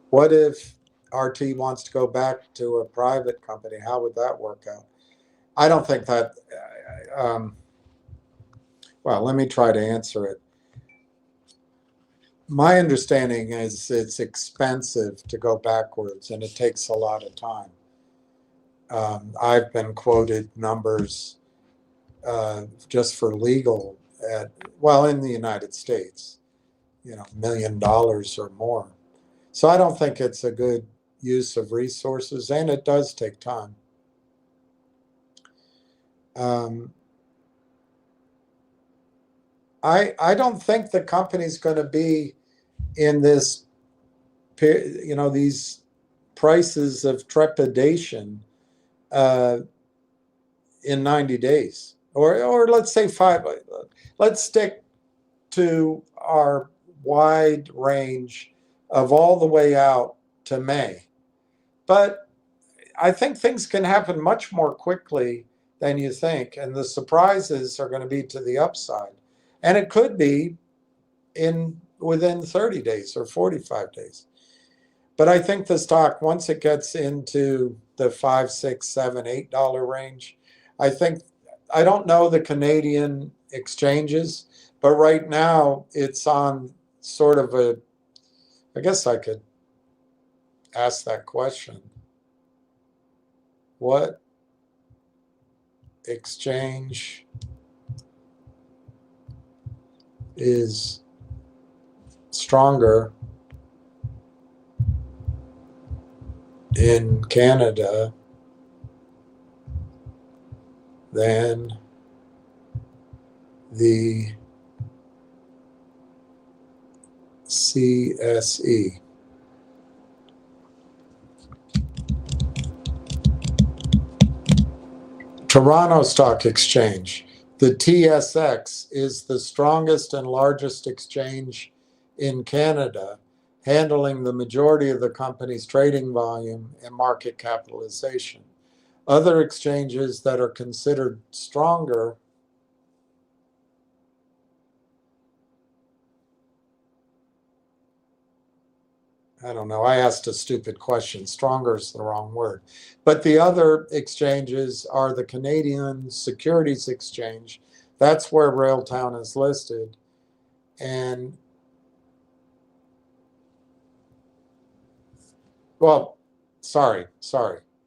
what if RT wants to go back to a private company? How would that work out? I don't think that, well, let me try to answer it. My understanding is it's expensive to go backwards and it takes a lot of time. I've been quoted numbers just for legal in the United States, $1 million or more. So I don't think it's a good use of resources, and it does take time. I don't think the company's going to be in this, these prices of trepidation in 90 days, or let's say 5. Let's stick to our wide range of all the way out to May. But I think things can happen much more quickly than you think, and the surprises are going to be to the upside. And it could be within 30 days or 45 days. But I think the stock, once it gets into the $5, $6, $7, $8 range, I don't know the Canadian exchanges, But right now it's on sort of a, I guess I could ask that question. What exchange is stronger in Canada than the CSE? Toronto Stock Exchange. The TSX is the strongest and largest exchange in Canada, handling the majority of the company's trading volume and market capitalization. Other exchanges that are considered stronger I don't know. I asked a stupid question. Stronger is the wrong word. But the other exchanges are the Canadian Securities Exchange. That's where Railtown is listed. And, well, sorry.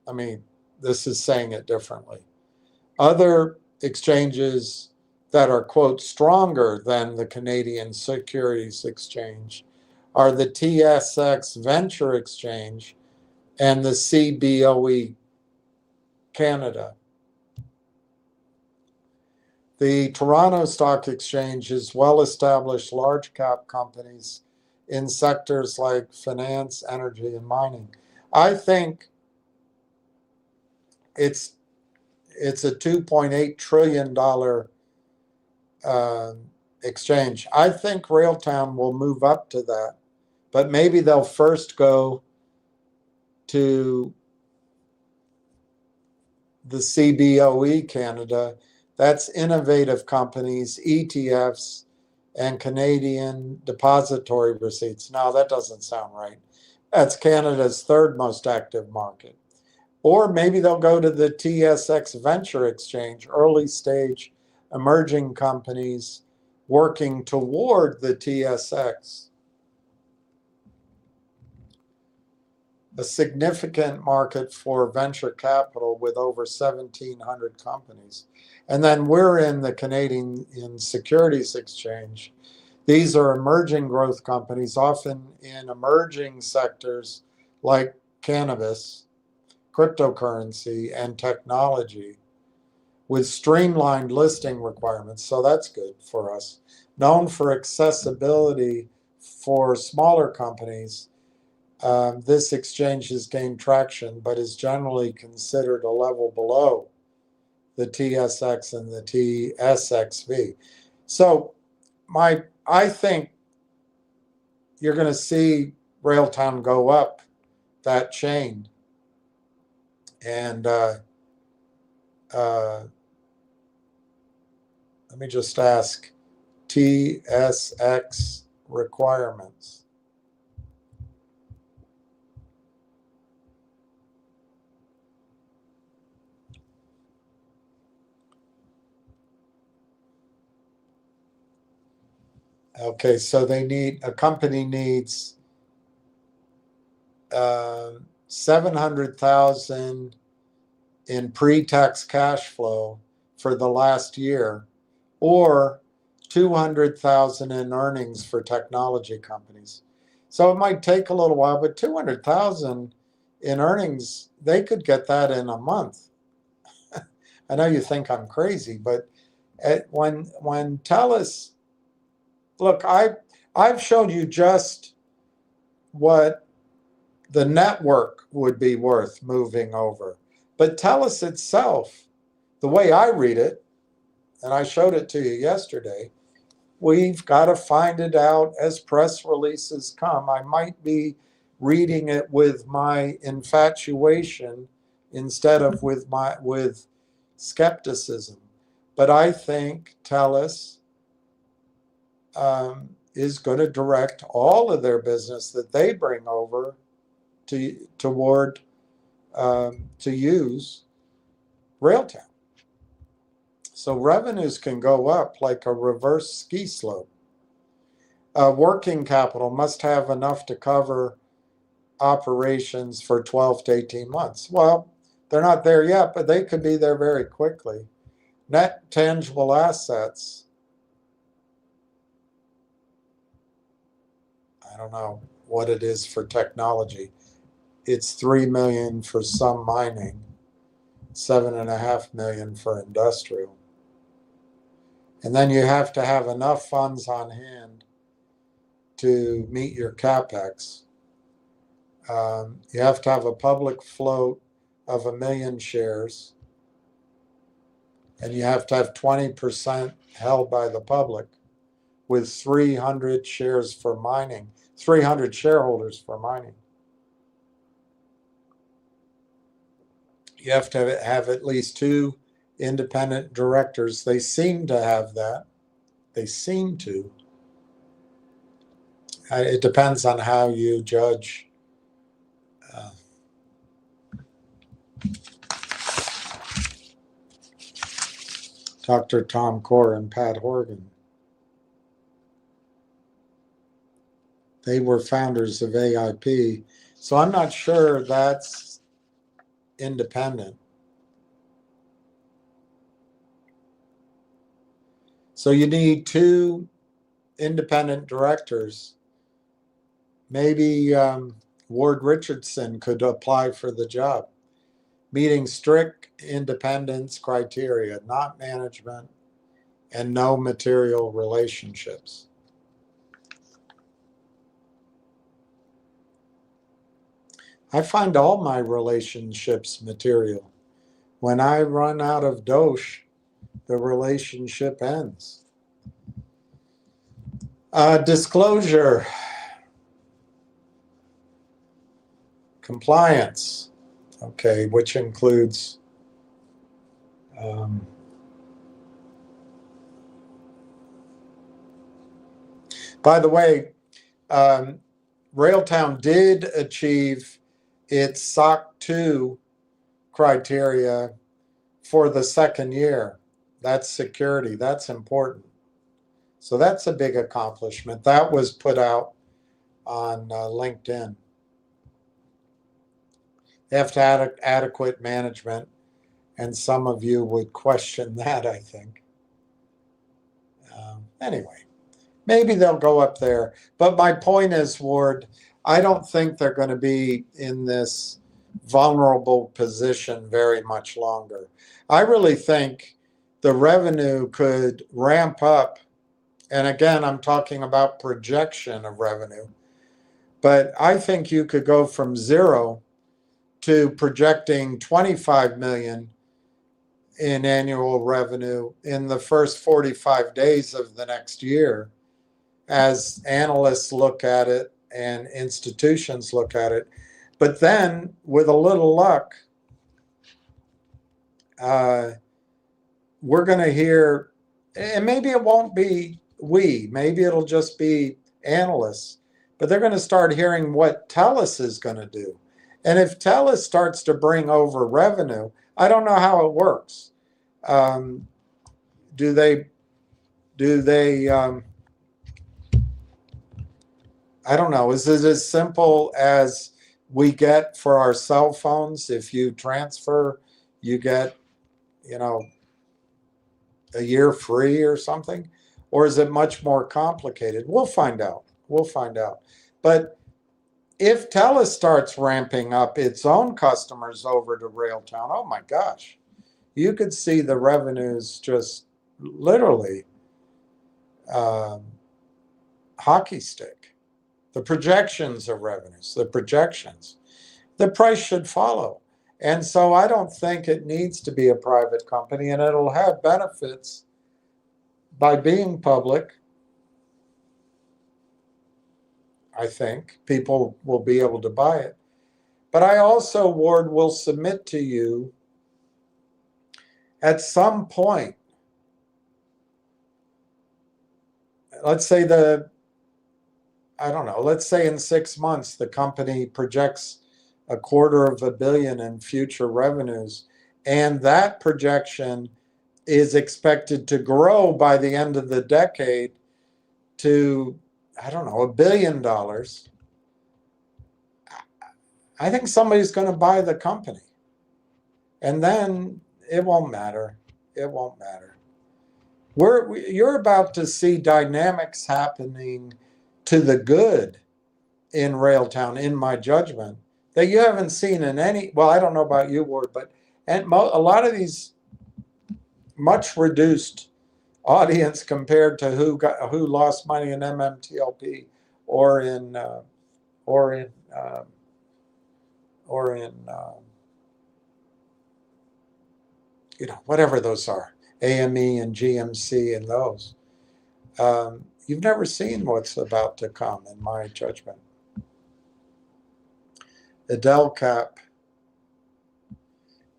I mean, this is saying it differently. Other exchanges that are, quote, stronger than the Canadian Securities Exchange are the TSX Venture Exchange and the CBOE Canada. The Toronto Stock Exchange is well-established large cap companies in sectors like finance, energy, and mining. I think it's a $2.8 trillion exchange. I think Railtown will move up to that, but maybe they'll first go to the CBOE Canada. That's innovative companies, ETFs, and Canadian depository receipts. No, that doesn't sound right. That's Canada's third most active market. Or maybe they'll go to the TSX Venture Exchange, early stage emerging companies working toward the TSX. A significant market for venture capital with over 1,700 companies. And then we're in the Canadian Securities Exchange. These are emerging growth companies, often in emerging sectors like cannabis, cryptocurrency, and technology, with streamlined listing requirements. So that's good for us. Known for accessibility for smaller companies, this exchange has gained traction, but is generally considered a level below the TSX and the TSXV. So I think you're going to see Railtown go up that chain. And let me just ask, TSX requirements. Okay, so a company needs 700,000 in pre-tax cash flow for the last year, or 200,000 in earnings for technology companies. So it might take a little while, but 200,000 in earnings, they could get that in a month. I know you think I'm crazy, but when TELUS, look, I've shown you just what the network would be worth moving over. But TELUS itself, the way I read it, and I showed it to you yesterday, we've got to find it out as press releases come. I might be reading it with my infatuation instead of with skepticism. But I think TELUS is going to direct all of their business that they bring over to use Railtown. So revenues can go up like a reverse ski slope. Working capital must have enough to cover operations for 12 to 18 months. Well, they're not there yet, but they could be there very quickly. Net tangible assets, I don't know what it is for technology. It's 3 million for some mining, 7.5 million for industrial. And then you have to have enough funds on hand to meet your capex. You have to have a public float of 1 million shares, and you have to have 20% held by the public with 300 shares for mining, 300 shareholders for mining. You have to have at least 2 independent directors. They seem to have that. They seem to. It depends on how you judge. Dr. Tom Core and Pat Horgan. They were founders of AIP. So I'm not sure that's independent. So you need 2 independent directors. Maybe Ward Richardson could apply for the job, meeting strict independence criteria, not management, and no material relationships. I find all my relationships material. When I run out of dosh, the relationship ends. Disclosure, compliance, okay, which includes by the way, Railtown did achieve its SOC 2 criteria for the second year. That's security. That's important. So that's a big accomplishment. That was put out on LinkedIn. They have to have adequate management, and some of you would question that, I think. Anyway, maybe they'll go up there. But my point is, Ward, I don't think they're going to be in this vulnerable position very much longer. I really think the revenue could ramp up. And again, I'm talking about projection of revenue. But I think you could go from 0 to projecting 25 million in annual revenue in the first 45 days of the next year as analysts look at it and institutions look at it. But then, with a little luck, we're going to hear, and maybe it won't be maybe it'll just be analysts, but they're going to start hearing what TELUS is going to do. And if TELUS starts to bring over revenue, I don't know how it works. Do they I don't know. Is it as simple as we get for our cell phones? If you transfer, you get, a year free or something? Or is it much more complicated? We'll find out. But if TELUS starts ramping up its own customers over to Railtown, oh my gosh, you could see the revenues just literally hockey stick. The projections of revenues, the price should follow. And so I don't think it needs to be a private company, and it'll have benefits by being public. I think people will be able to buy it. But I also, Ward, will submit to you at some point, let's say let's say in 6 months, the company projects $250 million in future revenues, and that projection is expected to grow by the end of the decade to, I don't know, $1 billion. I think somebody's going to buy the company. And then it won't matter. It won't matter. You're about to see dynamics happening to the good in Railtown, in my judgment, that you haven't seen in any, well, I don't know about you, Ward, but a lot of these much reduced audience compared to who lost money in MMTLP or in whatever those are, AME and GMC and those. You've never seen what's about to come, in my judgment. Edelcap,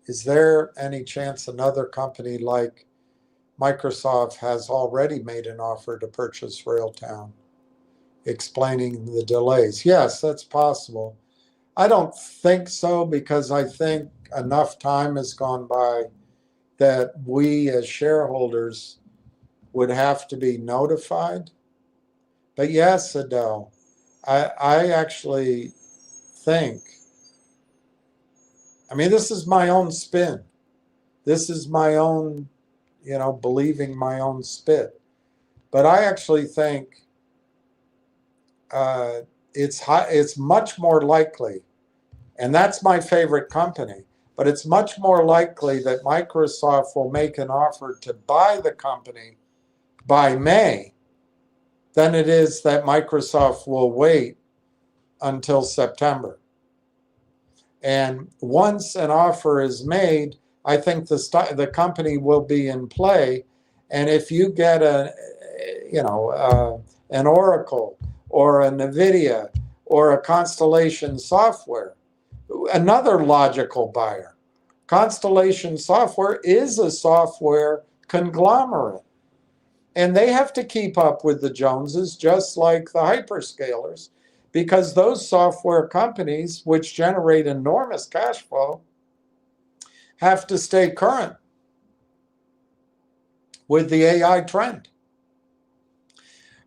is there any chance another company like Microsoft has already made an offer to purchase Railtown, explaining the delays? Yes, that's possible. I don't think so, because I think enough time has gone by that we as shareholders would have to be notified. But yes, Adele, I actually think, I mean, this is my own spin. This is my own, believing my own spit. But I actually think it's much more likely, and that's my favorite company, but it's much more likely that Microsoft will make an offer to buy the company by May than it is that Microsoft will wait until September. And once an offer is made, I think the company will be in play. And if you get an Oracle or a NVIDIA or a Constellation Software, another logical buyer. Constellation Software is a software conglomerate, and they have to keep up with the Joneses, just like the hyperscalers, because those software companies, which generate enormous cash flow, have to stay current with the AI trend.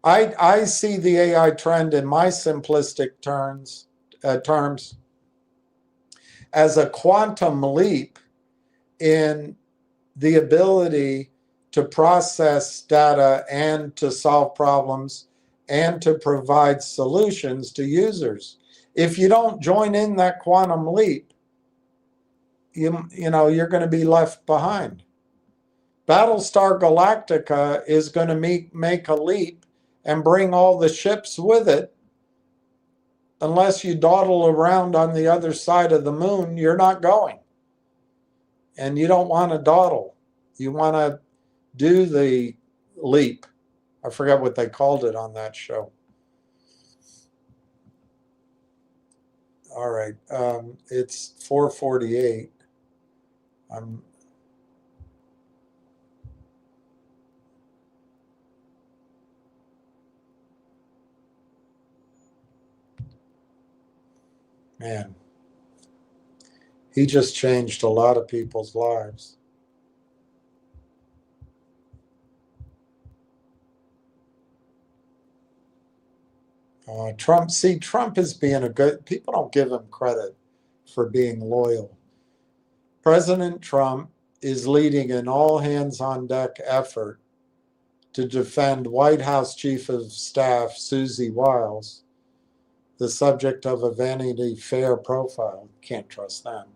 I see the AI trend in my simplistic terms as a quantum leap in the ability to process data and to solve problems and to provide solutions to users. If you don't join in that quantum leap, you're going to be left behind. Battlestar Galactica is going to make a leap and bring all the ships with it. Unless you dawdle around on the other side of the moon, you're not going. And you don't want to dawdle. You want to do the leap. I forget what they called it on that show. All right. It's 4:48. Man, he just changed a lot of people's lives. Trump is being people don't give him credit for being loyal. President Trump is leading an all-hands-on-deck effort to defend White House Chief of Staff Susie Wiles, the subject of a Vanity Fair profile, can't trust them,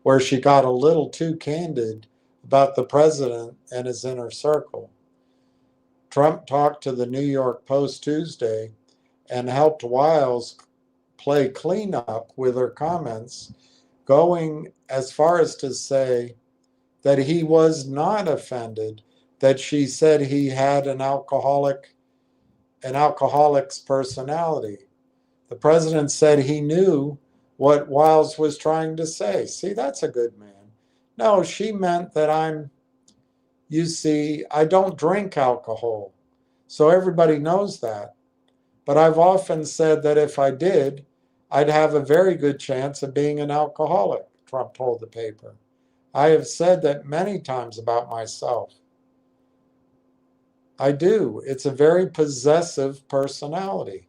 where she got a little too candid about the president and his inner circle. Trump talked to the New York Post Tuesday and helped Wiles play cleanup with her comments, going as far as to say that he was not offended that she said he had an alcoholic's personality. The president said he knew what Wiles was trying to say. See, that's a good man. No, she meant that I don't drink alcohol. So everybody knows that. But I've often said that if I did, I'd have a very good chance of being an alcoholic, Trump told the paper. I have said that many times about myself. I do. It's a very possessive personality.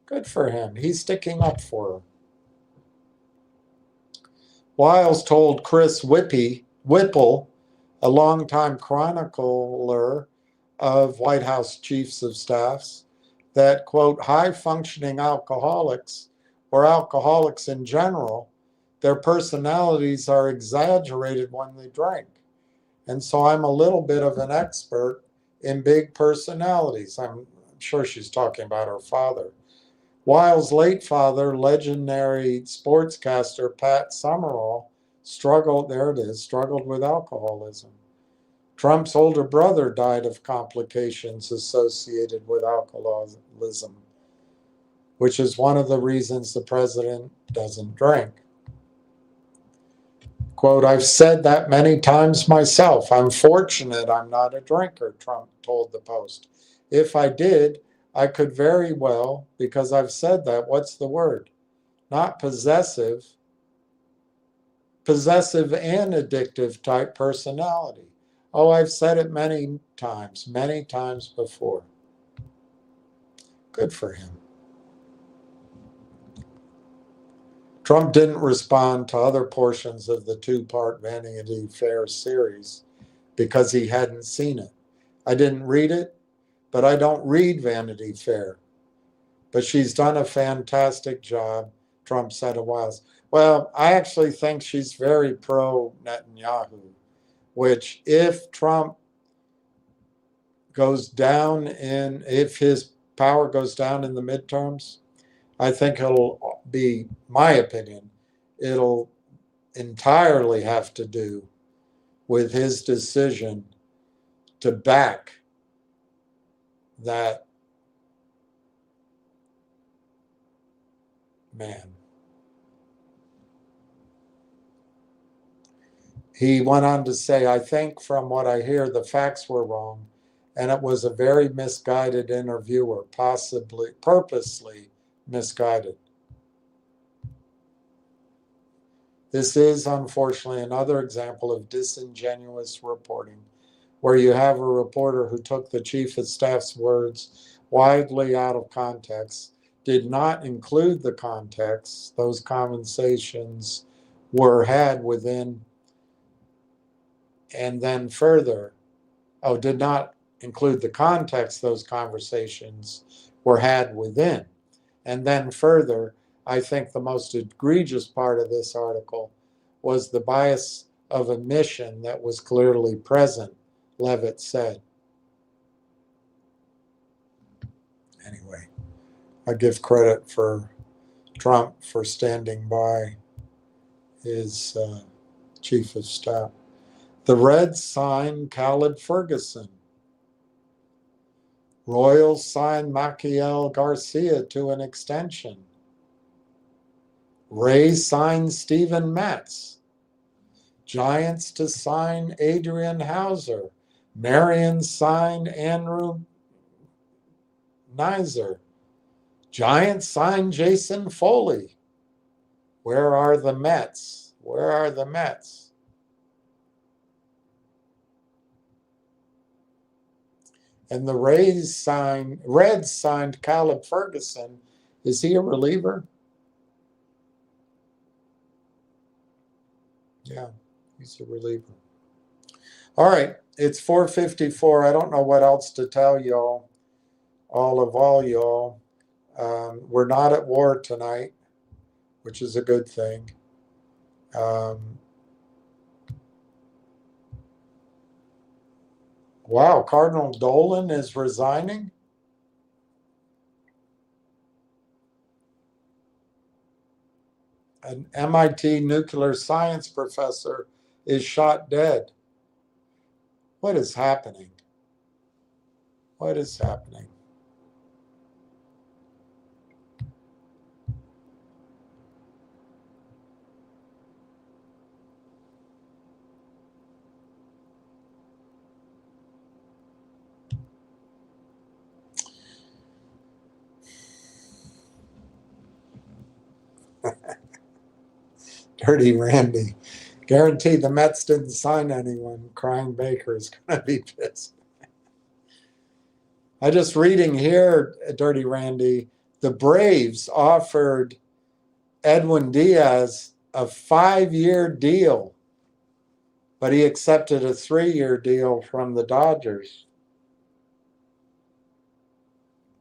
Good for him. He's sticking up for her. Wiles told Chris Whipple, a longtime chronicler of White House chiefs of staffs, that, quote, high-functioning alcoholics, or alcoholics in general, their personalities are exaggerated when they drink. And so I'm a little bit of an expert in big personalities. I'm sure she's talking about her father. Wiles' late father, legendary sportscaster Pat Summerall, struggled with alcoholism. Trump's older brother died of complications associated with alcoholism, which is one of the reasons the president doesn't drink. Quote, I've said that many times myself. I'm fortunate I'm not a drinker, Trump told the Post. If I did, I could very well, because I've said that. What's the word? Not possessive. Possessive and addictive type personality. Oh, I've said it many times before. Good for him. Trump didn't respond to other portions of the two-part Vanity Fair series because he hadn't seen it. I didn't read it, but I don't read Vanity Fair. But she's done a fantastic job, Trump said a while. Well, I actually think she's very pro-Netanyahu, which if Trump goes down if his power goes down in the midterms, I think it'll be, my opinion, it'll entirely have to do with his decision to back that man. He went on to say, I think from what I hear, the facts were wrong, and it was a very misguided interviewer, possibly purposely misguided. This is, unfortunately, another example of disingenuous reporting, where you have a reporter who took the chief of staff's words widely out of context, did not include the context those conversations were had within, and then further, did not include the context those conversations were had within. And then further, I think the most egregious part of this article was the bias of omission that was clearly present, Levitt said. Anyway, I give credit for Trump for standing by his chief of staff. The Reds signed Khaled Ferguson. Royals signed Maciel Garcia to an extension. Rays signed Steven Matz. Giants to sign Adrian Hauser. Marion signed Andrew Nizer. Giants signed Jason Foley. Where are the Mets? Where are the Mets? And the Reds signed Caleb Ferguson. Is he a reliever? Yeah, he's a reliever. All right, it's 4:54. I don't know what else to tell y'all, all y'all. We're not at war tonight, which is a good thing. Wow, Cardinal Dolan is resigning? An MIT nuclear science professor is shot dead. What is happening? What is happening? Dirty Randy. Guaranteed the Mets didn't sign anyone. Crying Baker is going to be pissed. I just reading here, Dirty Randy, the Braves offered Edwin Diaz a 5-year deal, but he accepted a 3-year deal from the Dodgers.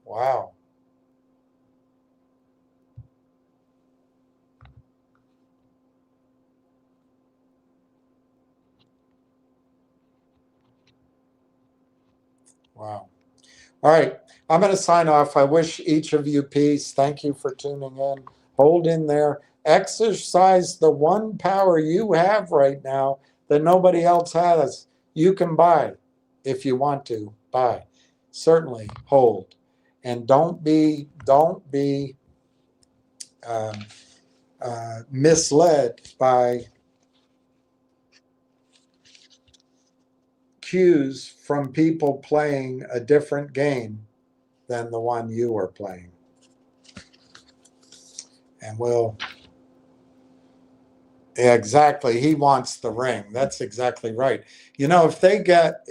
Wow. Wow. All right. I'm going to sign off. I wish each of you peace. Thank you for tuning in. Hold in there. Exercise the one power you have right now that nobody else has. You can buy if you want to. Buy. Certainly hold. And don't be misled by cues from people playing a different game than the one you are playing. And yeah, exactly. He wants the ring. That's exactly right. You know, if they get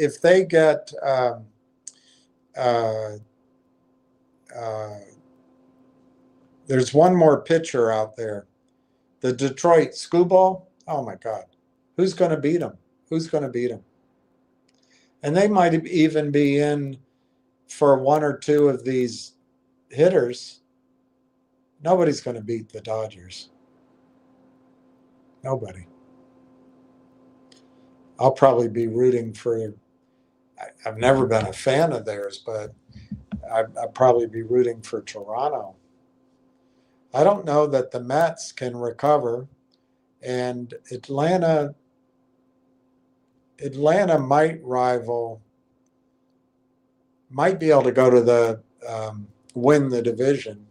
there's one more pitcher out there, the Detroit Screwball. Oh my God, who's going to beat him? Who's going to beat him? And they might even be in for one or two of these hitters. Nobody's going to beat the Dodgers. Nobody. I'll probably be rooting for. I've never been a fan of theirs, but I'll probably be rooting for Toronto. I don't know that the Mets can recover, and Atlanta might be able to go to the win the division.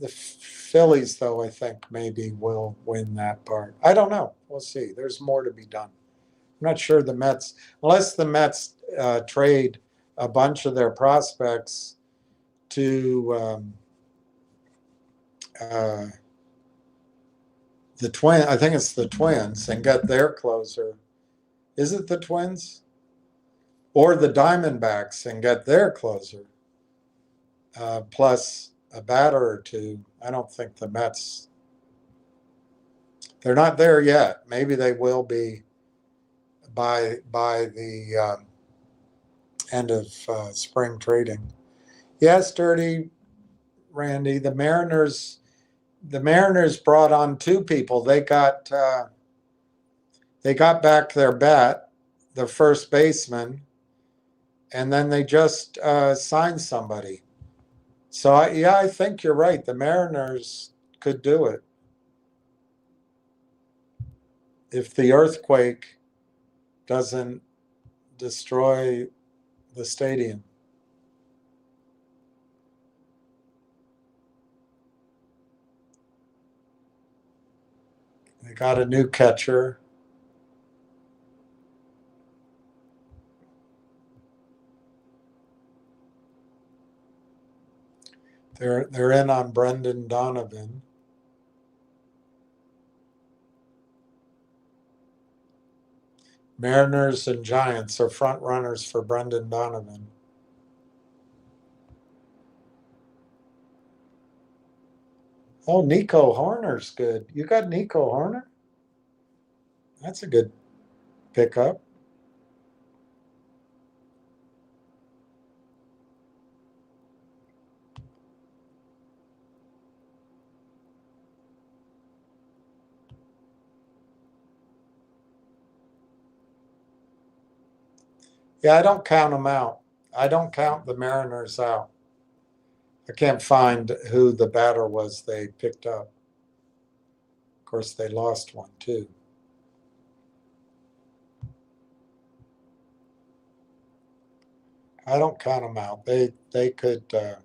The Phillies, though, I think maybe will win that part. I don't know. We'll see. There's more to be done. I'm not sure the Mets, unless the Mets trade a bunch of their prospects to the Twin. I think it's the Twins, and get their closer. Is it the Twins? Or the Diamondbacks and get their closer, plus a batter or two. I don't think the Mets, they're not there yet. Maybe they will be by the end of spring trading. Yes, Dirty Randy, the Mariners brought on two people. They got back their bat, the first baseman, and then they just signed somebody. So, I think you're right. The Mariners could do it if the earthquake doesn't destroy the stadium. They got a new catcher. They're in on Brendan Donovan. Mariners and Giants are front runners for Brendan Donovan. Oh, Nico Horner's good. You got Nico Horner? That's a good pickup. Yeah, I don't count them out. I don't count the Mariners out. I can't find who the batter was they picked up. Of course, they lost one too. I don't count them out. They could. I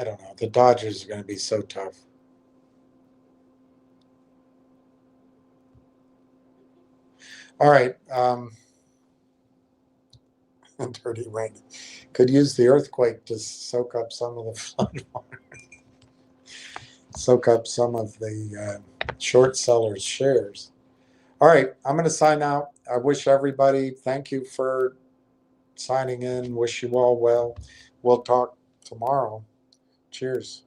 don't know. The Dodgers are going to be so tough. All right. Dirty Randy could use the earthquake to soak up some of the flood water, soak up some of the short sellers' shares. All right, I'm going to sign out. I wish everybody, thank you for signing in. Wish you all well. We'll talk tomorrow. Cheers.